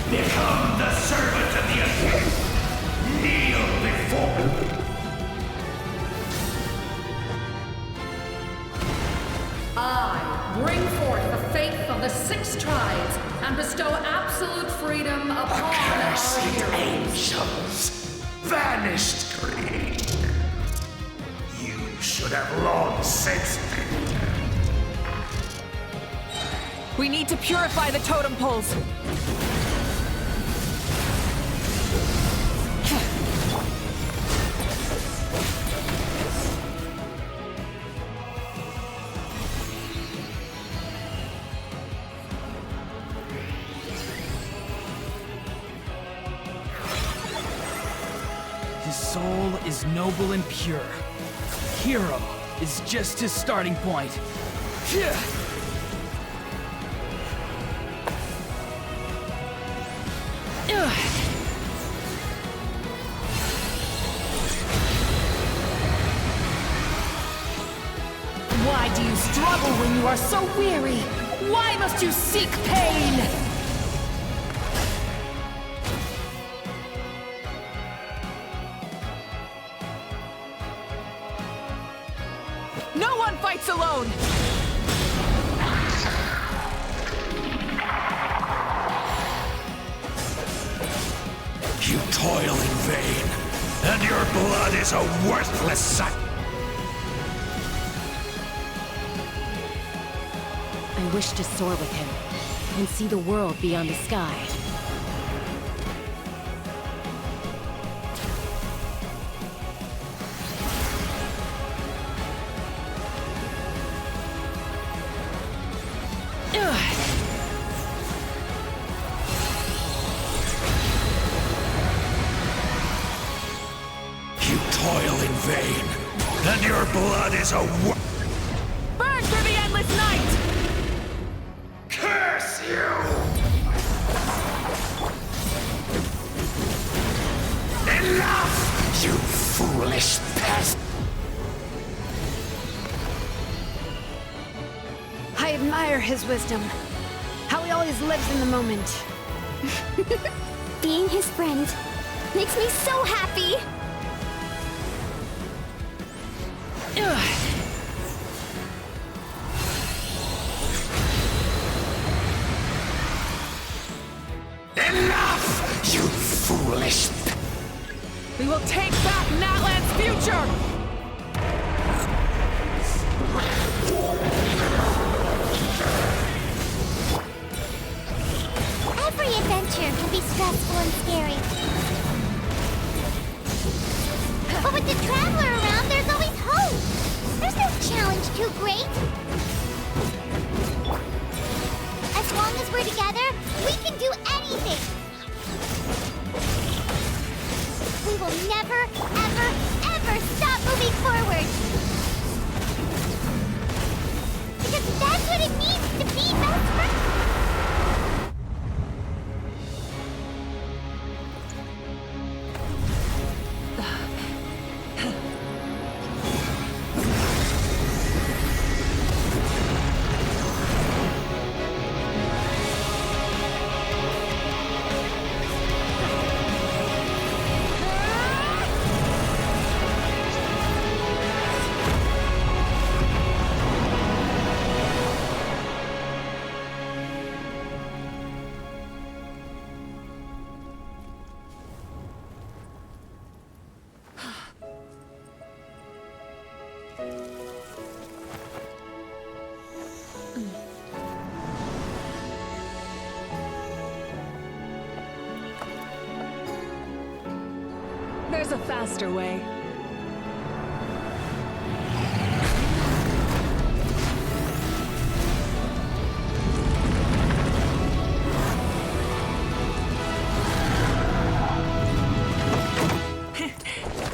Become the servant of the Abyss. Kneel before. I bring forth the faith of the 6 tribes and bestow absolute freedom upon our Accursed heroes. angels, vanished greed. You should have long since been dead. We need to purify the totem poles. His soul is noble and pure. Hero is just his starting point. Why do you struggle when you are so weary? Why must you seek pain? No one fights alone! You toil in vain, and your blood is a worthless sac. I wish to soar with him and see the world beyond the sky. You toil in vain, and your blood is a Burn through the endless night! Curse you! Enough, you foolish pest! I admire his wisdom. How he always lives in the moment. Being his friend makes me so happy! Enough, you foolish... We will take back Natlan's future! Every adventure can be stressful and scary. But with the Traveler around, there's always hope! There's no challenge too great! As long as we're together, we can do anything! We will never, ever faster way.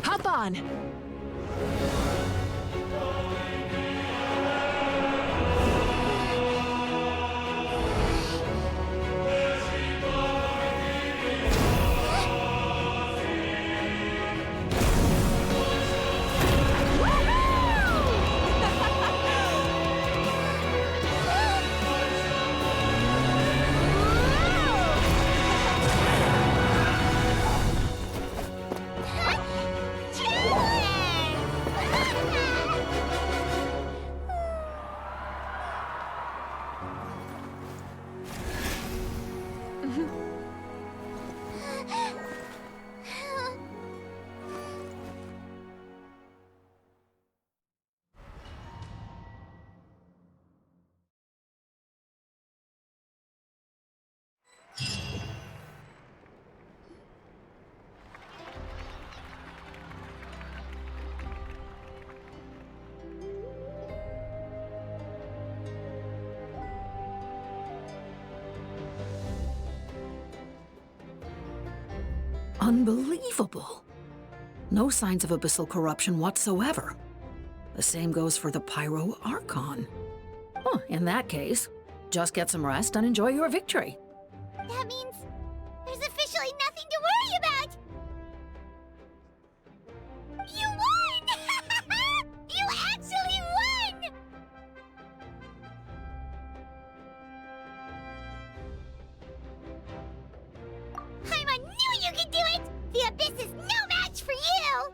Hop on! Unbelievable. No signs of abyssal corruption whatsoever. The same goes for the Pyro Archon. Oh, in that case, just get some rest and enjoy your victory. That means there's officially nothing to worry about! You won! You actually won! Paimon knew you could do it! The Abyss is no match for you!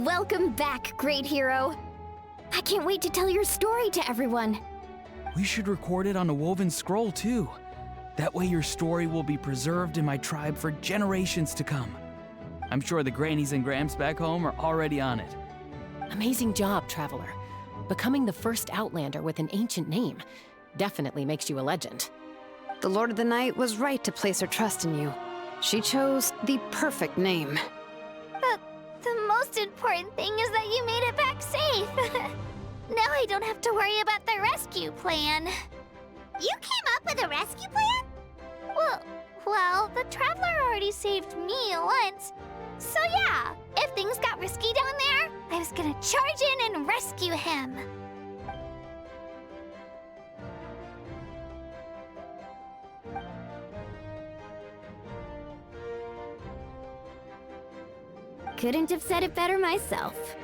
Welcome back, great hero. I can't wait to tell your story to everyone. We should record it on a woven scroll, too. That way your story will be preserved in my tribe for generations to come. I'm sure the grannies and gramps back home are already on it. Amazing job, Traveler. Becoming the first Outlander with an ancient name definitely makes you a legend. The Lord of the Night was right to place her trust in you. She chose the perfect name. The most important thing is that you made it back safe. Now I don't have to worry about the rescue plan. You came up with a rescue plan? Well, the Traveler already saved me once. So yeah, if things got risky down there, I was gonna charge in and rescue him. Couldn't have said it better myself.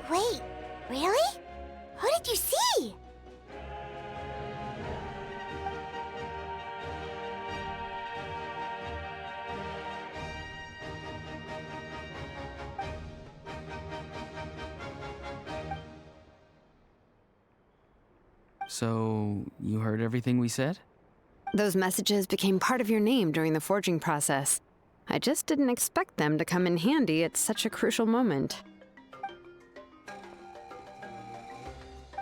Wait, really? Who did you see? So, you heard everything we said? Those messages became part of your name during the forging process. I just didn't expect them to come in handy at such a crucial moment.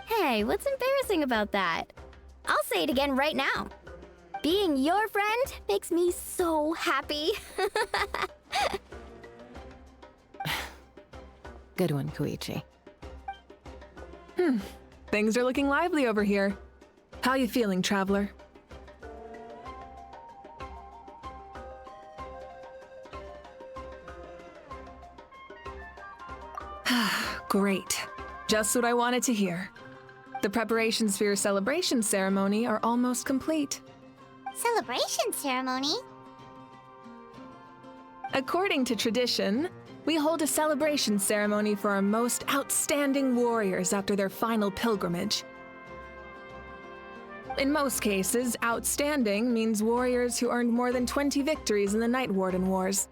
Hey, what's embarrassing about that? I'll say it again right now. Being your friend makes me so happy. Good one, Koichi. Things are looking lively over here. How you feeling, Traveler? Great. Just what I wanted to hear. The preparations for your celebration ceremony are almost complete. Celebration ceremony? According to tradition, we hold a celebration ceremony for our most outstanding warriors after their final pilgrimage. In most cases, outstanding means warriors who earned more than 20 victories in the Night Warden Wars.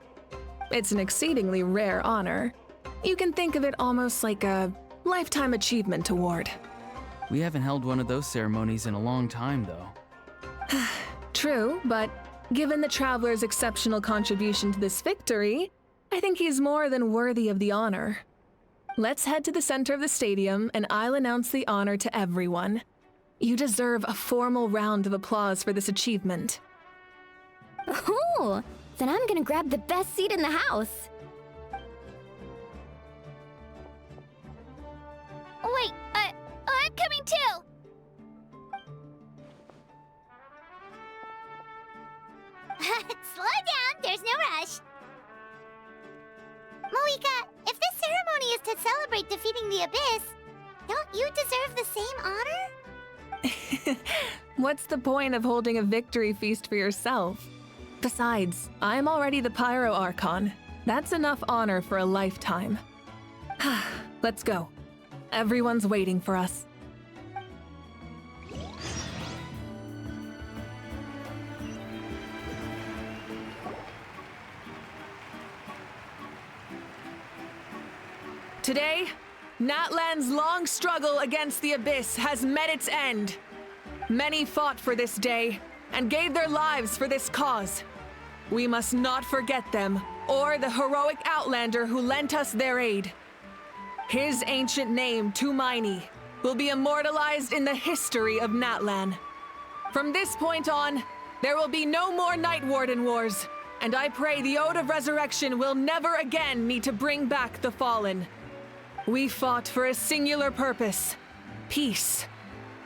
It's an exceedingly rare honor. You can think of it almost like a lifetime achievement award. We haven't held one of those ceremonies in a long time, though. True, but given the Traveler's exceptional contribution to this victory, I think he's more than worthy of the honor. Let's head to the center of the stadium, and I'll announce the honor to everyone. You deserve a formal round of applause for this achievement. Oh, then I'm gonna grab the best seat in the house. Wait, I'm coming too! Slow down, there's no rush. Moika, if this ceremony is to celebrate defeating the Abyss, don't you deserve the same honor? What's the point of holding a victory feast for yourself? Besides, I'm already the Pyro Archon. That's enough honor for a lifetime. Let's go. Everyone's waiting for us. Today, Natlan's long struggle against the Abyss has met its end. Many fought for this day and gave their lives for this cause. We must not forget them or the heroic Outlander who lent us their aid. His ancient name, Tumaini, will be immortalized in the history of Natlan. From this point on, there will be no more Night Warden wars, and I pray the Ode of Resurrection will never again need to bring back the Fallen. We fought for a singular purpose, peace,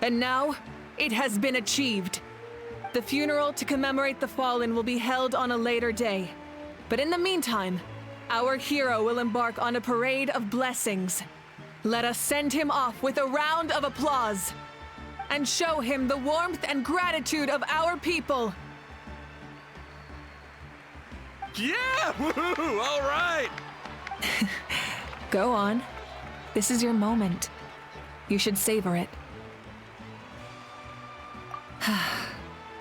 and now it has been achieved. The funeral to commemorate the Fallen will be held on a later day, but in the meantime, our hero will embark on a parade of blessings. Let us send him off with a round of applause and show him the warmth and gratitude of our people. Yeah! Woohoo! All right! Go on. This is your moment. You should savor it.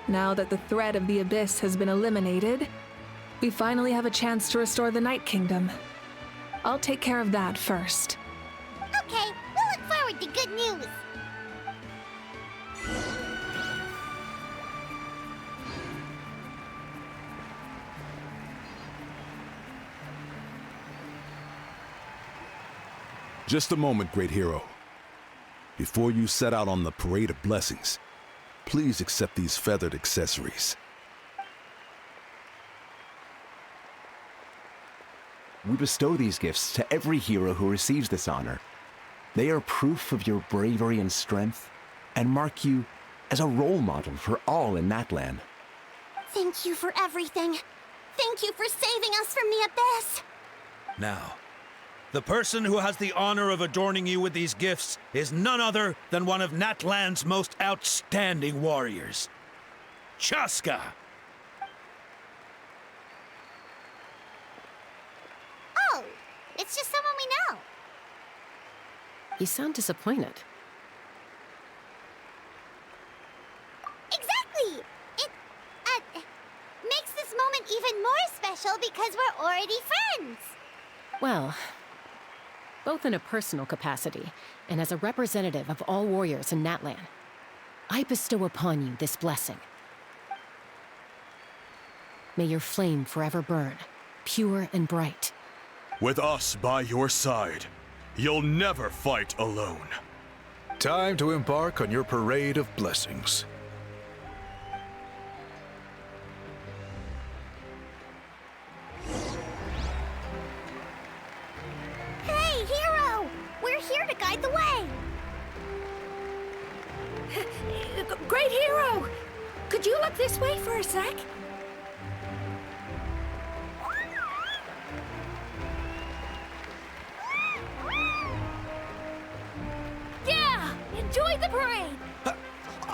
Now that the threat of the Abyss has been eliminated, we finally have a chance to restore the Night Kingdom. I'll take care of that first. Okay, we'll look forward to good news. Just a moment, great hero. Before you set out on the Parade of Blessings, please accept these feathered accessories. We bestow these gifts to every hero who receives this honor. They are proof of your bravery and strength, and mark you as a role model for all in Natlan. Thank you for everything. Thank you for saving us from the Abyss. Now, the person who has the honor of adorning you with these gifts is none other than one of Natlan's most outstanding warriors, Chaska. Oh, it's just someone we know. You sound disappointed. Exactly! It, makes this moment even more special because we're already friends. Well, both in a personal capacity and as a representative of all warriors in Natlan, I bestow upon you this blessing. May your flame forever burn, pure and bright. With us by your side, you'll never fight alone. Time to embark on your Parade of Blessings. Hey, hero! We're here to guide the way. Great hero! Could you look this way for a sec? Yeah! Enjoy the parade!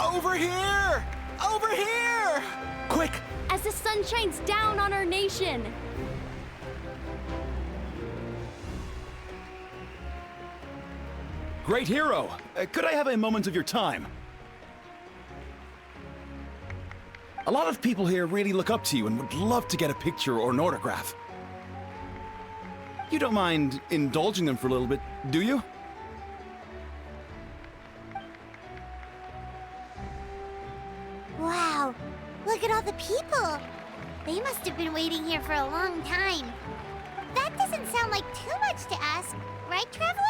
Over here! Over here! Quick! As the sun shines down on our nation! Great hero! Could I have a moment of your time? A lot of people here really look up to you and would love to get a picture or an autograph. You don't mind indulging them for a little bit, do you? Look at all the people. They must have been waiting here for a long time. That doesn't sound like too much to ask, right, Traveler?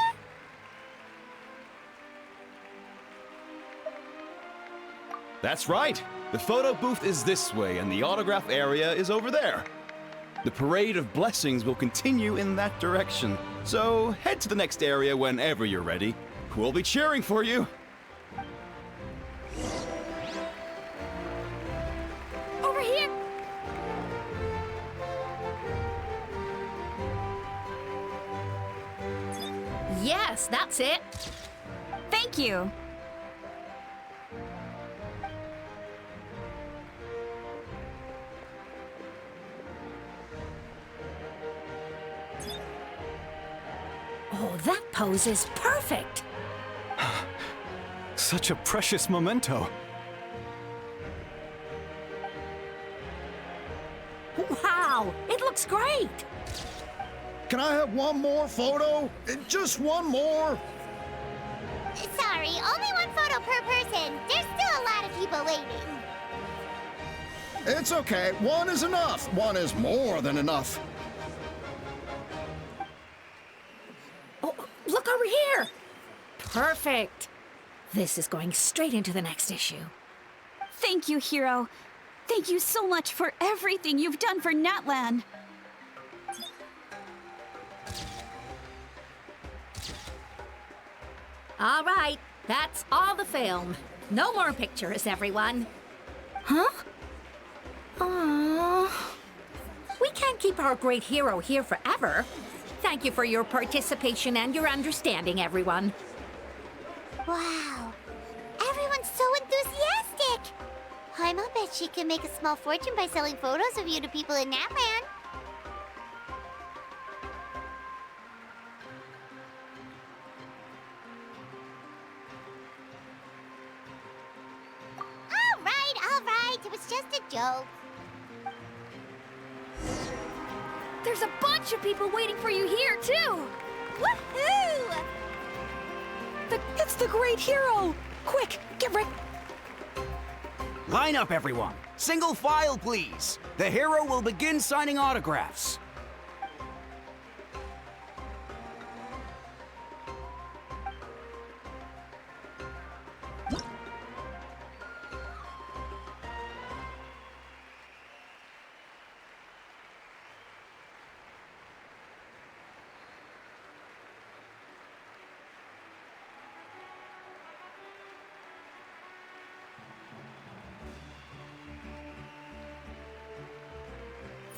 That's right. The photo booth is this way, and the autograph area is over there. The Parade of Blessings will continue in that direction, so head to the next area whenever you're ready. We'll be cheering for you. Over here! Yes, that's it. Thank you. Oh, that pose is perfect. Such a precious memento. Wow, it looks great. Can I have one more photo? Just one more? Sorry, only one photo per person. There's still a lot of people waiting. It's okay. One is enough. One is more than enough. Oh, look over here. Perfect. This is going straight into the next issue. Thank you, Hero. Thank you so much for everything you've done for Natlan. All right, that's all the film. No more pictures, everyone. Huh? Aww. We can't keep our great hero here forever. Thank you for your participation and your understanding, everyone. Wow. Everyone's so enthusiastic. Paimon bet she can make a small fortune by selling photos of you to people in Natlan. All right. It was just a joke. There's a bunch of people waiting for you here, too! Woohoo! It's the great hero! Quick, get ready! Line up, everyone. Single file, please. The hero will begin signing autographs.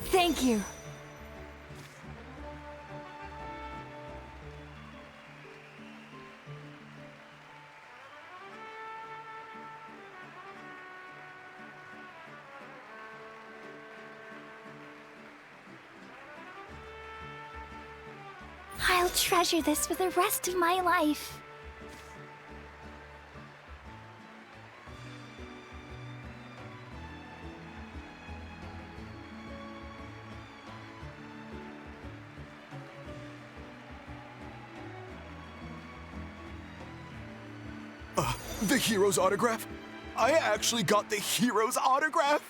Thank you. I'll treasure this for the rest of my life. The hero's autograph? I actually got the hero's autograph?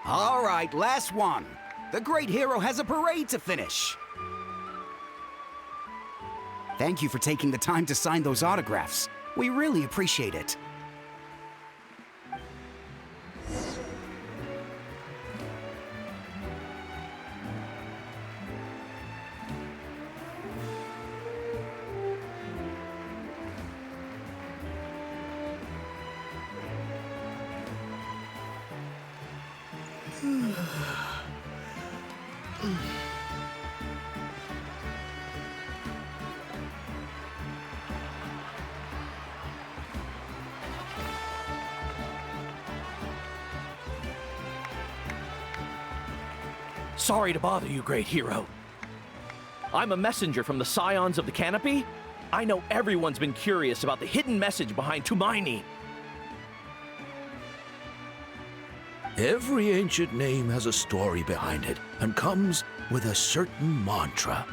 All right, last one. The great hero has a parade to finish. Thank you for taking the time to sign those autographs. We really appreciate it. Sorry to bother you, great hero. I'm a messenger from the Scions of the Canopy. I know everyone's been curious about the hidden message behind Tumaini. Every ancient name has a story behind it and comes with a certain mantra.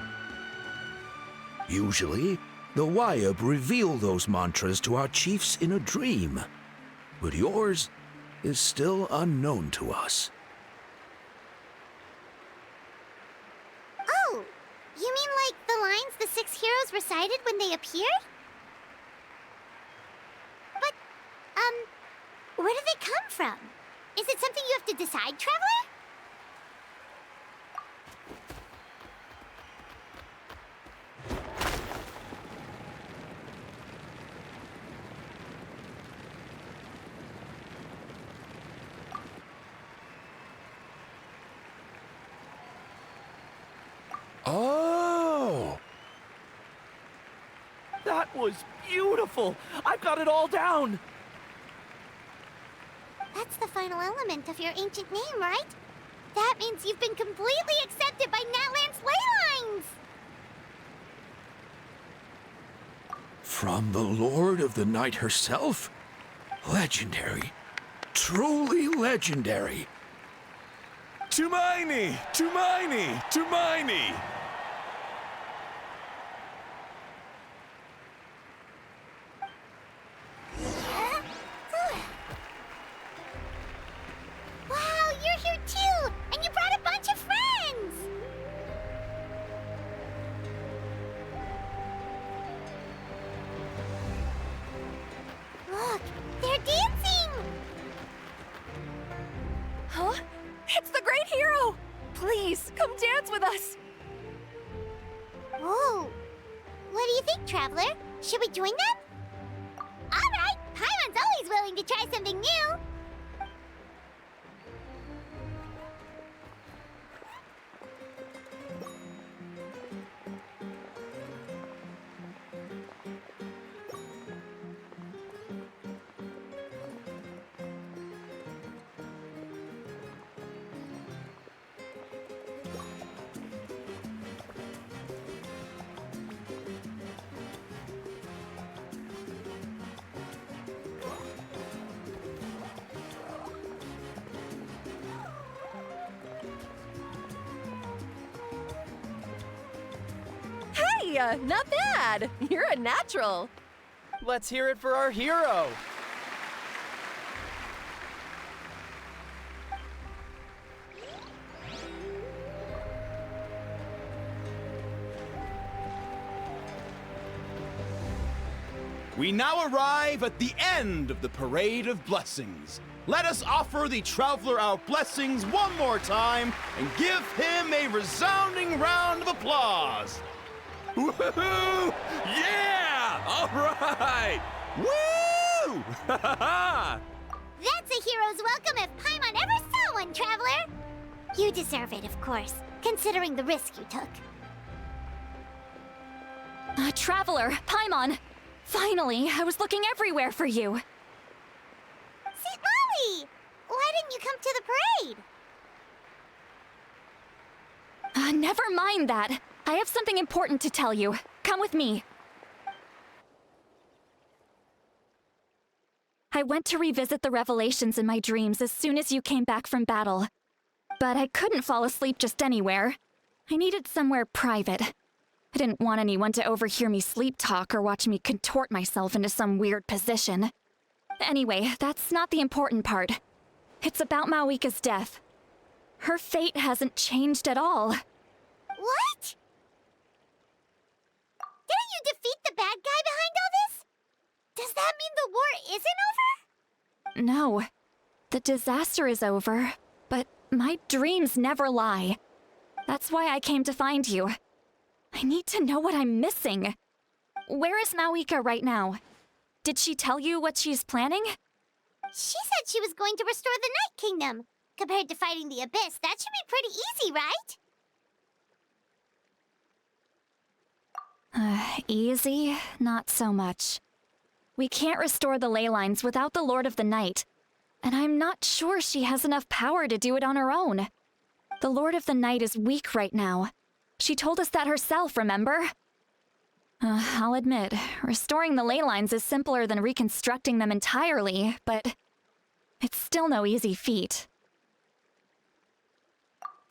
Usually, the Wayab reveal those mantras to our chiefs in a dream, but yours is still unknown to us. Oh, you mean like the lines the 6 heroes recited when they appeared? But, where do they come from? Is it something you have to decide, Traveler? Oh! That was beautiful! I've got it all down! That's the final element of your ancient name, right? That means you've been completely accepted by Natlan's ley lines! From the Lord of the Night herself? Legendary. Truly legendary. Tumaini! Tumaini! Tumaini! Wow, you're here too! And you brought a bunch of friends! Look, they're dancing! Huh? It's the great hero! Please, come dance with us! Whoa! What do you think, Traveler? Should we join them? Alright! Paimon's always willing to try something new! Hey, not bad! You're a natural! Let's hear it for our hero! We now arrive at the end of the Parade of Blessings. Let us offer the Traveler our blessings one more time and give him a resounding round of applause. Woohoo! Yeah! All right! Woo! That's a hero's welcome if Paimon ever saw one, Traveler! You deserve it, of course, considering the risk you took. Traveler, Paimon! Finally, I was looking everywhere for you! St. Molly! Why didn't you come to the parade? Never mind that. I have something important to tell you. Come with me. I went to revisit the revelations in my dreams as soon as you came back from battle. But I couldn't fall asleep just anywhere. I needed somewhere private. I didn't want anyone to overhear me sleep talk or watch me contort myself into some weird position. Anyway, that's not the important part. It's about Mawika's death. Her fate hasn't changed at all. What? Didn't you defeat the bad guy behind all this? Does that mean the war isn't over? No. The disaster is over, but my dreams never lie. That's why I came to find you. I need to know what I'm missing. Where is Mawika right now? Did she tell you what she's planning? She said she was going to restore the Night Kingdom. Compared to fighting the Abyss, that should be pretty easy, right? Easy? Not so much. We can't restore the ley lines without the Lord of the Night, and I'm not sure she has enough power to do it on her own. The Lord of the Night is weak right now. She told us that herself, remember? I'll admit, restoring the ley lines is simpler than reconstructing them entirely, but it's still no easy feat.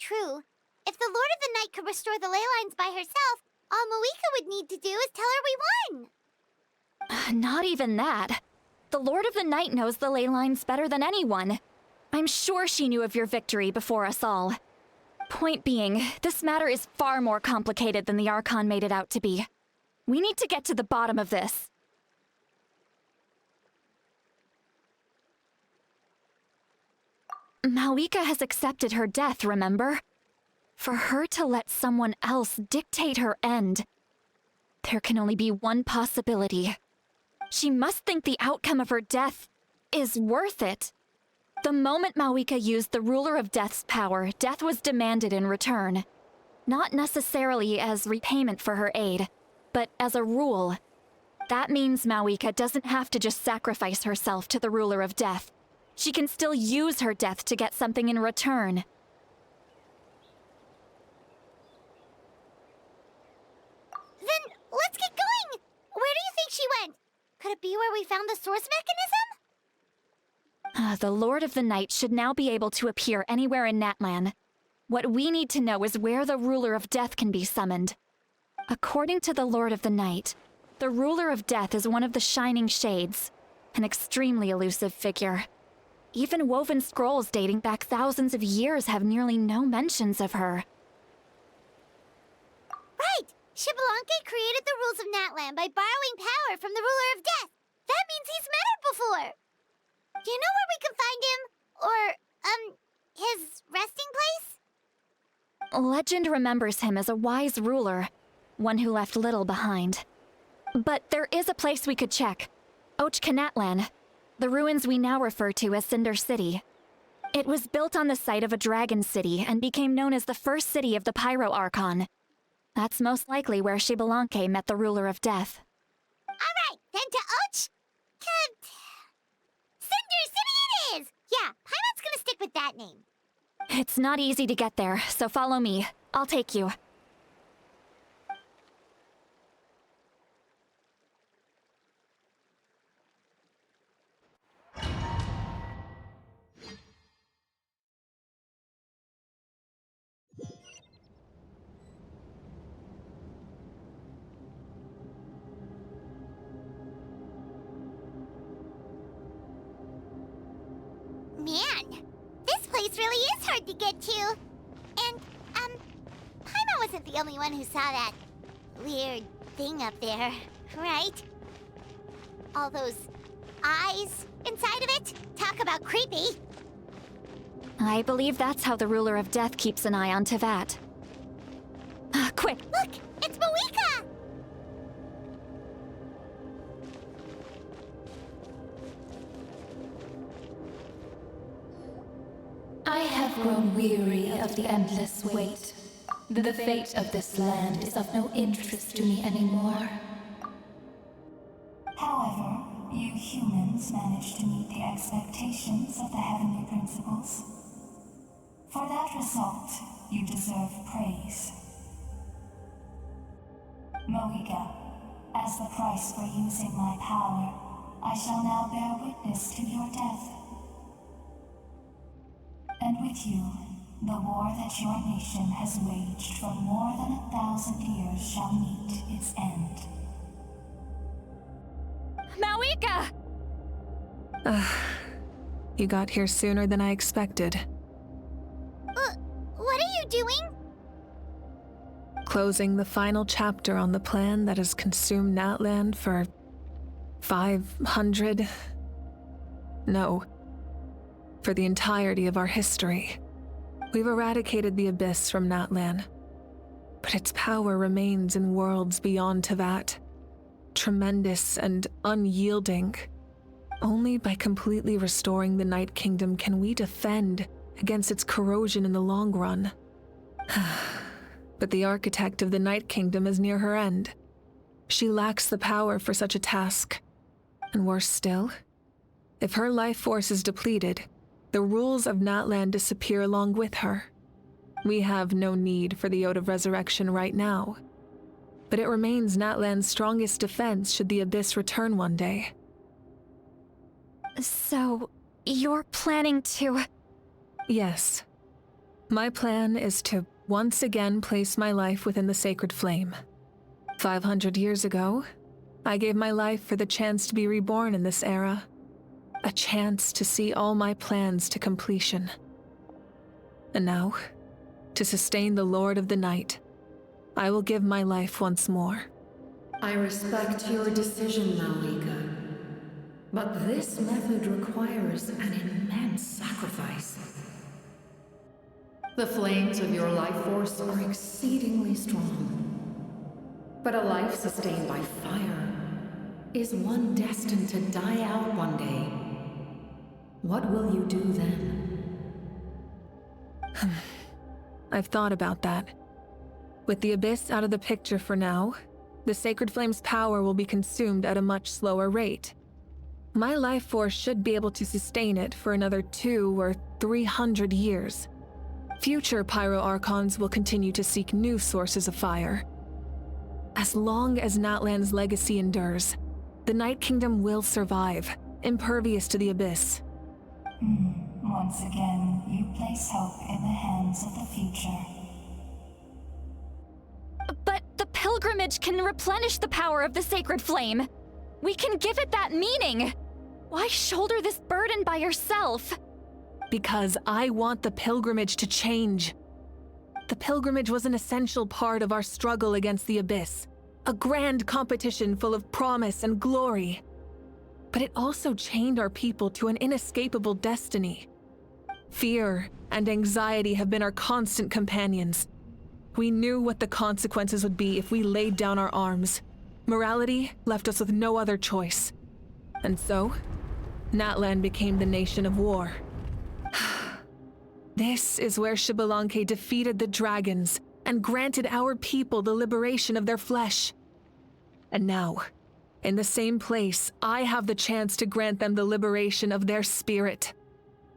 true. If the Lord of the Night could restore the ley lines by herself, all Moika would need to do is tell her we won. Not even that. The Lord of the Night knows the ley lines better than anyone. I'm sure she knew of your victory before us all. Point being, this matter is far more complicated than the Archon made it out to be. We need to get to the bottom of this. Malika has accepted her death, remember? For her to let someone else dictate her end, there can only be one possibility. She must think the outcome of her death is worth it. The moment Malika used the Ruler of Death's power, death was demanded in return. Not necessarily as repayment for her aid, but as a rule. That means Malika doesn't have to just sacrifice herself to the Ruler of Death. She can still use her death to get something in return. Then let's get going! Where do you think she went? Could it be where we found the source mechanism? The Lord of the Night should now be able to appear anywhere in Natlan. What we need to know is where the Ruler of Death can be summoned. According to the Lord of the Night, the Ruler of Death is one of the Shining Shades, an extremely elusive figure. Even woven scrolls dating back thousands of years have nearly no mentions of her. Right! Xbalanque created the rules of Natlan by borrowing power from the Ruler of Death. That means he's met her before! Do you know where we can find him? Or, his resting place? Legend remembers him as a wise ruler, one who left little behind. But there is a place we could check. Ochkanatlan, the ruins we now refer to as Cinder City. It was built on the site of a dragon city and became known as the first city of the Pyro Archon. That's most likely where Xbalanque met the Ruler of Death. Alright, then to Cinder City it is! Yeah, Paimon's gonna stick with that name. It's not easy to get there, so follow me. I'll take you. Man, this place really is hard to get to. And, Paimon wasn't the only one who saw that weird thing up there, right? All those eyes inside of it? Talk about creepy. I believe that's how the Ruler of Death keeps an eye on Tevat. Quick! Look, it's Moika! I have grown weary of the endless wait. The fate of this land is of no interest to me anymore. However, you humans managed to meet the expectations of the Heavenly Principles. For that result, you deserve praise. Moika, as the price for using my power, I shall now bear witness to your death. And with you, the war that your nation has waged for more than 1,000 years shall meet its end. Malika! You got here sooner than I expected. What are you doing? Closing the final chapter on the plan that has consumed Natlan for 500... No. For the entirety of our history. We've eradicated the Abyss from Natlan, but its power remains in worlds beyond Tevat. Tremendous and unyielding. Only by completely restoring the Night Kingdom can we defend against its corrosion in the long run. But the architect of the Night Kingdom is near her end. She lacks the power for such a task. And worse still, if her life force is depleted, the rules of Natlan disappear along with her. We have no need for the Ode of Resurrection right now, but it remains Natlan's strongest defense should the Abyss return one day. So, you're planning to... Yes. My plan is to once again place my life within the sacred flame. 500 years ago, I gave my life for the chance to be reborn in this era. A chance to see all my plans to completion. And now, to sustain the Lord of the Night, I will give my life once more. I respect your decision, Malika. But this method requires an immense sacrifice. The flames of your life force are exceedingly strong. But a life sustained by fire is one destined to die out one day. What will you do then? I've thought about that. With the Abyss out of the picture for now, the Sacred Flame's power will be consumed at a much slower rate. My life force should be able to sustain it for another 200 or 300 years. Future Pyro Archons will continue to seek new sources of fire. As long as Natlan's legacy endures, the Night Kingdom will survive, impervious to the Abyss. Once again, you place hope in the hands of the future. But the pilgrimage can replenish the power of the sacred flame. We can give it that meaning. Why shoulder this burden by yourself? Because I want the pilgrimage to change. The pilgrimage was an essential part of our struggle against the Abyss, a grand competition full of promise and glory. But it also chained our people to an inescapable destiny. Fear and anxiety have been our constant companions. We knew what the consequences would be if we laid down our arms. Morality left us with no other choice. And so, Natlan became the nation of war. This is where Xbalanque defeated the dragons and granted our people the liberation of their flesh. And now, in the same place, I have the chance to grant them the liberation of their spirit.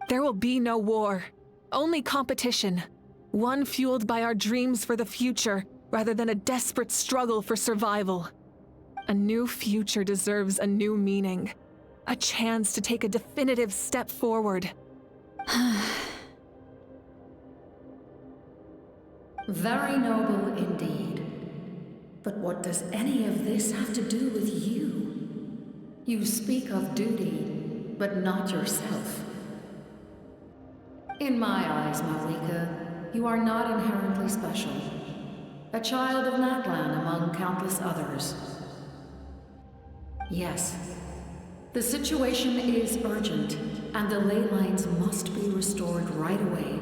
There will be no war, only competition, one fueled by our dreams for the future rather than a desperate struggle for survival. A new future deserves a new meaning, a chance to take a definitive step forward. Very noble indeed. But what does any of this have to do with you? You speak of duty, but not yourself. In my eyes, Malika, you are not inherently special. A child of Natlan among countless others. Yes, the situation is urgent, and the ley lines must be restored right away.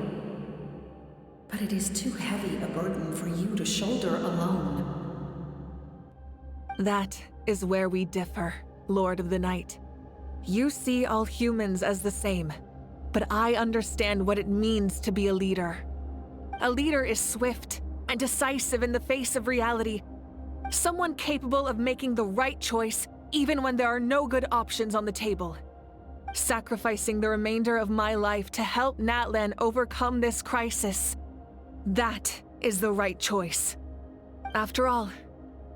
But it is too heavy a burden for you to shoulder alone. That is where we differ, Lord of the Night. You see all humans as the same, but I understand what it means to be a leader. A leader is swift and decisive in the face of reality. Someone capable of making the right choice even when there are no good options on the table. Sacrificing the remainder of my life to help Natlan overcome this crisis. That is the right choice. After all,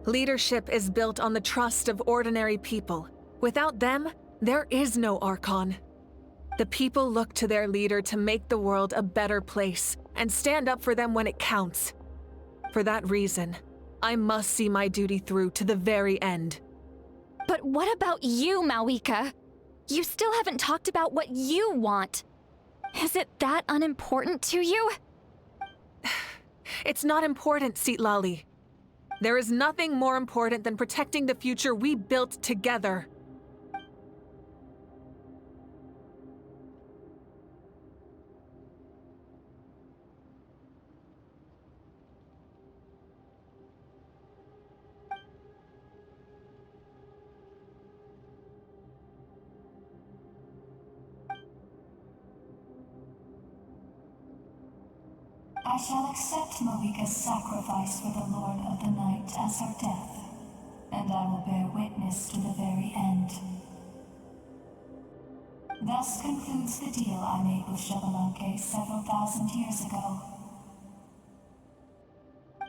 leadership is built on the trust of ordinary people. Without them, there is no Archon. The people look to their leader to make the world a better place and stand up for them when it counts. For that reason, I must see my duty through to the very end. But what about you, Malika? You still haven't talked about what you want. Is it that unimportant to you? It's not important, Citlali. There is nothing more important than protecting the future we built together. I shall accept Malika's sacrifice for the Lord of the Night as her death, and I will bear witness to the very end. Thus concludes the deal I made with Xbalanque several thousand years ago.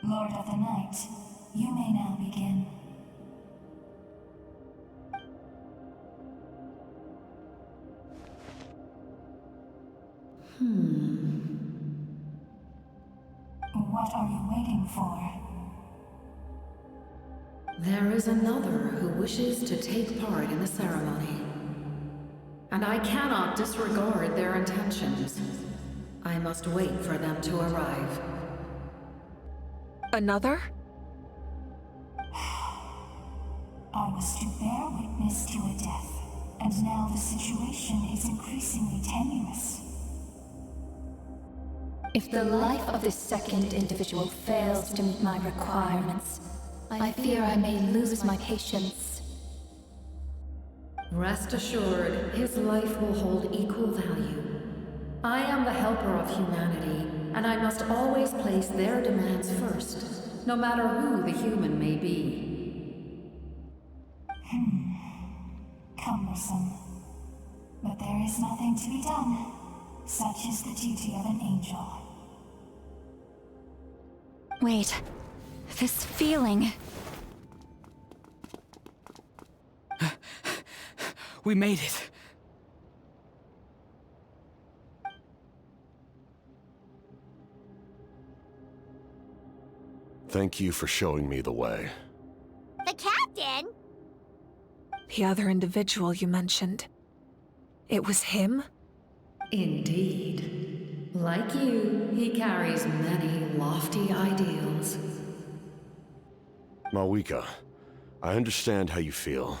Lord of the Night, you may now begin. What are you waiting for? There is another who wishes to take part in the ceremony. And I cannot disregard their intentions. I must wait for them to arrive. Another? I was to bear witness to a death, and now the situation is increasingly tenuous. If the life of this second individual fails to meet my requirements, I fear I may lose my patience. Rest assured, his life will hold equal value. I am the helper of humanity, and I must always place their demands first, no matter who the human may be. Cumbersome. But there is nothing to be done. Such is the duty of an angel. Wait. This feeling. We made it. Thank you for showing me the way. The captain? The other individual you mentioned. It was him? Indeed. Like you, he carries many lofty ideals. Malwika, I understand how you feel.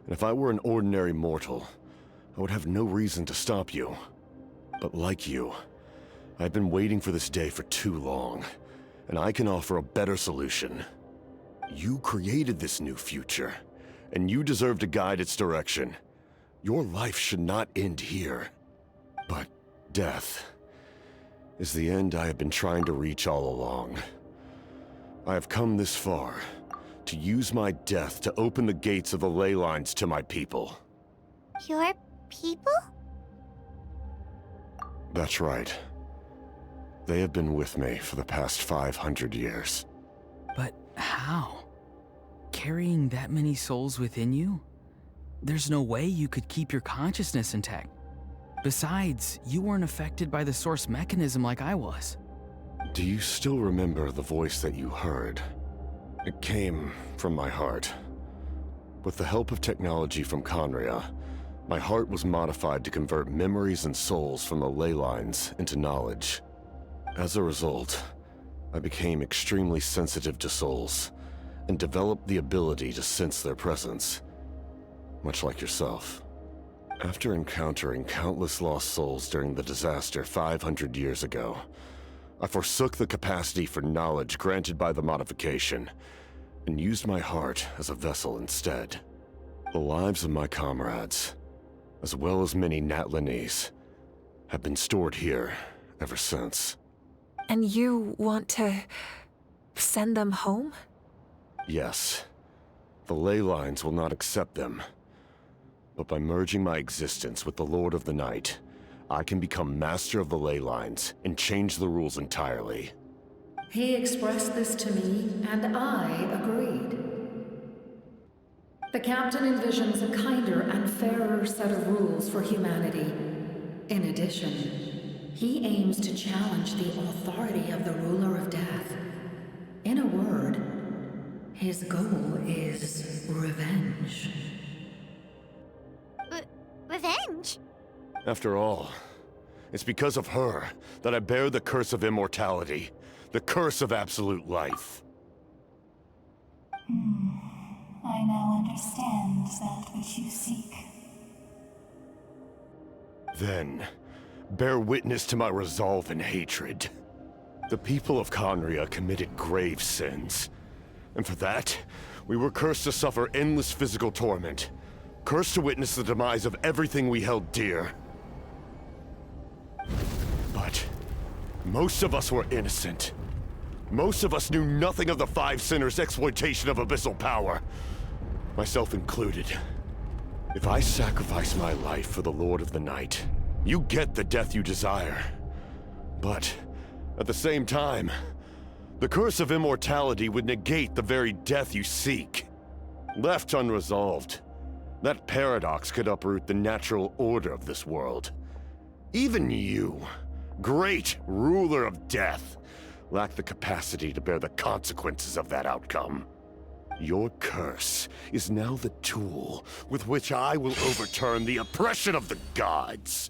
And if I were an ordinary mortal, I would have no reason to stop you. But like you, I've been waiting for this day for too long, and I can offer a better solution. You created this new future, and you deserve to guide its direction. Your life should not end here. But death is the end I have been trying to reach all along. I have come this far to use my death to open the gates of the ley lines to my people. Your people? That's right. They have been with me for the past 500 years. But how? Carrying that many souls within you? There's no way you could keep your consciousness intact. Besides, you weren't affected by the source mechanism like I was. Do you still remember the voice that you heard? It came from my heart. With the help of technology from Conria, my heart was modified to convert memories and souls from the ley lines into knowledge. As a result, I became extremely sensitive to souls, and developed the ability to sense their presence, much like yourself. After encountering countless lost souls during the disaster 500 years ago, I forsook the capacity for knowledge granted by the modification, and used my heart as a vessel instead. The lives of my comrades, as well as many Natlanese, have been stored here ever since. And you want to send them home? Yes. The ley lines will not accept them. But by merging my existence with the Lord of the Night, I can become master of the ley lines and change the rules entirely. He expressed this to me, and I agreed. The captain envisions a kinder and fairer set of rules for humanity. In addition, he aims to challenge the authority of the ruler of death. In a word, his goal is revenge. Revenge? After all, it's because of her that I bear the curse of immortality, the curse of absolute life. I now understand that which you seek. Then, bear witness to my resolve and hatred. The people of Conria committed grave sins, and for that, we were cursed to suffer endless physical torment, cursed to witness the demise of everything we held dear. But most of us were innocent. Most of us knew nothing of the Five Sinners' exploitation of abyssal power, myself included. If I sacrifice my life for the Lord of the Night, you get the death you desire. But at the same time, the curse of immortality would negate the very death you seek. Left unresolved, that paradox could uproot the natural order of this world. Even you, great ruler of death, lack the capacity to bear the consequences of that outcome. Your curse is now the tool with which I will overturn the oppression of the gods.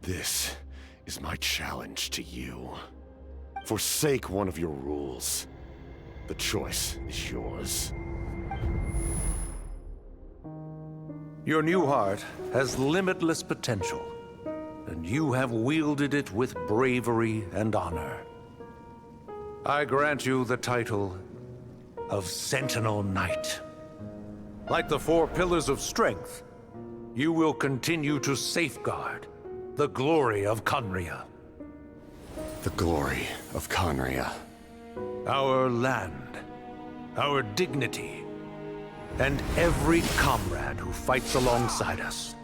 This is my challenge to you. Forsake one of your rules. The choice is yours. Your new heart has limitless potential, and you have wielded it with bravery and honor. I grant you the title of Sentinel Knight. Like the 4 pillars of strength, you will continue to safeguard the glory of Conria. The glory of Conria. Our land, our dignity, and every comrade who fights alongside us.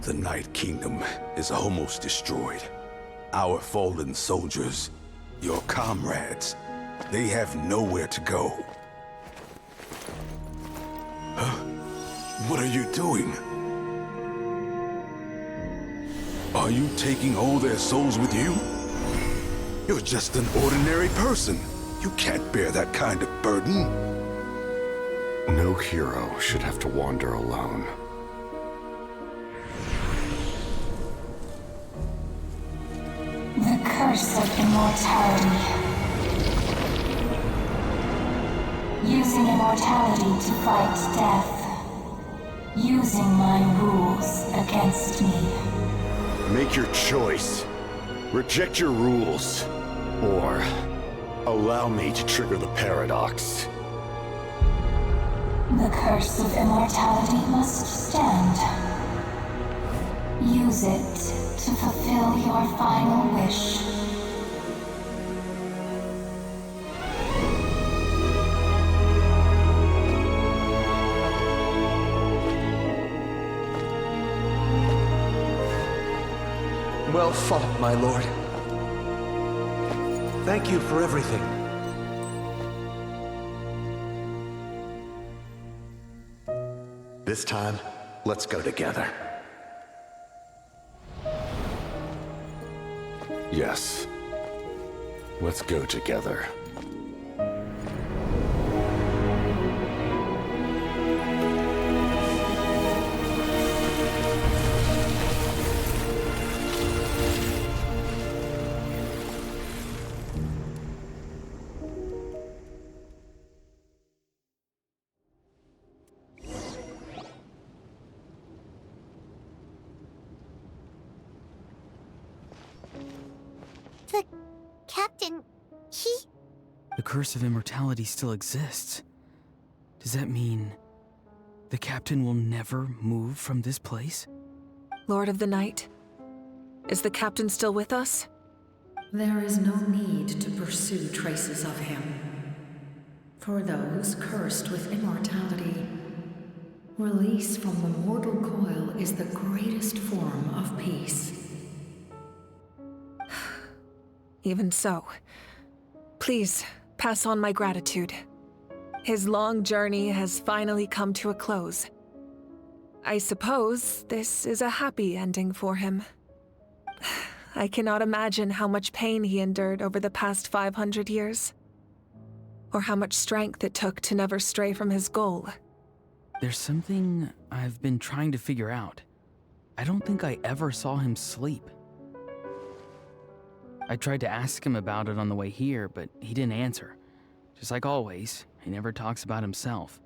The Night Kingdom is almost destroyed. Our fallen soldiers, your comrades, they have nowhere to go. Huh? What are you doing? Are you taking all their souls with you? You're just an ordinary person. You can't bear that kind of burden. No hero should have to wander alone. The curse of immortality. Using immortality to fight death. Using my rules against me. Make your choice. Reject your rules. Or allow me to trigger the paradox. The curse of immortality must stand. Use it to fulfill your final wish. Well fought, my lord. Thank you for everything. This time, let's go together. Yes. Let's go together. The captain, he... The curse of immortality still exists. Does that mean the captain will never move from this place? Lord of the Night, is the captain still with us? There is no need to pursue traces of him. For those cursed with immortality, release from the mortal coil is the greatest form of peace. Even so, please pass on my gratitude. His long journey has finally come to a close. I suppose this is a happy ending for him. I cannot imagine how much pain he endured over the past 500 years, or how much strength it took to never stray from his goal. There's something I've been trying to figure out. I don't think I ever saw him sleep. I tried to ask him about it on the way here, but he didn't answer. Just like always, he never talks about himself.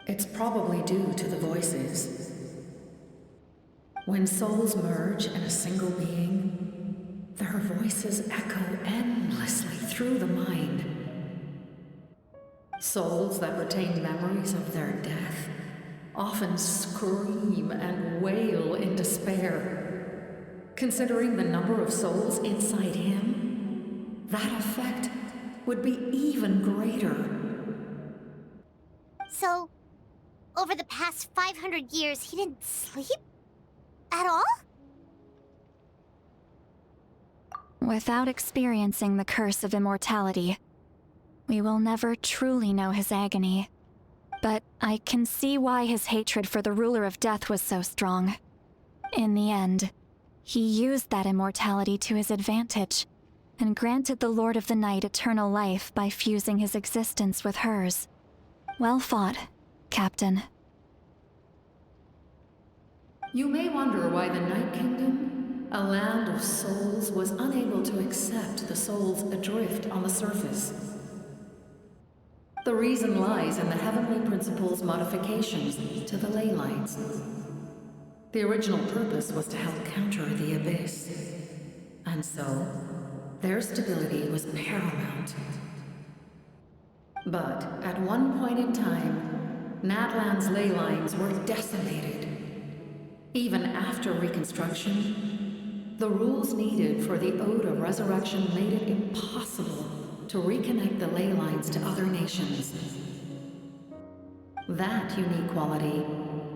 It's probably due to the voices. When souls merge in a single being, their voices echo endlessly through the mind. Souls that retain memories of their death often scream and wail in despair. Considering the number of souls inside him, that effect would be even greater. So, over the past 500 years, he didn't sleep? At all? Without experiencing the curse of immortality, we will never truly know his agony. But I can see why his hatred for the ruler of death was so strong. In the end, he used that immortality to his advantage, and granted the Lord of the Night eternal life by fusing his existence with hers. Well fought, Captain. You may wonder why the Night Kingdom, a land of souls, was unable to accept the souls adrift on the surface. The reason lies in the Heavenly Principle's modifications to the ley lines. The original purpose was to help counter the Abyss, and so their stability was paramount. But at one point in time, Natlan's ley lines were decimated. Even after reconstruction, the rules needed for the Ode of Resurrection made it impossible to reconnect the ley lines to other nations. That unique quality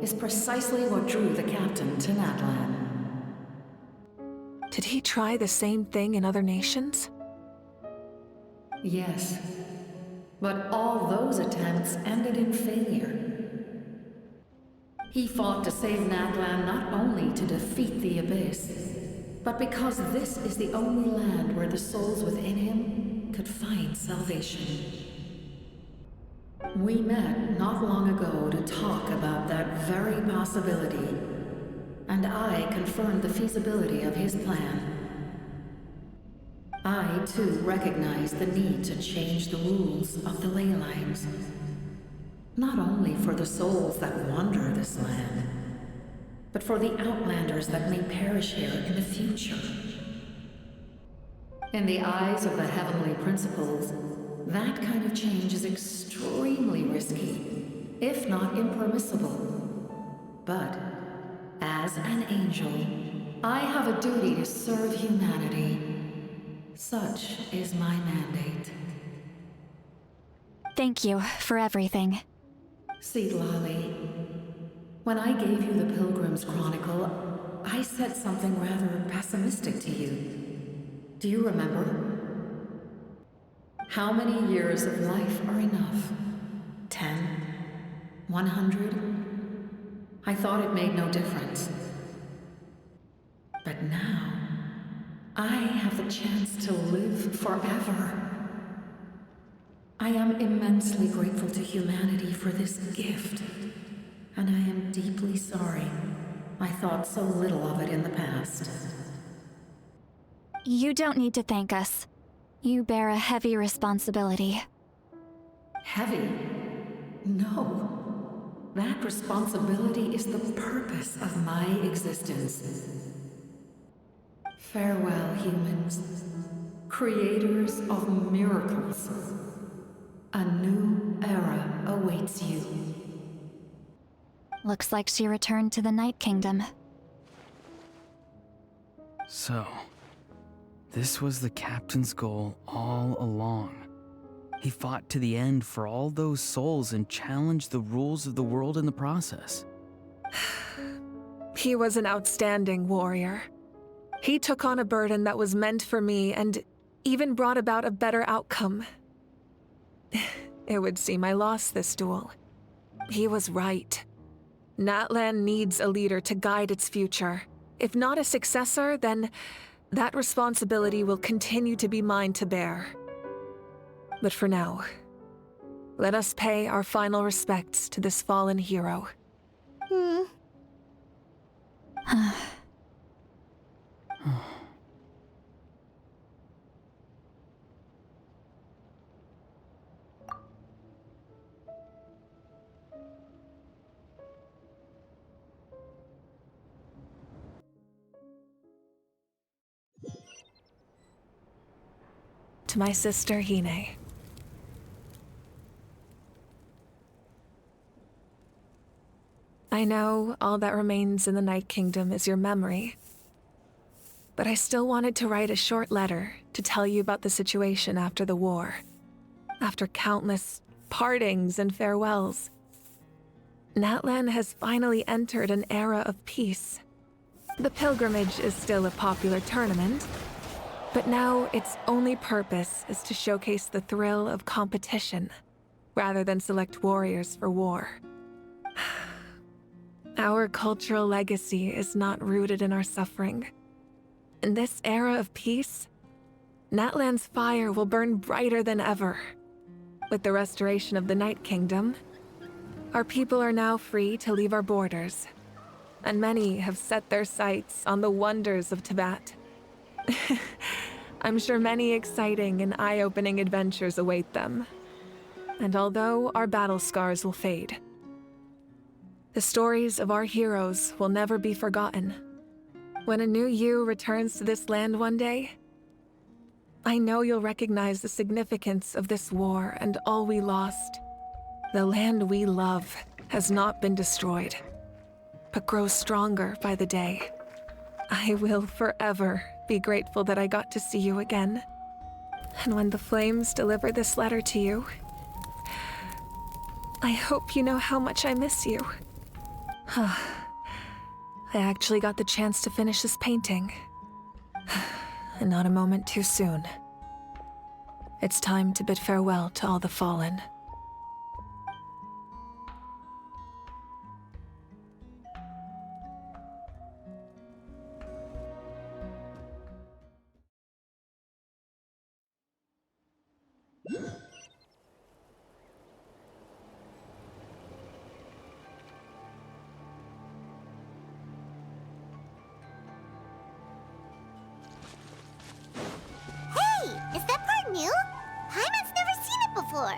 is precisely what drew the captain to Natlan. Did he try the same thing in other nations? Yes, but all those attempts ended in failure. He fought to save Natlan not only to defeat the Abyss, but because this is the only land where the souls within him could find salvation. We met not long ago to talk about that very possibility, and I confirmed the feasibility of his plan. I, too, recognize the need to change the rules of the ley lines. Not only for the souls that wander this land, but for the outlanders that may perish here in the future. In the eyes of the Heavenly Principles, that kind of change is extremely risky, if not impermissible. But, as an angel, I have a duty to serve humanity. Such is my mandate. Thank you for everything. Seedlolly, when I gave you the Pilgrim's Chronicle, I said something rather pessimistic to you. Do you remember? How many years of life are enough? 10? 100? I thought it made no difference. But now, I have the chance to live forever. I am immensely grateful to humanity for this gift, and I am deeply sorry I thought so little of it in the past. You don't need to thank us. You bear a heavy responsibility. Heavy? No. That responsibility is the purpose of my existence. Farewell, humans. Creators of miracles. A new era awaits you. Looks like she returned to the Night Kingdom. So, this was the captain's goal all along. He fought to the end for all those souls and challenged the rules of the world in the process. He was an outstanding warrior. He took on a burden that was meant for me and even brought about a better outcome. It would seem I lost this duel. He was right. Natlan needs a leader to guide its future. If not a successor, then that responsibility will continue to be mine to bear. But for now, let us pay our final respects to this fallen hero. To my sister, Hine. I know all that remains in the Night Kingdom is your memory, but I still wanted to write a short letter to tell you about the situation after the war. After countless partings and farewells, Natlan has finally entered an era of peace. The pilgrimage is still a popular tournament, but now its only purpose is to showcase the thrill of competition, rather than select warriors for war. Our cultural legacy is not rooted in our suffering. In this era of peace, Natlan's fire will burn brighter than ever. With the restoration of the Night Kingdom, our people are now free to leave our borders, and many have set their sights on the wonders of Tibet. I'm sure many exciting and eye-opening adventures await them. And although our battle scars will fade, the stories of our heroes will never be forgotten. When a new you returns to this land one day, I know you'll recognize the significance of this war and all we lost. The land we love has not been destroyed, but grows stronger by the day. I will forever be grateful that I got to see you again. And when the flames deliver this letter to you, I hope you know how much I miss you. I actually got the chance to finish this painting. And not a moment too soon. It's time to bid farewell to all the fallen. Hey, is that part new? Paimon's never seen it before.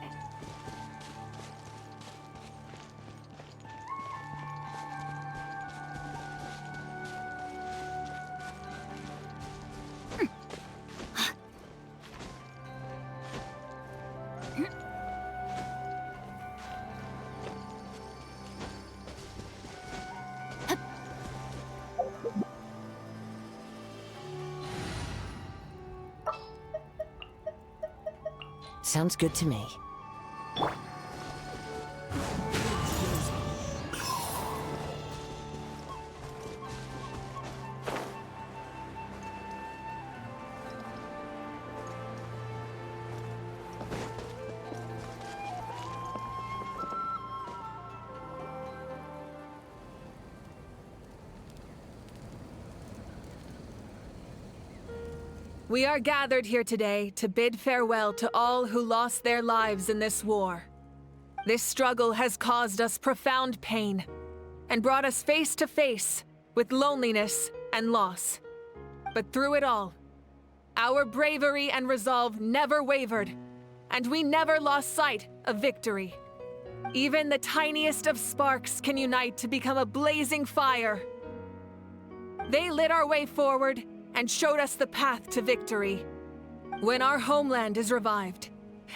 Sounds good to me. We are gathered here today to bid farewell to all who lost their lives in this war. This struggle has caused us profound pain and brought us face to face with loneliness and loss. But through it all, our bravery and resolve never wavered, and we never lost sight of victory. Even the tiniest of sparks can unite to become a blazing fire. They lit our way forward and showed us the path to victory. When our homeland is revived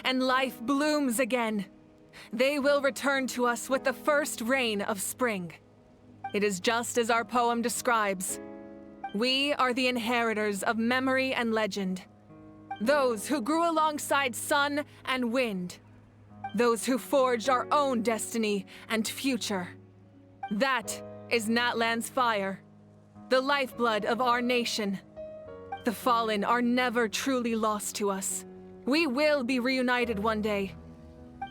and life blooms again, they will return to us with the first rain of spring. It is just as our poem describes. We are the inheritors of memory and legend. Those who grew alongside sun and wind. Those who forged our own destiny and future. That is Natlan's fire, the lifeblood of our nation. The fallen are never truly lost to us. We will be reunited one day.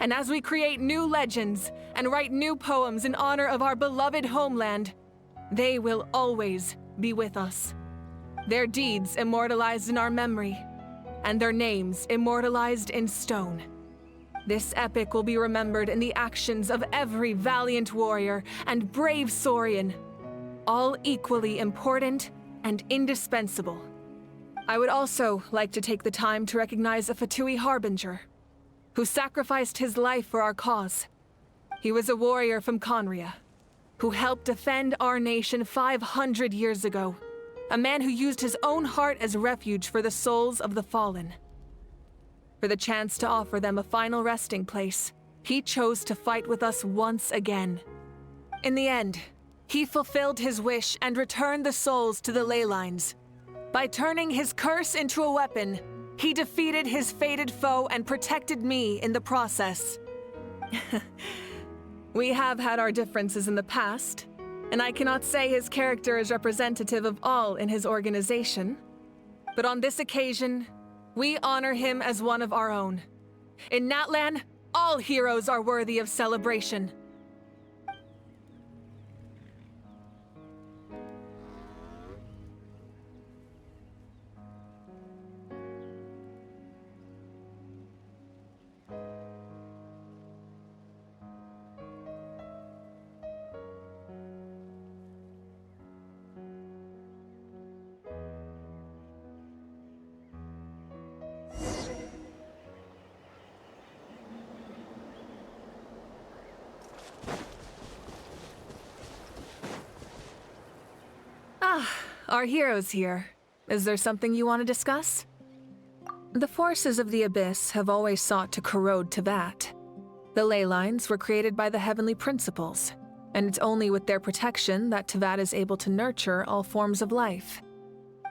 And as we create new legends and write new poems in honor of our beloved homeland, they will always be with us. Their deeds immortalized in our memory, and their names immortalized in stone. This epic will be remembered in the actions of every valiant warrior and brave Saurian, all equally important and indispensable. I would also like to take the time to recognize a Fatui Harbinger, who sacrificed his life for our cause. He was a warrior from Conria, who helped defend our nation 500 years ago, a man who used his own heart as refuge for the souls of the fallen. For the chance to offer them a final resting place, he chose to fight with us once again. In the end, he fulfilled his wish and returned the souls to the ley lines. By turning his curse into a weapon, he defeated his fated foe and protected me in the process. We have had our differences in the past, and I cannot say his character is representative of all in his organization. But on this occasion, we honor him as one of our own. In Natlan, all heroes are worthy of celebration. our hero's here. Is there something you want to discuss? The forces of the Abyss have always sought to corrode Teyvat. The ley lines were created by the Heavenly Principles, and it's only with their protection that Teyvat is able to nurture all forms of life.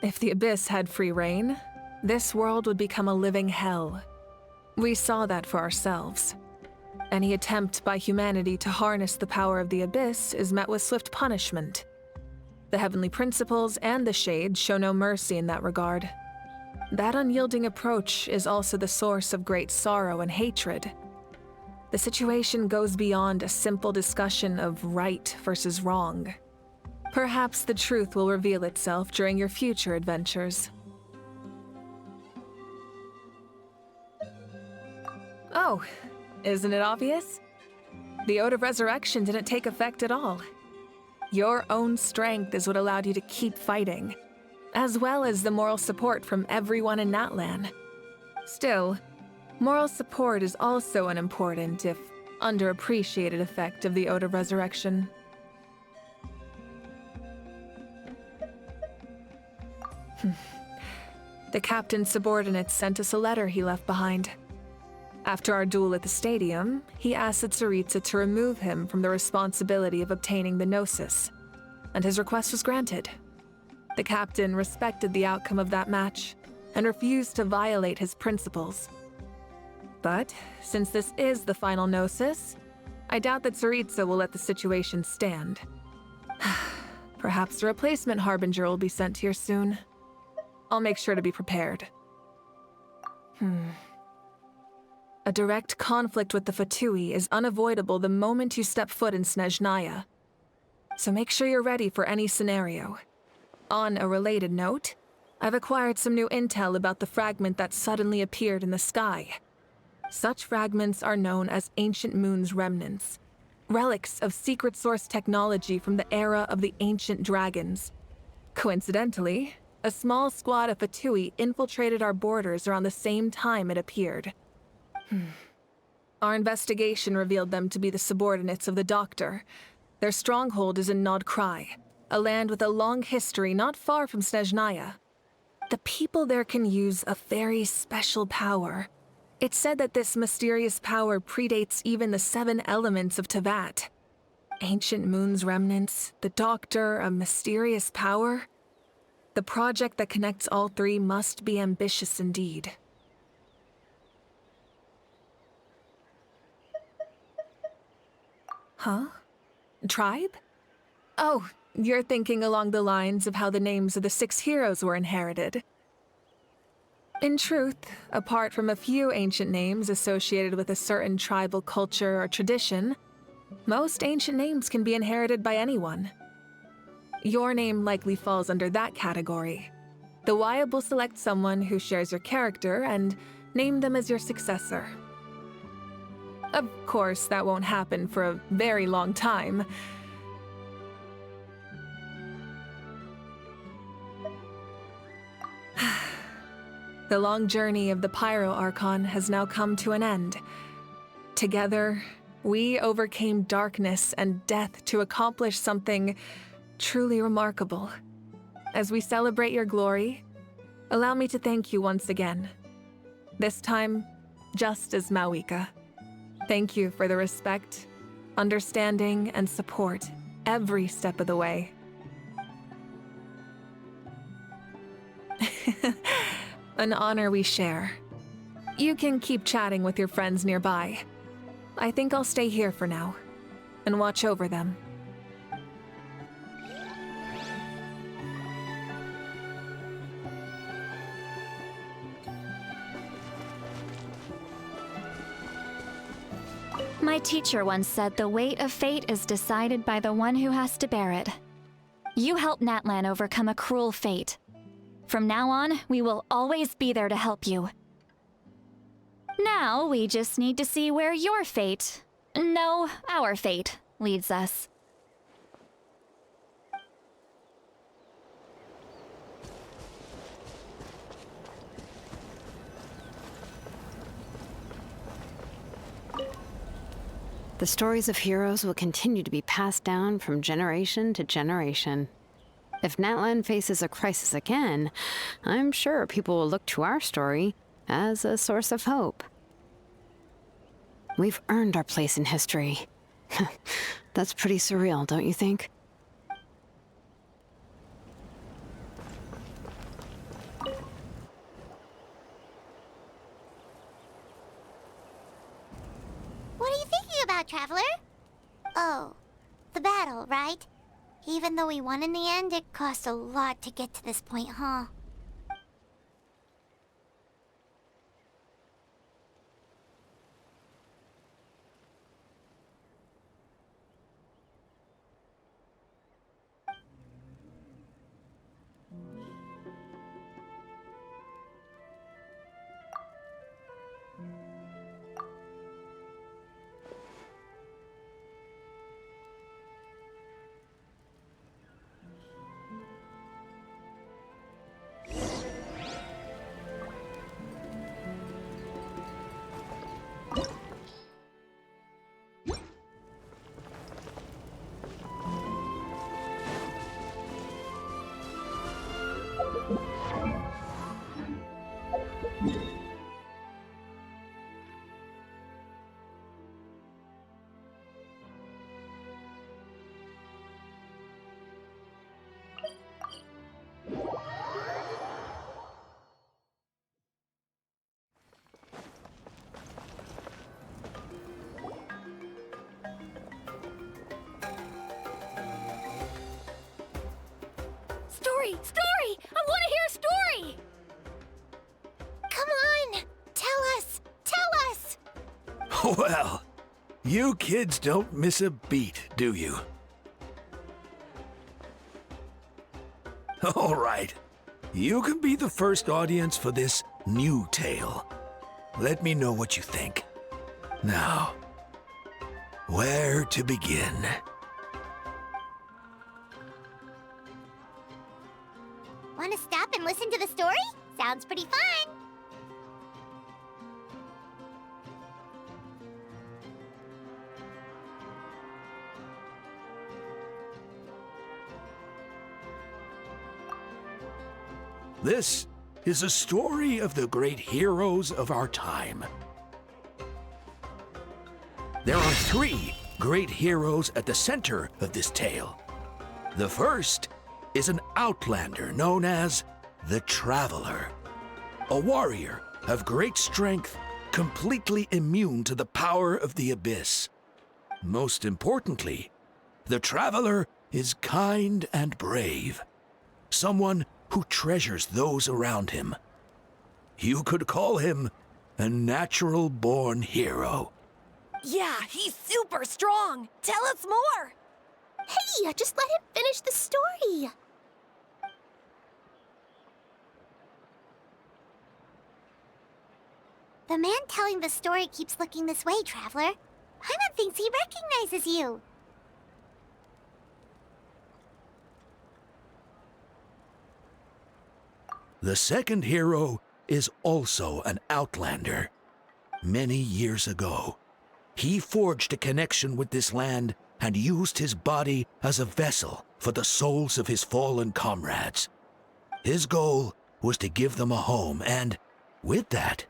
If the Abyss had free reign, this world would become a living hell. We saw that for ourselves. Any attempt by humanity to harness the power of the Abyss is met with swift punishment. The Heavenly Principles and the Shades show no mercy in that regard. That unyielding approach is also the source of great sorrow and hatred. The situation goes beyond a simple discussion of right versus wrong. Perhaps the truth will reveal itself during your future adventures. Oh, isn't it obvious? The Ode of Resurrection didn't take effect at all. Your own strength is what allowed you to keep fighting, as well as the moral support from everyone in Natlan. Still, moral support is also an important, if underappreciated, effect of the Ode of Resurrection. The captain's subordinates sent us a letter he left behind. After our duel at the stadium, he asked Tsaritsa to remove him from the responsibility of obtaining the Gnosis, and his request was granted. The captain respected the outcome of that match and refused to violate his principles. But since this is the final Gnosis, I doubt that Tsaritsa will let the situation stand. Perhaps a replacement Harbinger will be sent here soon. I'll make sure to be prepared. A direct conflict with the Fatui is unavoidable the moment you step foot in Snezhnaya. So make sure you're ready for any scenario. On a related note, I've acquired some new intel about the fragment that suddenly appeared in the sky. Such fragments are known as Ancient Moon's remnants, relics of secret source technology from the era of the ancient dragons. Coincidentally, a small squad of Fatui infiltrated our borders around the same time it appeared. Our investigation revealed them to be the subordinates of the Doctor. Their stronghold is in Nod Krai, a land with a long history not far from Snezhnaya. The people there can use a very special power. It's said that this mysterious power predates even the 7 elements of Teyvat. Ancient Moon's remnants, the Doctor, a mysterious power. The project that connects all 3 must be ambitious indeed. Huh? Tribe? Oh, you're thinking along the lines of how the names of the 6 heroes were inherited. In truth, apart from a few ancient names associated with a certain tribal culture or tradition, most ancient names can be inherited by anyone. Your name likely falls under that category. The Wyab will select someone who shares your character and name them as your successor. Of course, that won't happen for a very long time. The long journey of the Pyro Archon has now come to an end. Together, we overcame darkness and death to accomplish something truly remarkable. As we celebrate your glory, allow me to thank you once again. This time, just as Mawika. Thank you for the respect, understanding, and support every step of the way. An honor we share. You can keep chatting with your friends nearby. I think I'll stay here for now and watch over them. My teacher once said the weight of fate is decided by the one who has to bear it. You helped Natlan overcome a cruel fate. From now on, we will always be there to help you. Now, we just need to see where your fate, no, our fate, leads us. The stories of heroes will continue to be passed down from generation to generation. If Natlan faces a crisis again, I'm sure people will look to our story as a source of hope. We've earned our place in history. That's pretty surreal, don't you think? What are you thinking about, Traveler? Oh, the battle, right? Even though we won in the end, it cost a lot to get to this point, huh? Story! Story! I want to hear a story! Come on! Tell us! Tell us! Well, you kids don't miss a beat, do you? All right. You can be the first audience for this new tale. Let me know what you think. Now, where to begin? Want to stop and listen to the story? Sounds pretty fun! This is a story of the great heroes of our time. There are 3 great heroes at the center of this tale. The first is an outlander known as the Traveler, a warrior of great strength, completely immune to the power of the Abyss. Most importantly, the Traveler is kind and brave, someone who treasures those around him. You could call him a natural-born hero. Yeah, he's super strong. Tell us more. Hey, just let him finish the story. The man telling the story keeps looking this way, Traveler. Paimon thinks he recognizes you. The second hero is also an outlander. Many years ago, he forged a connection with this land and used his body as a vessel for the souls of his fallen comrades. His goal was to give them a home and, with that,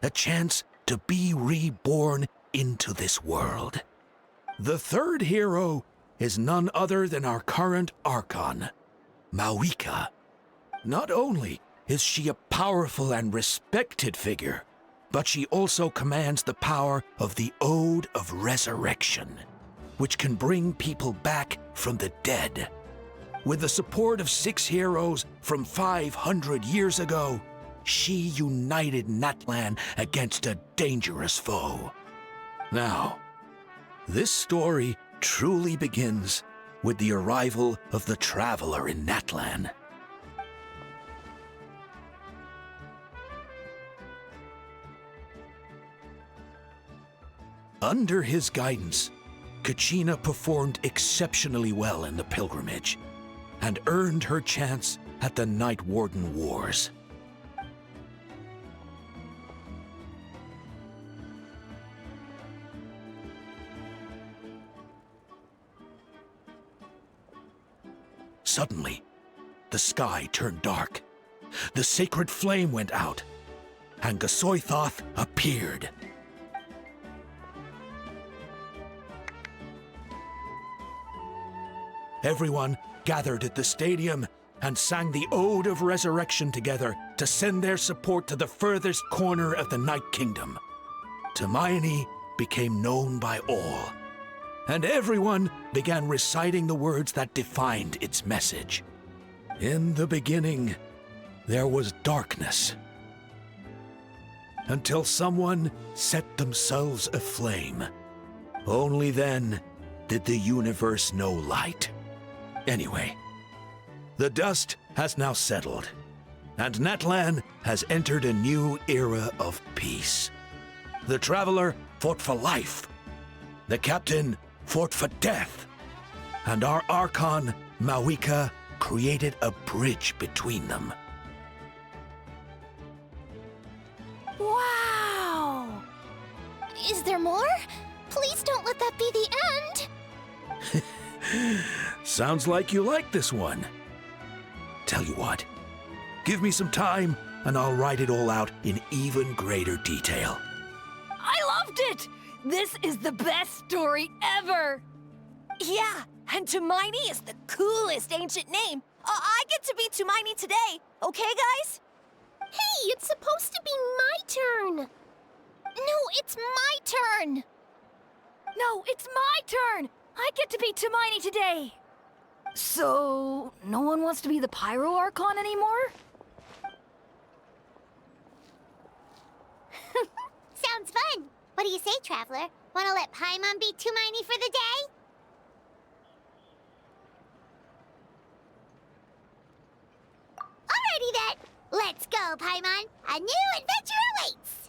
a chance to be reborn into this world. The third hero is none other than our current Archon, Mawika. Not only is she a powerful and respected figure, but she also commands the power of the Ode of Resurrection, which can bring people back from the dead. With the support of 6 heroes from 500 years ago, she united Natlan against a dangerous foe. Now, this story truly begins with the arrival of the Traveler in Natlan. Under his guidance, Kachina performed exceptionally well in the pilgrimage and earned her chance at the Night Warden Wars. Suddenly, the sky turned dark. The sacred flame went out, and Gasoithoth appeared. Everyone gathered at the stadium and sang the Ode of Resurrection together to send their support to the furthest corner of the Night Kingdom. Hermione became known by all, and everyone began reciting the words that defined its message. In the beginning, there was darkness, until someone set themselves aflame. Only then did the universe know light. Anyway, the dust has now settled, and Natlan has entered a new era of peace. The Traveler fought for life, the Captain fought for death, and our Archon, Mawika, created a bridge between them. Wow! Is there more? Please don't let that be the end! Sounds like you like this one. Tell you what, give me some time and I'll write it all out in even greater detail. I loved it! This is the best story ever! Yeah, and Hermione is the coolest ancient name. I get to be Hermione today, okay, guys? Hey, it's supposed to be my turn! No, it's my turn! No, it's my turn! I get to be Hermione today! So, no one wants to be the Pyro Archon anymore? Sounds fun! What do you say, Traveler? Wanna let Paimon be Hermione for the day? Alrighty then! Let's go, Paimon! A new adventure awaits!